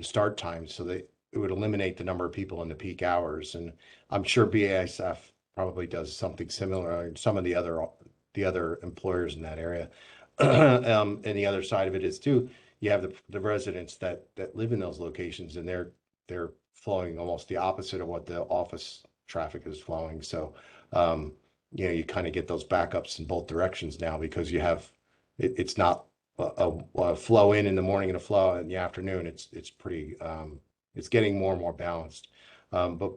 start time so that it would eliminate the number of people in the peak hours. And I'm sure BASF probably does something similar, and some of the other employers in that area. And the other side of it is too, you have the residents that live in those locations, and they're flowing almost the opposite of what the office traffic is flowing. So, you know, you kind of get those backups in both directions now, because you have it's not a flow in the morning and a flow in the afternoon. It's pretty it's getting more and more balanced. But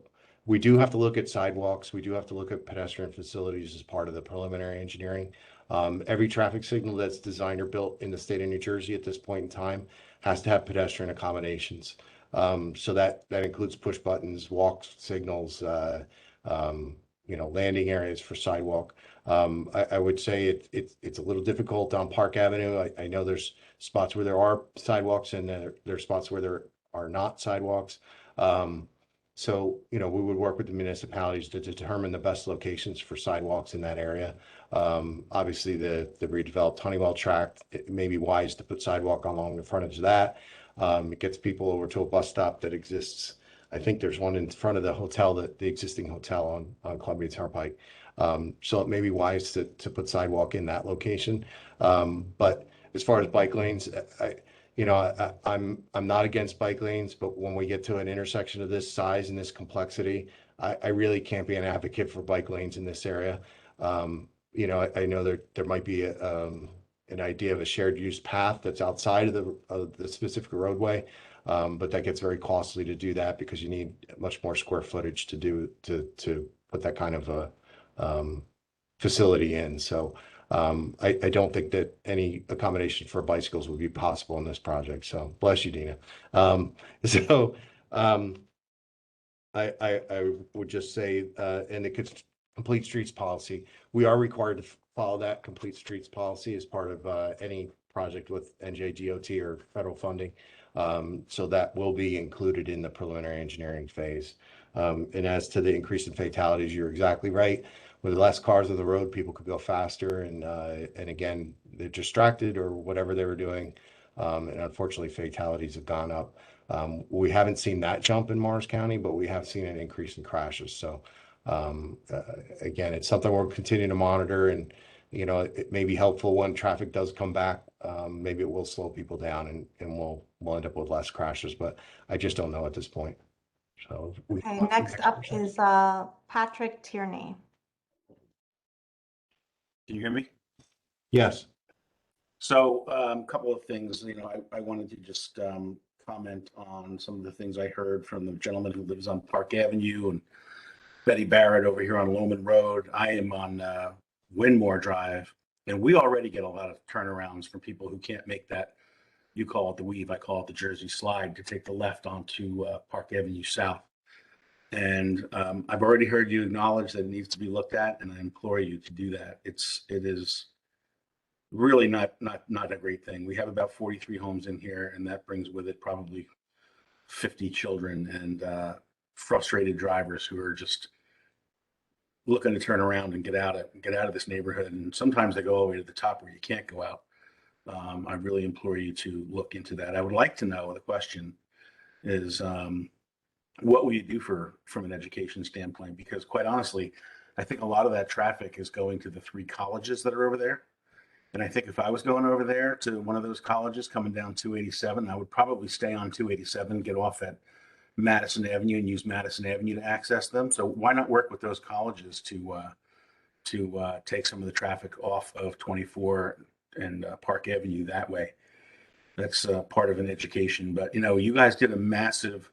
We do have to look at sidewalks. We do have to look at pedestrian facilities as part of the preliminary engineering. Every traffic signal that's designed or built in the state of New Jersey at this point in time has to have pedestrian accommodations. So that includes push buttons, walk signals, landing areas for sidewalk. I would say it's a little difficult on Park Avenue. I know there's spots where there are sidewalks and there are spots where there are not sidewalks. So, we would work with the municipalities to determine the best locations for sidewalks in that area. Obviously, the redeveloped Honeywell tract, it may be wise to put sidewalk along the frontage of that. It gets people over to a bus stop that exists. I think there's one in front of the hotel, the existing hotel on Columbia Turnpike. So it may be wise to put sidewalk in that location. But as far as bike lanes, I'm not against bike lanes, but when we get to an intersection of this size and this complexity, I really can't be an advocate for bike lanes in this area. I know there might be an idea of a shared use path that's outside of the specific roadway, but that gets very costly to do that because you need much more square footage to put that kind of a facility in. So I don't think that any accommodation for bicycles would be possible in this project. So bless you, Dina. I would just say, in the complete streets policy, we are required to follow that complete streets policy as part of any project with NJDOT or federal funding. So that will be included in the preliminary engineering phase. And as to the increase in fatalities, you're exactly right. With less cars on the road, people could go faster, and again, they're distracted or whatever they were doing. And unfortunately, fatalities have gone up. We haven't seen that jump in Morris County, but we have seen an increase in crashes. So again, it's something we're continuing to monitor, and it may be helpful when traffic does come back. Maybe it will slow people down, and we'll end up with less crashes. But I just don't know at this point. So Okay, next up is Patrick Tierney. Can you hear me? Yes. So a couple of things, I wanted to just comment on some of the things I heard from the gentleman who lives on Park Avenue and Betty Barrett over here on Loman Road. I am on Winmore Drive, and we already get a lot of turnarounds from people who can't make that. You call it the weave, I call it the Jersey slide, to take the left onto Park Avenue South. And I've already heard you acknowledge that it needs to be looked at, and I implore you to do that. It is really not a great thing. We have about 43 homes in here, and that brings with it probably 50 children and frustrated drivers who are just looking to turn around and get out of this neighborhood. And sometimes they go all the way to the top where you can't go out. I really implore you to look into that. I would like to know, the question is, what will you do from an education standpoint? Because quite honestly, I think a lot of that traffic is going to the 3 colleges that are over there. And I think if I was going over there to one of those colleges coming down 287, I would probably stay on 287, get off at Madison Avenue and use Madison Avenue to access them. So why not work with those colleges to take some of the traffic off of 24 and Park Avenue that way? That's part of an education. But, you guys did a massive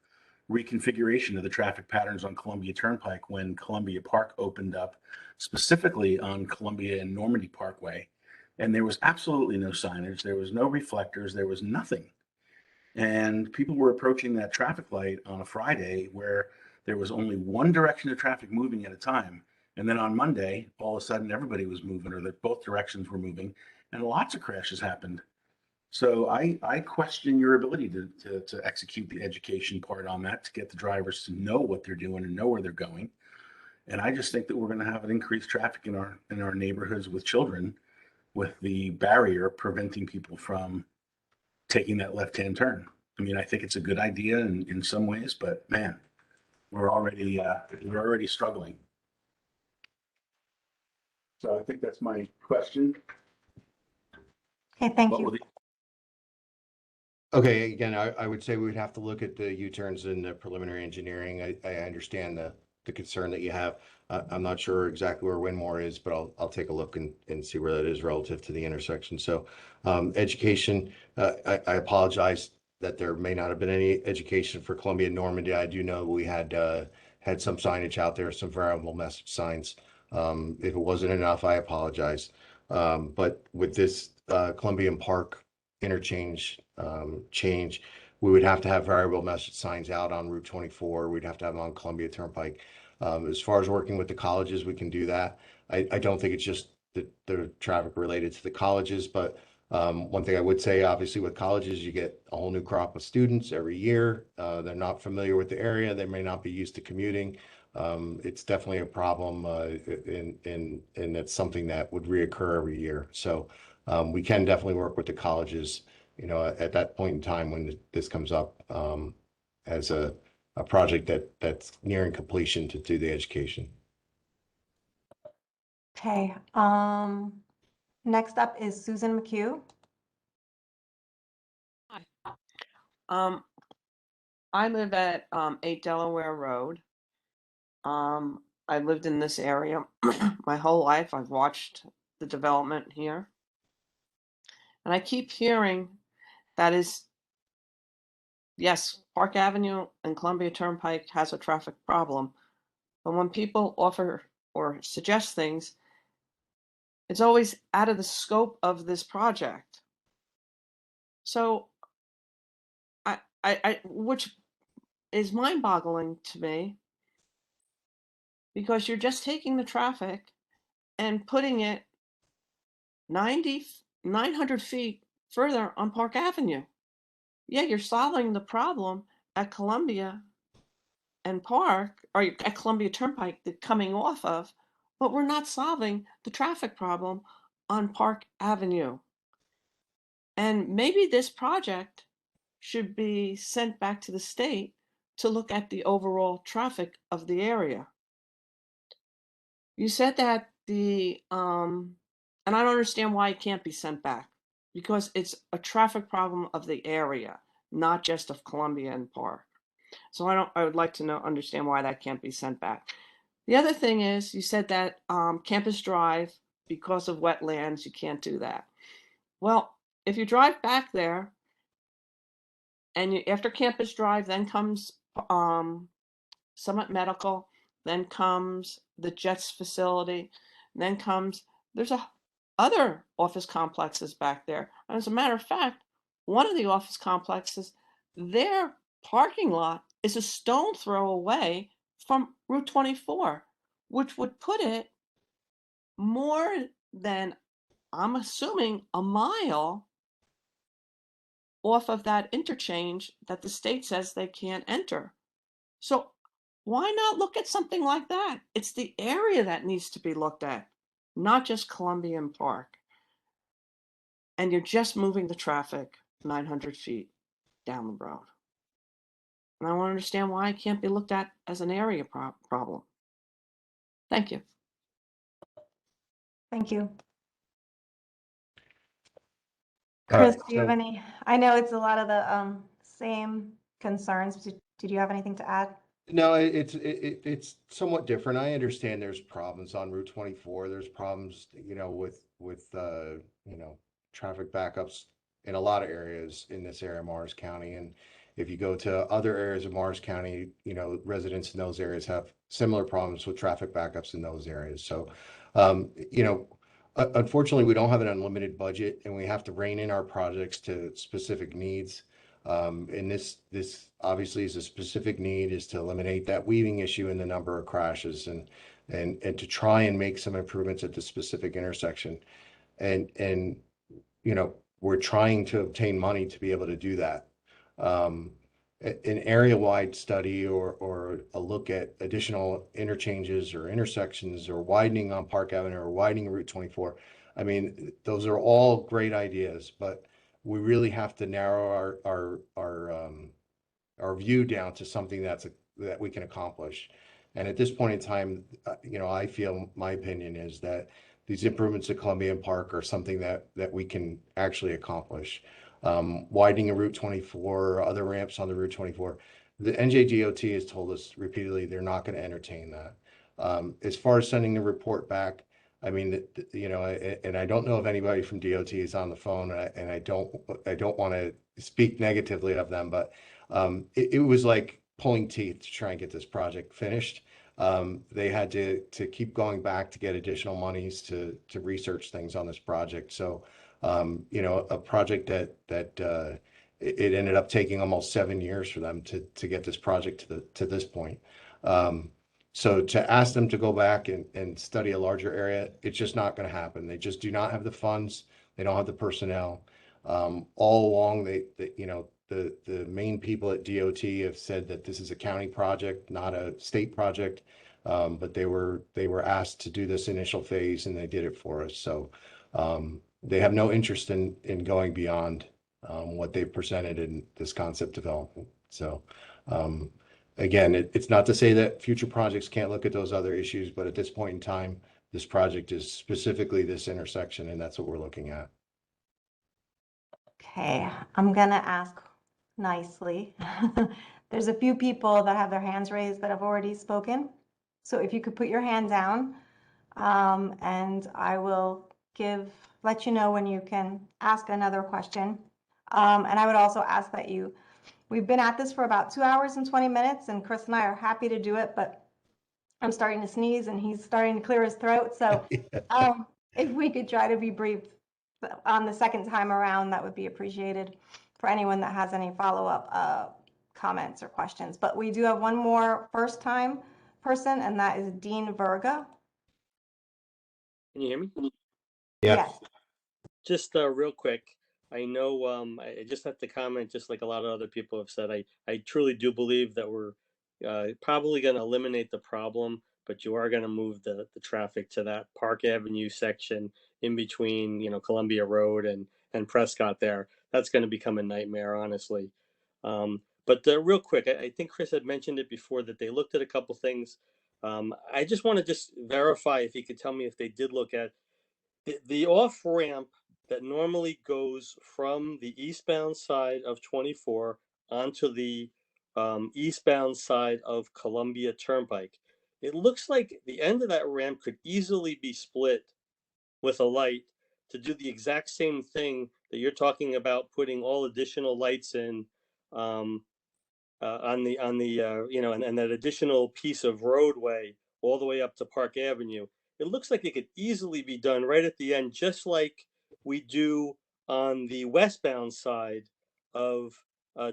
reconfiguration of the traffic patterns on Columbia Turnpike when Columbia Park opened up, specifically on Columbia and Normandy Parkway. And there was absolutely no signage. There was no reflectors. There was nothing. And people were approaching that traffic light on a Friday where there was only one direction of traffic moving at a time. And then on Monday, all of a sudden, everybody was moving, or that both directions were moving, and lots of crashes happened. So I question your ability to execute the education part on that, to get the drivers to know what they're doing and know where they're going. And I just think that we're going to have an increased traffic in our neighborhoods with children, with the barrier preventing people from taking that left-hand turn. I mean, I think it's a good idea in some ways, but man, we're already struggling. So I think that's my question. Okay, thank you. Okay, again, I would say we would have to look at the U-turns in the preliminary engineering. I understand the concern that you have. I'm not sure exactly where Winmore is, but I'll take a look and see where that is relative to the intersection. So education, I apologize that there may not have been any education for Columbia and Normandy. I do know we had had some signage out there, some variable message signs. If it wasn't enough, I apologize. But with this Columbian Park interchange change, we would have to have variable message signs out on Route 24. We'd have to have them on Columbia Turnpike. As far as working with the colleges, we can do that. I don't think it's just the traffic related to the colleges, but one thing I would say, obviously, with colleges, you get a whole new crop of students every year. They're not familiar with the area. They may not be used to commuting. It's definitely a problem, and it's something that would reoccur every year. So we can definitely work with the colleges, at that point in time when this comes up as a project that's nearing completion to do the education. Okay, next up is Susan McHugh. I live at 8 Delaware Road. I lived in this area my whole life. I've watched the development here. And I keep hearing that yes, Park Avenue and Columbia Turnpike has a traffic problem. But when people offer or suggest things, it's always out of the scope of this project. So which is mind-boggling to me, because you're just taking the traffic and putting it 900 feet further on Park Avenue. Yeah, you're solving the problem at Columbia and Park, or at Columbia Turnpike, the coming off of, but we're not solving the traffic problem on Park Avenue. And maybe this project should be sent back to the state to look at the overall traffic of the area. You said that and I don't understand why it can't be sent back, because it's a traffic problem of the area, not just of Columbia and Park. So I would like to understand why that can't be sent back. The other thing is, you said that Campus Drive, because of wetlands, you can't do that. Well, if you drive back there, and after Campus Drive, then comes Summit Medical, then comes the Jets facility, then there's other office complexes back there. And as a matter of fact, one of the office complexes, their parking lot is a stone throw away from Route 24, which would put it more than, I'm assuming, a mile off of that interchange that the state says they can't enter. So why not look at something like that? It's the area that needs to be looked at, not just Columbian Park. And you're just moving the traffic 900 feet down the road. And I want to understand why it can't be looked at as an area problem. Thank you. Thank you. Chris, right, do you have so- any? I know it's a lot of the same concerns. Did you have anything to add? No, it's somewhat different. I understand there's problems on Route 24. There's problems, with traffic backups in a lot of areas in this area of Morris County. And if you go to other areas of Morris County, residents in those areas have similar problems with traffic backups in those areas. So, unfortunately, we don't have an unlimited budget, and we have to rein in our projects to specific needs. And this obviously is a specific need, is to eliminate that weaving issue in the number of crashes, and to try and make some improvements at the specific intersection. And we're trying to obtain money to be able to do that. An area-wide study or a look at additional interchanges or intersections or widening on Park Avenue or widening Route 24. I mean, those are all great ideas, but we really have to narrow our view down to something that we can accomplish. And at this point in time, I feel, my opinion is that these improvements at Columbian Park are something that we can actually accomplish. Widening a Route 24, other ramps on the Route 24. The NJDOT has told us repeatedly they're not going to entertain that. As far as sending the report back, I mean, and I don't know if anybody from DOT is on the phone, and I don't want to speak negatively of them, but it was like pulling teeth to try and get this project finished. They had to keep going back to get additional monies to research things on this project. So, you know, a project that it ended up taking almost 7 years for them to get this project to this point. So to ask them to go back and study a larger area, it's just not going to happen. They just do not have the funds. They don't have the personnel. All along, you know, the main people at DOT have said that this is a county project, not a state project. But they were asked to do this initial phase, and they did it for us. So they have no interest in going beyond what they've presented in this concept development. So again, it's not to say that future projects can't look at those other issues, but at this point in time, this project is specifically this intersection, and that's what we're looking at. Okay, I'm gonna ask nicely. There's a few people that have their hands raised that have already spoken. So if you could put your hand down, and I will let you know when you can ask another question. And I would also ask that we've been at this for about 2 hours and 20 minutes, and Chris and I are happy to do it, but I'm starting to sneeze and he's starting to clear his throat. So if we could try to be brief on the second time around, that would be appreciated for anyone that has any follow-up comments or questions. But we do have one more first-time person, and that is Dean Verga. Can you hear me? Yes. Just real quick, I know I just have to comment, just like a lot of other people have said, I truly do believe that we're probably going to eliminate the problem, but you are going to move the traffic to that Park Avenue section in between, you know, Columbia Road and Prescott there. That's going to become a nightmare, honestly. But real quick, I think Chris had mentioned it before that they looked at a couple things. I just want to just verify if he could tell me if they did look at the off ramp that normally goes from the eastbound side of 24 onto the eastbound side of Columbia Turnpike. It looks like the end of that ramp could easily be split with a light to do the exact same thing that you're talking about, putting all additional lights in on the you know, and that additional piece of roadway all the way up to Park Avenue. It looks like it could easily be done right at the end, just like we do on the westbound side of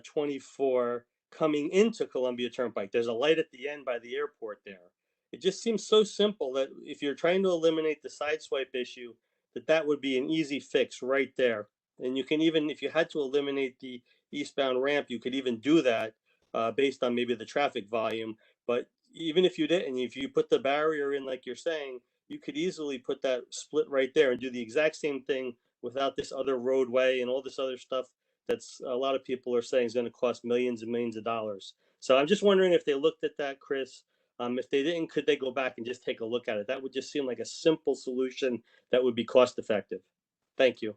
24 coming into Columbia Turnpike. There's a light at the end by the airport there. It just seems so simple that if you're trying to eliminate the sideswipe issue, that would be an easy fix right there. And you can even, if you had to eliminate the eastbound ramp, you could even do that based on maybe the traffic volume. But even if you didn't, if you put the barrier in like you're saying, you could easily put that split right there and do the exact same thing without this other roadway and all this other stuff that's a lot of people are saying is going to cost millions and millions of dollars. So I'm just wondering if they looked at that, Chris. If they didn't, could they go back and just take a look at it? That would just seem like a simple solution that would be cost effective. Thank you.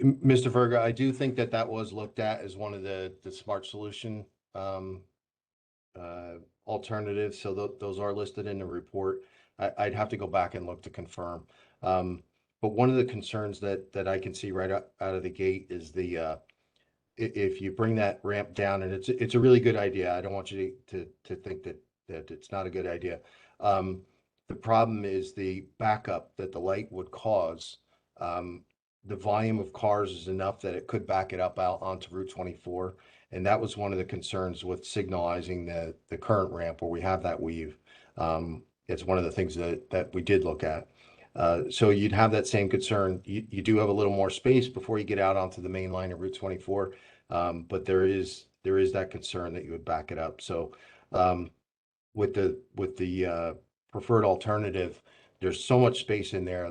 Mr. Verga, I do think that was looked at as one of the smart solution alternatives. So those are listed in the report. I'd have to go back and look to confirm. But one of the concerns that I can see right out of the gate is if you bring that ramp down, and it's a really good idea. I don't want you to think that it's not a good idea. The problem is the backup that the light would cause. The volume of cars is enough that it could back it up out onto Route 24. And that was one of the concerns with signalizing the current ramp where we have that weave. It's one of the things that we did look at. So you'd have that same concern. You do have a little more space before you get out onto the main line of Route 24. But there is that concern that you would back it up. So with the preferred alternative, there's so much space in there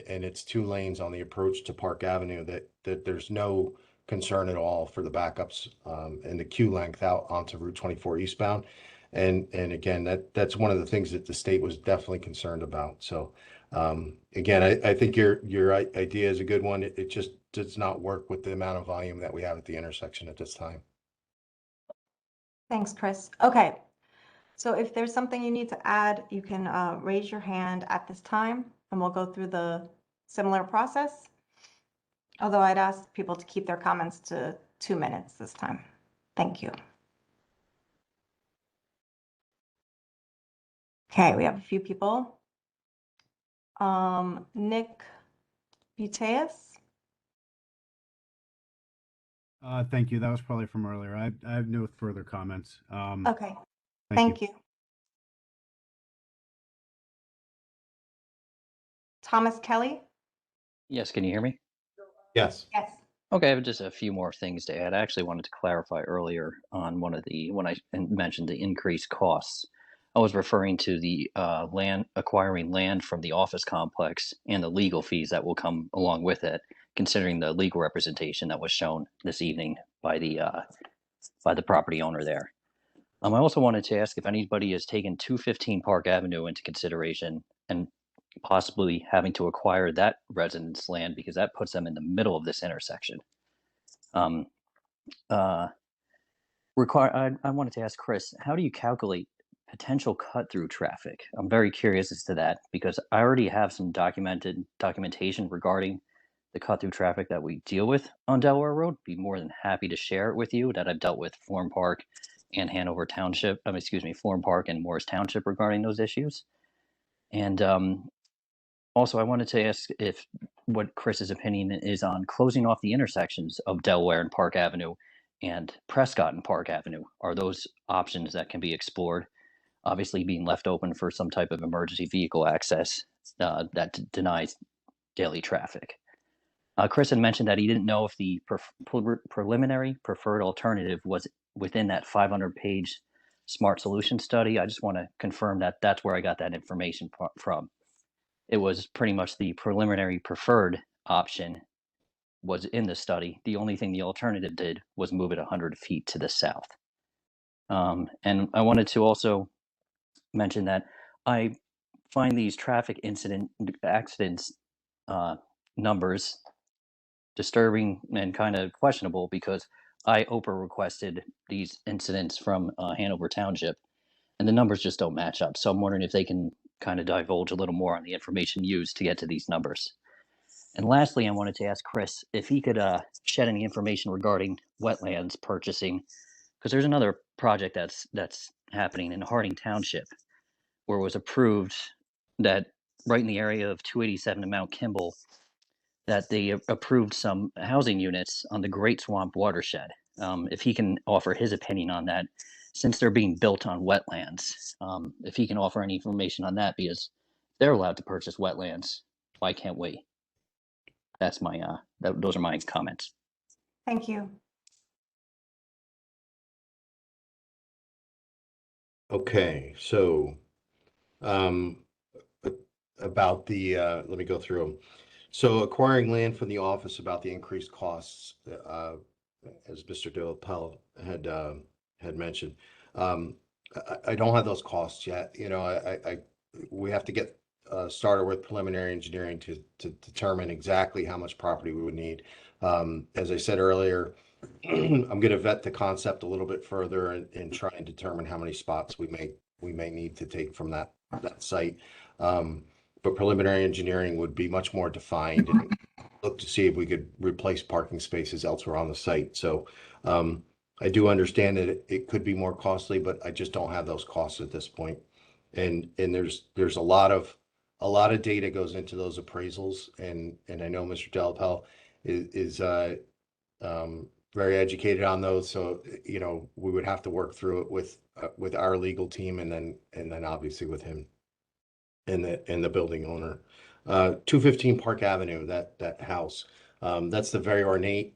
and it's 2 lanes on the approach to Park Avenue that there's no concern at all for the backups and the queue length out onto Route 24 eastbound. And again, that's one of the things that the state was definitely concerned about. So again, I think your idea is a good one. It just does not work with the amount of volume that we have at the intersection at this time. Thanks, Chris. Okay. So if there's something you need to add, you can raise your hand at this time and we'll go through the similar process. Although I'd ask people to keep their comments to 2 minutes this time. Thank you. Okay, we have a few people. Nick Buteus. Thank you. That was probably from earlier. I have no further comments. Okay, thank you. Thomas Kelly. Yes, can you hear me? Yes. Yes. Okay, I have just a few more things to add. I actually wanted to clarify earlier on when I mentioned the increased costs. I was referring to the acquiring land from the office complex and the legal fees that will come along with it, considering the legal representation that was shown this evening by the property owner there. I also wanted to ask if anybody has taken 215 Park Avenue into consideration and possibly having to acquire that residence land because that puts them in the middle of this intersection. I wanted to ask Chris, how do you calculate potential cut-through traffic? I'm very curious as to that because I already have some documentation regarding the cut-through traffic that we deal with on Delaware Road. Be more than happy to share it with you that I've dealt with Florham Park and Hanover Township. Florham Park and Morris Township regarding those issues. And also, I wanted to ask if what Chris's opinion is on closing off the intersections of Delaware and Park Avenue and Prescott and Park Avenue. Are those options that can be explored? Obviously, being left open for some type of emergency vehicle access that denies daily traffic. Chris had mentioned that he didn't know if the preliminary preferred alternative was within that 500-page smart solution study. I just want to confirm that that's where I got that information from. It was pretty much the preliminary preferred option was in the study. The only thing the alternative did was move it 100 feet to the south. And I wanted to also mention that I find these traffic accidents numbers disturbing and kind of questionable because I Oprah requested these incidents from Hanover Township and the numbers just don't match up. So I'm wondering if they can kind of divulge a little more on the information used to get to these numbers. And lastly, I wanted to ask Chris if he could shed any information regarding wetlands purchasing, because there's another project that's happening in Harding Township where it was approved that right in the area of 287 and Mount Kimball, that they approved some housing units on the Great Swamp watershed. If he can offer his opinion on that, since they're being built on wetlands, if he can offer any information on that, because they're allowed to purchase wetlands, why can't we? That's my those are my comments. Thank you. Okay, so about the let me go through them. So acquiring land from the office, about the increased costs, as Mr. Delpel had mentioned. I don't have those costs yet. You know, we have to get started with preliminary engineering to determine exactly how much property we would need. As I said earlier, I'm going to vet the concept a little bit further and try and determine how many spots we may need to take from that site. But preliminary engineering would be much more defined and look to see if we could replace parking spaces elsewhere on the site. So I do understand that it could be more costly, but I just don't have those costs at this point. And there's a lot of data goes into those appraisals, and I know Mr. Delpel is very educated on those. So you know, we would have to work through it with our legal team, and then obviously with him and the building owner. 215 Park Avenue, that house, that's the very ornate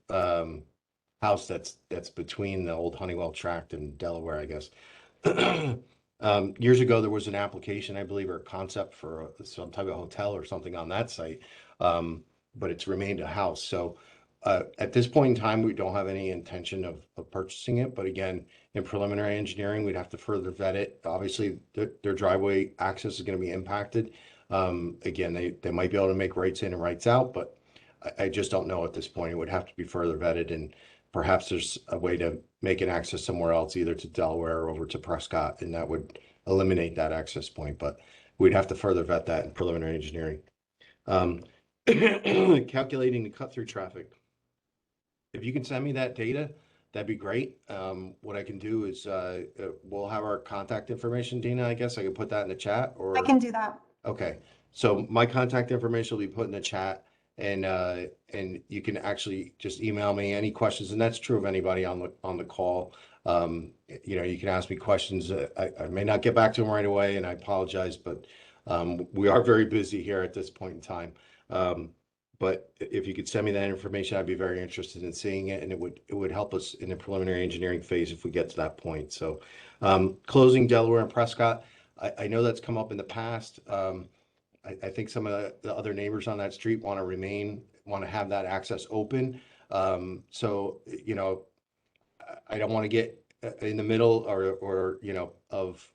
house that's between the old Honeywell tract and Delaware, I guess. Years ago, there was an application, I believe, or a concept for some type of hotel or something on that site, but it's remained a house. So at this point in time, we don't have any intention of purchasing it. But again, in preliminary engineering, we'd have to further vet it. Obviously, their driveway access is going to be impacted. Again, they might be able to make rights in and rights out, but I just don't know at this point. It would have to be further vetted, and perhaps there's a way to make an access somewhere else, either to Delaware or over to Prescott, and that would eliminate that access point. But we'd have to further vet that in preliminary engineering. Calculating the cut-through traffic. If you can send me that data, that'd be great. What I can do is we'll have our contact information, Dina. I guess I can put that in the chat, I or can do that. okay. So my contact information will be put in the chat, and you can actually just email me any questions, and that's true of anybody on the call. You know, you can ask me questions. I may not get back to them right away, and I apologize, but we are very busy here at this point in time. But if you could send me that information, I'd be very interested in seeing it, and it would help us in the preliminary engineering phase if we get to that point. So, closing Delaware and Prescott, I know that's come up in the past. I think some of the other neighbors on that street want to have that access open. So, you know, I don't want to get in the middle or you know, of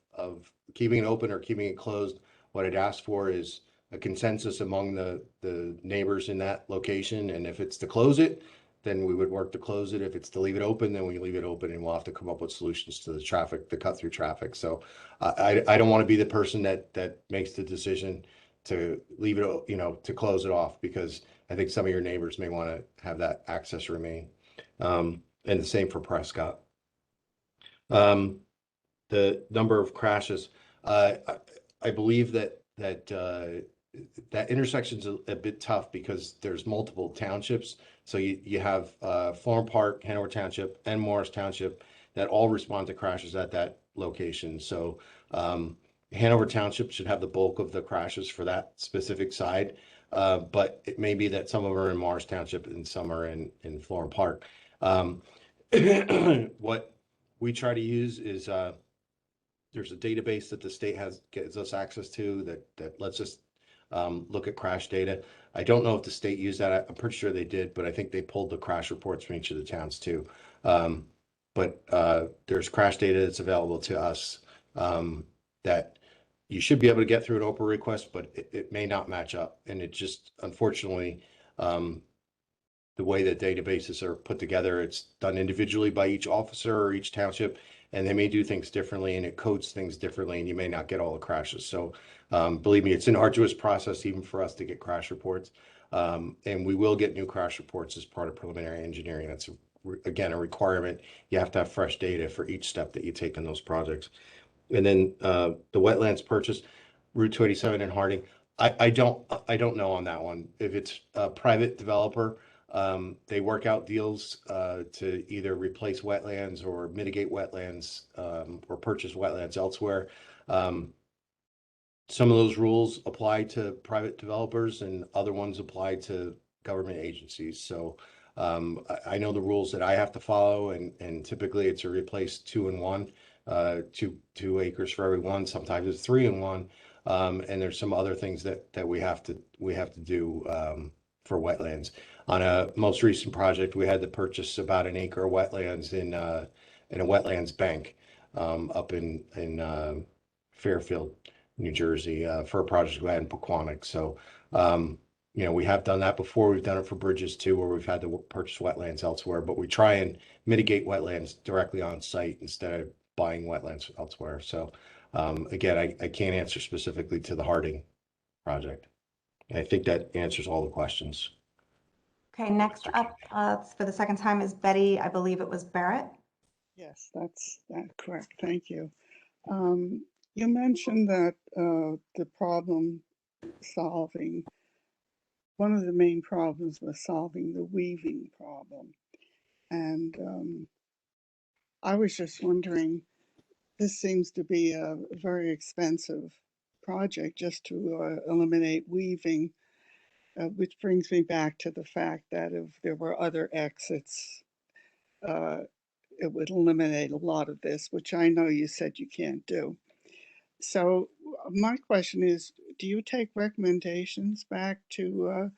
keeping it open or keeping it closed. What I'd ask for is a consensus among the neighbors in that location. And if it's to close it, then we would work to close it. If it's to leave it open, then we leave it open, and we'll have to come up with solutions to the traffic, the cut through traffic. So I don't want to be the person that makes the decision to leave it, you know, to close it off, because I think some of your neighbors may want to have that access remain. And the same for Prescott. The number of crashes, I believe that intersection's a bit tough because there's multiple townships. So you have Florham Park, Hanover Township, and Morris Township that all respond to crashes at that location. So Hanover Township should have the bulk of the crashes for that specific side. But it may be that some of them are in Morris Township and some are in Florham Park. What we try to use is there's a database that the state gives us access to that lets us look at crash data. I don't know if the state used that. I'm pretty sure they did, but I think they pulled the crash reports from each of the towns too. But there's crash data that's available to us that you should be able to get through an Oprah request, but it may not match up. And it just, unfortunately, the way that databases are put together, it's done individually by each officer or each township, and they may do things differently, and it codes things differently, and you may not get all the crashes. So believe me, it's an arduous process even for us to get crash reports. And we will get new crash reports as part of preliminary engineering. That's, again, a requirement. You have to have fresh data for each step that you take in those projects. And then the wetlands purchase, Route 287 in Harding. I don't know on that one. If it's a private developer, they work out deals to either replace wetlands or mitigate wetlands or purchase wetlands elsewhere. Some of those rules apply to private developers and other ones apply to government agencies. So I know the rules that I have to follow, and typically it's a replace 2 and 1, 2 acres for every one. Sometimes it's 3 and 1, and there's some other things that we have to do for wetlands. On a most recent project, we had to purchase about an acre of wetlands in a wetlands bank up in Fairfield, New Jersey, for a project we had in Pequannock. So, you know, we have done that before. We've done it for bridges too, where we've had to purchase wetlands elsewhere, but we try and mitigate wetlands directly on site instead of buying wetlands elsewhere. So, again, I can't answer specifically to the Harding project. And I think that answers all the questions. Okay, next up for the second time is Betty. I believe it was Barrett. Yes, that's correct. Thank you. You mentioned that the problem solving, one of the main problems was solving the weaving problem. And I was just wondering, this seems to be a very expensive project just to eliminate weaving, which brings me back to the fact that if there were other exits, it would eliminate a lot of this, which I know you said you can't do. So my question is, do you take recommendations back to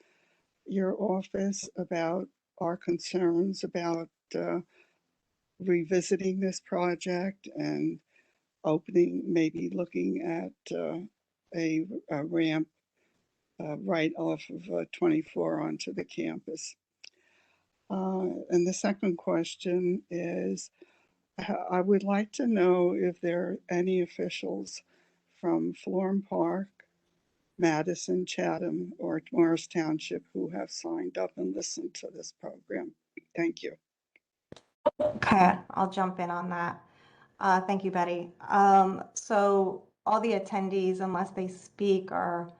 your office about our concerns about revisiting this project and opening, maybe looking at a ramp right off of 24 onto the campus? And the second question is, I would like to know if there are any officials from Florham Park, Madison, Chatham, or Morris Township who have signed up and listened to this program. Thank you. Okay, I'll jump in on that. Thank you, Betty. So all the attendees, unless they speak, are,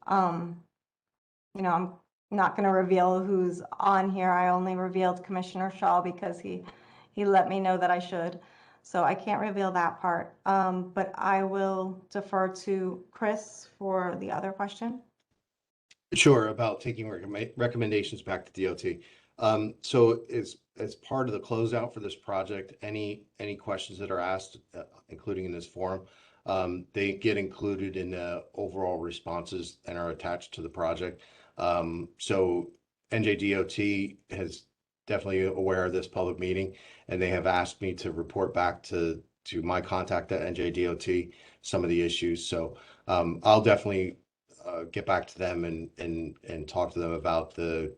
I'm not going to reveal who's on here. I only revealed Commissioner Shaw because he let me know that I should. So I can't reveal that part. But I will defer to Chris for the other question. Sure, about taking recommendations back to DOT. So as part of the closeout for this project, any questions that are asked, including in this forum, they get included in the overall responses and are attached to the project. So NJDOT is definitely aware of this public meeting, and they have asked me to report back to my contact at NJDOT some of the issues. So I'll definitely get back to them and talk to them about the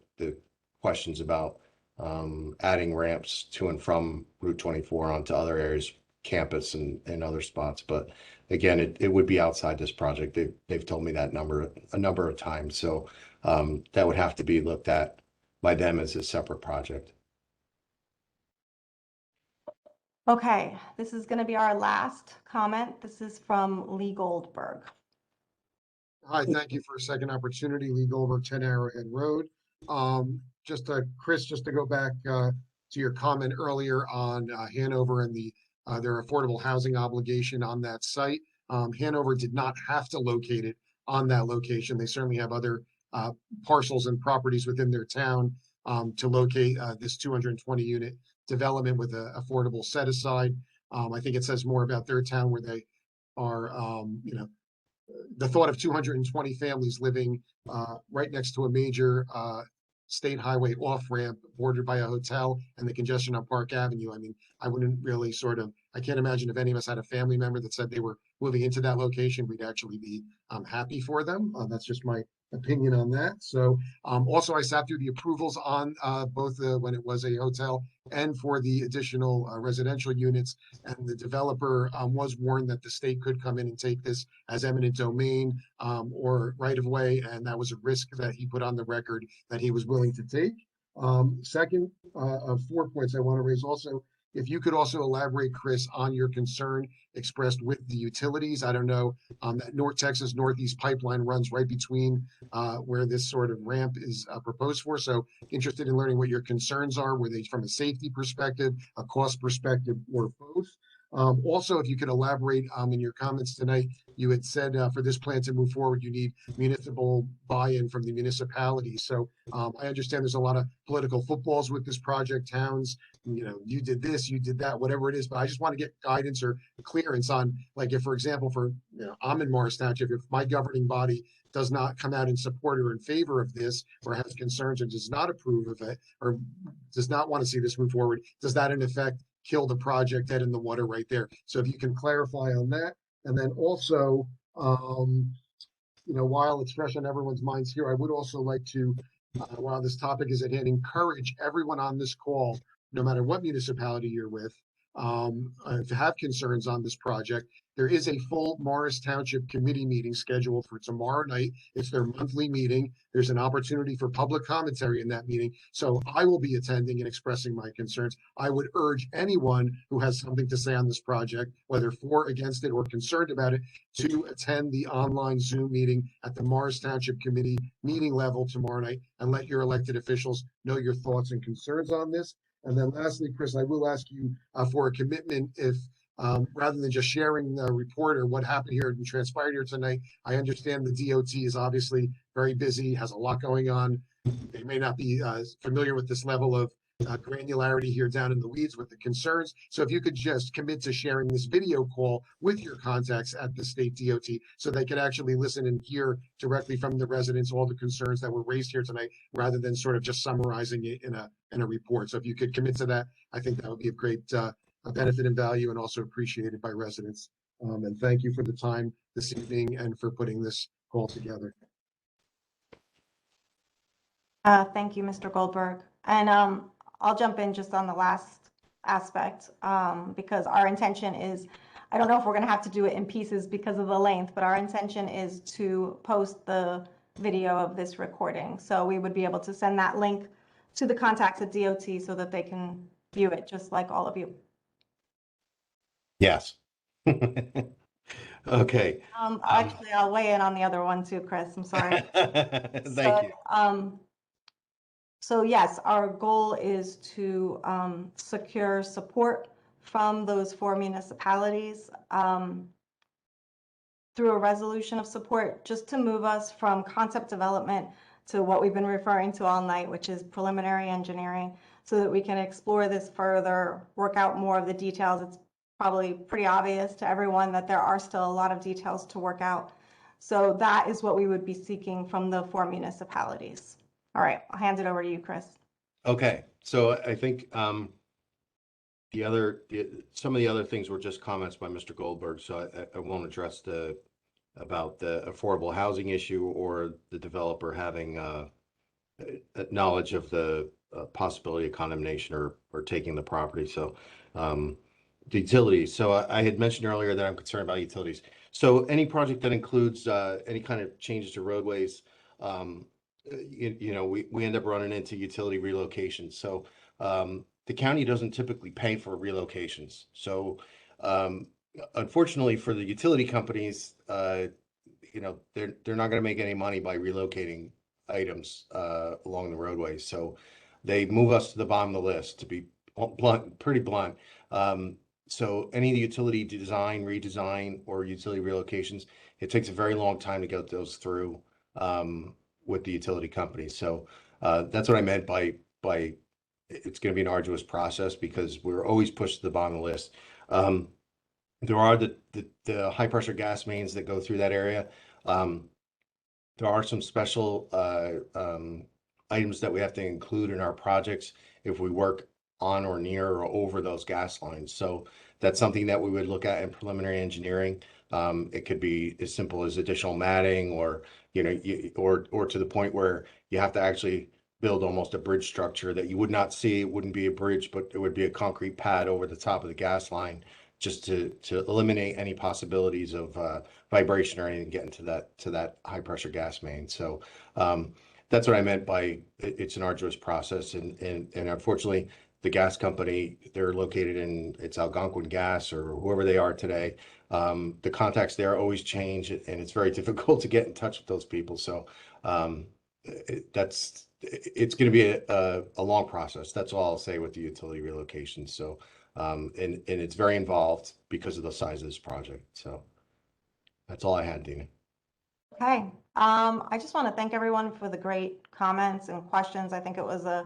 questions about adding ramps to and from Route 24 onto other areas, campus and other spots. But again, it would be outside this project. They've told me that a number of times. So that would have to be looked at by them as a separate project. Okay, this is going to be our last comment. This is from Lee Goldberg. Hi, thank you for a second opportunity. Lee Goldberg, 10 Arrowhead Road. Chris, just to go back to your comment earlier on Hanover and their affordable housing obligation on that site. Hanover did not have to locate it on that location. They certainly have other parcels and properties within their town to locate this 220 unit development with an affordable set aside. I think it says more about their town where they are, the thought of 220 families living right next to a major state highway off-ramp bordered by a hotel and the congestion on Park Avenue. I mean, I wouldn't really I can't imagine if any of us had a family member that said they were moving into that location, we'd actually be happy for them. That's just my opinion on that. So also I sat through the approvals on both when it was a hotel and for the additional residential units, and the developer was warned that the state could come in and take this as eminent domain or right of way, and that was a risk that he put on the record that he was willing to take. Second of 4 points I want to raise also, if you could also elaborate, Chris, on your concern expressed with the utilities. I don't know, that North Texas Northeast pipeline runs right between where this sort of ramp is proposed for. So interested in learning what your concerns are. Were they from a safety perspective, a cost perspective, or both? Also, if you could elaborate in your comments tonight, you had said for this plan to move forward, you need municipal buy-in from the municipalities. So I understand there's a lot of political footballs with this project, towns, you did this, you did that, whatever it is. But I just want to get guidance or clearance on, like, if, for example, I'm in Morris Township, if my governing body does not come out in support or in favor of this, or has concerns and does not approve of it, or does not want to see this move forward, does that in effect kill the project dead in the water right there? So if you can clarify on that. And then also, while it's fresh on everyone's minds here, I would also like to, while this topic is at hand, encourage everyone on this call, no matter what municipality you're with, to have concerns on this project. There is a full Morris Township committee meeting scheduled for tomorrow night. It's their monthly meeting. There's an opportunity for public commentary in that meeting. So I will be attending and expressing my concerns. I would urge anyone who has something to say on this project, whether for, against it, or concerned about it, to attend the online Zoom meeting at the Morris Township Committee meeting level tomorrow night and let your elected officials know your thoughts and concerns on this. And then lastly, Chris, I will ask you for a commitment if rather than just sharing the report or what happened here and transpired here tonight. I understand the DOT is obviously very busy, has a lot going on. They may not be familiar with this level of granularity here down in the weeds with the concerns. So if you could just commit to sharing this video call with your contacts at the state DOT so they could actually listen and hear directly from the residents all the concerns that were raised here tonight, rather than sort of just summarizing it in a report. So if you could commit to that, I think that would be a great benefit and value, and also appreciated by residents. And thank you for the time this evening and for putting this call together. Thank you, Mr. Goldberg. And I'll jump in just on the last aspect because our intention is, I don't know if we're going to have to do it in pieces because of the length, but our intention is to post the video of this recording. So we would be able to send that link to the contacts at DOT so that they can view it just like all of you. Yes. Okay. Actually, I'll weigh in on the other one too, Chris. I'm sorry. Thank you. So yes, our goal is to secure support from those 4 municipalities through a resolution of support, just to move us from concept development to what we've been referring to all night, which is preliminary engineering, so that we can explore this further, work out more of the details. It's probably pretty obvious to everyone that there are still a lot of details to work out. So that is what we would be seeking from the 4 municipalities. All right, I'll hand it over to you, Chris. Okay, so I think some of the other things were just comments by Mr. Goldberg, so I won't address about the affordable housing issue or the developer having knowledge of the possibility of condemnation or taking the property. So the utilities. So I had mentioned earlier that I'm concerned about utilities. So any project that includes any kind of changes to roadways, we end up running into utility relocations. So the county doesn't typically pay for relocations. So unfortunately for the utility companies, they're not going to make any money by relocating items along the roadways. So they move us to the bottom of the list, to be pretty blunt. So any utility design, redesign, or utility relocations, it takes a very long time to get those through with the utility companies. So that's what I meant by it's going to be an arduous process, because we're always pushed to the bottom of the list. There are the high pressure gas mains that go through that area. There are some special items that we have to include in our projects if we work on or near or over those gas lines. So that's something that we would look at in preliminary engineering. It could be as simple as additional matting, or or to the point where you have to actually build almost a bridge structure that you would not see. It wouldn't be a bridge, but it would be a concrete pad over the top of the gas line, just to eliminate any possibilities of vibration or anything getting to that high pressure gas main. So that's what I meant by it's an arduous process, and unfortunately the gas company, they're located in Algonquin Gas or whoever they are today. The contacts there always change, and it's very difficult to get in touch with those people. So it's going to be a long process. That's all I'll say with the utility relocation. So and it's very involved because of the size of this project. So that's all I had, Dina. Okay. I just want to thank everyone for the great comments and questions. I think it was a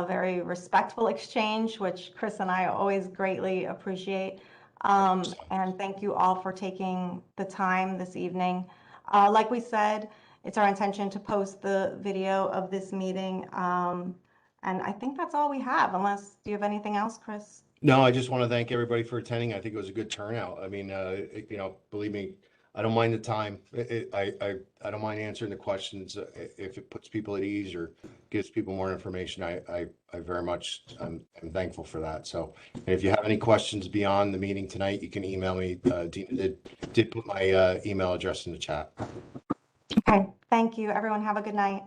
very respectful exchange, which Chris and I always greatly appreciate. And thank you all for taking the time this evening. Like we said, it's our intention to post the video of this meeting. And I think that's all we have, unless, do you have anything else, Chris? No, I just want to thank everybody for attending. I think it was a good turnout. I mean, believe me, I don't mind the time. I don't mind answering the questions if it puts people at ease or gives people more information. I very much I'm thankful for that. So, and if you have any questions beyond the meeting tonight, you can email me. Dina did put my email address in the chat. Okay, thank you. Everyone have a good night.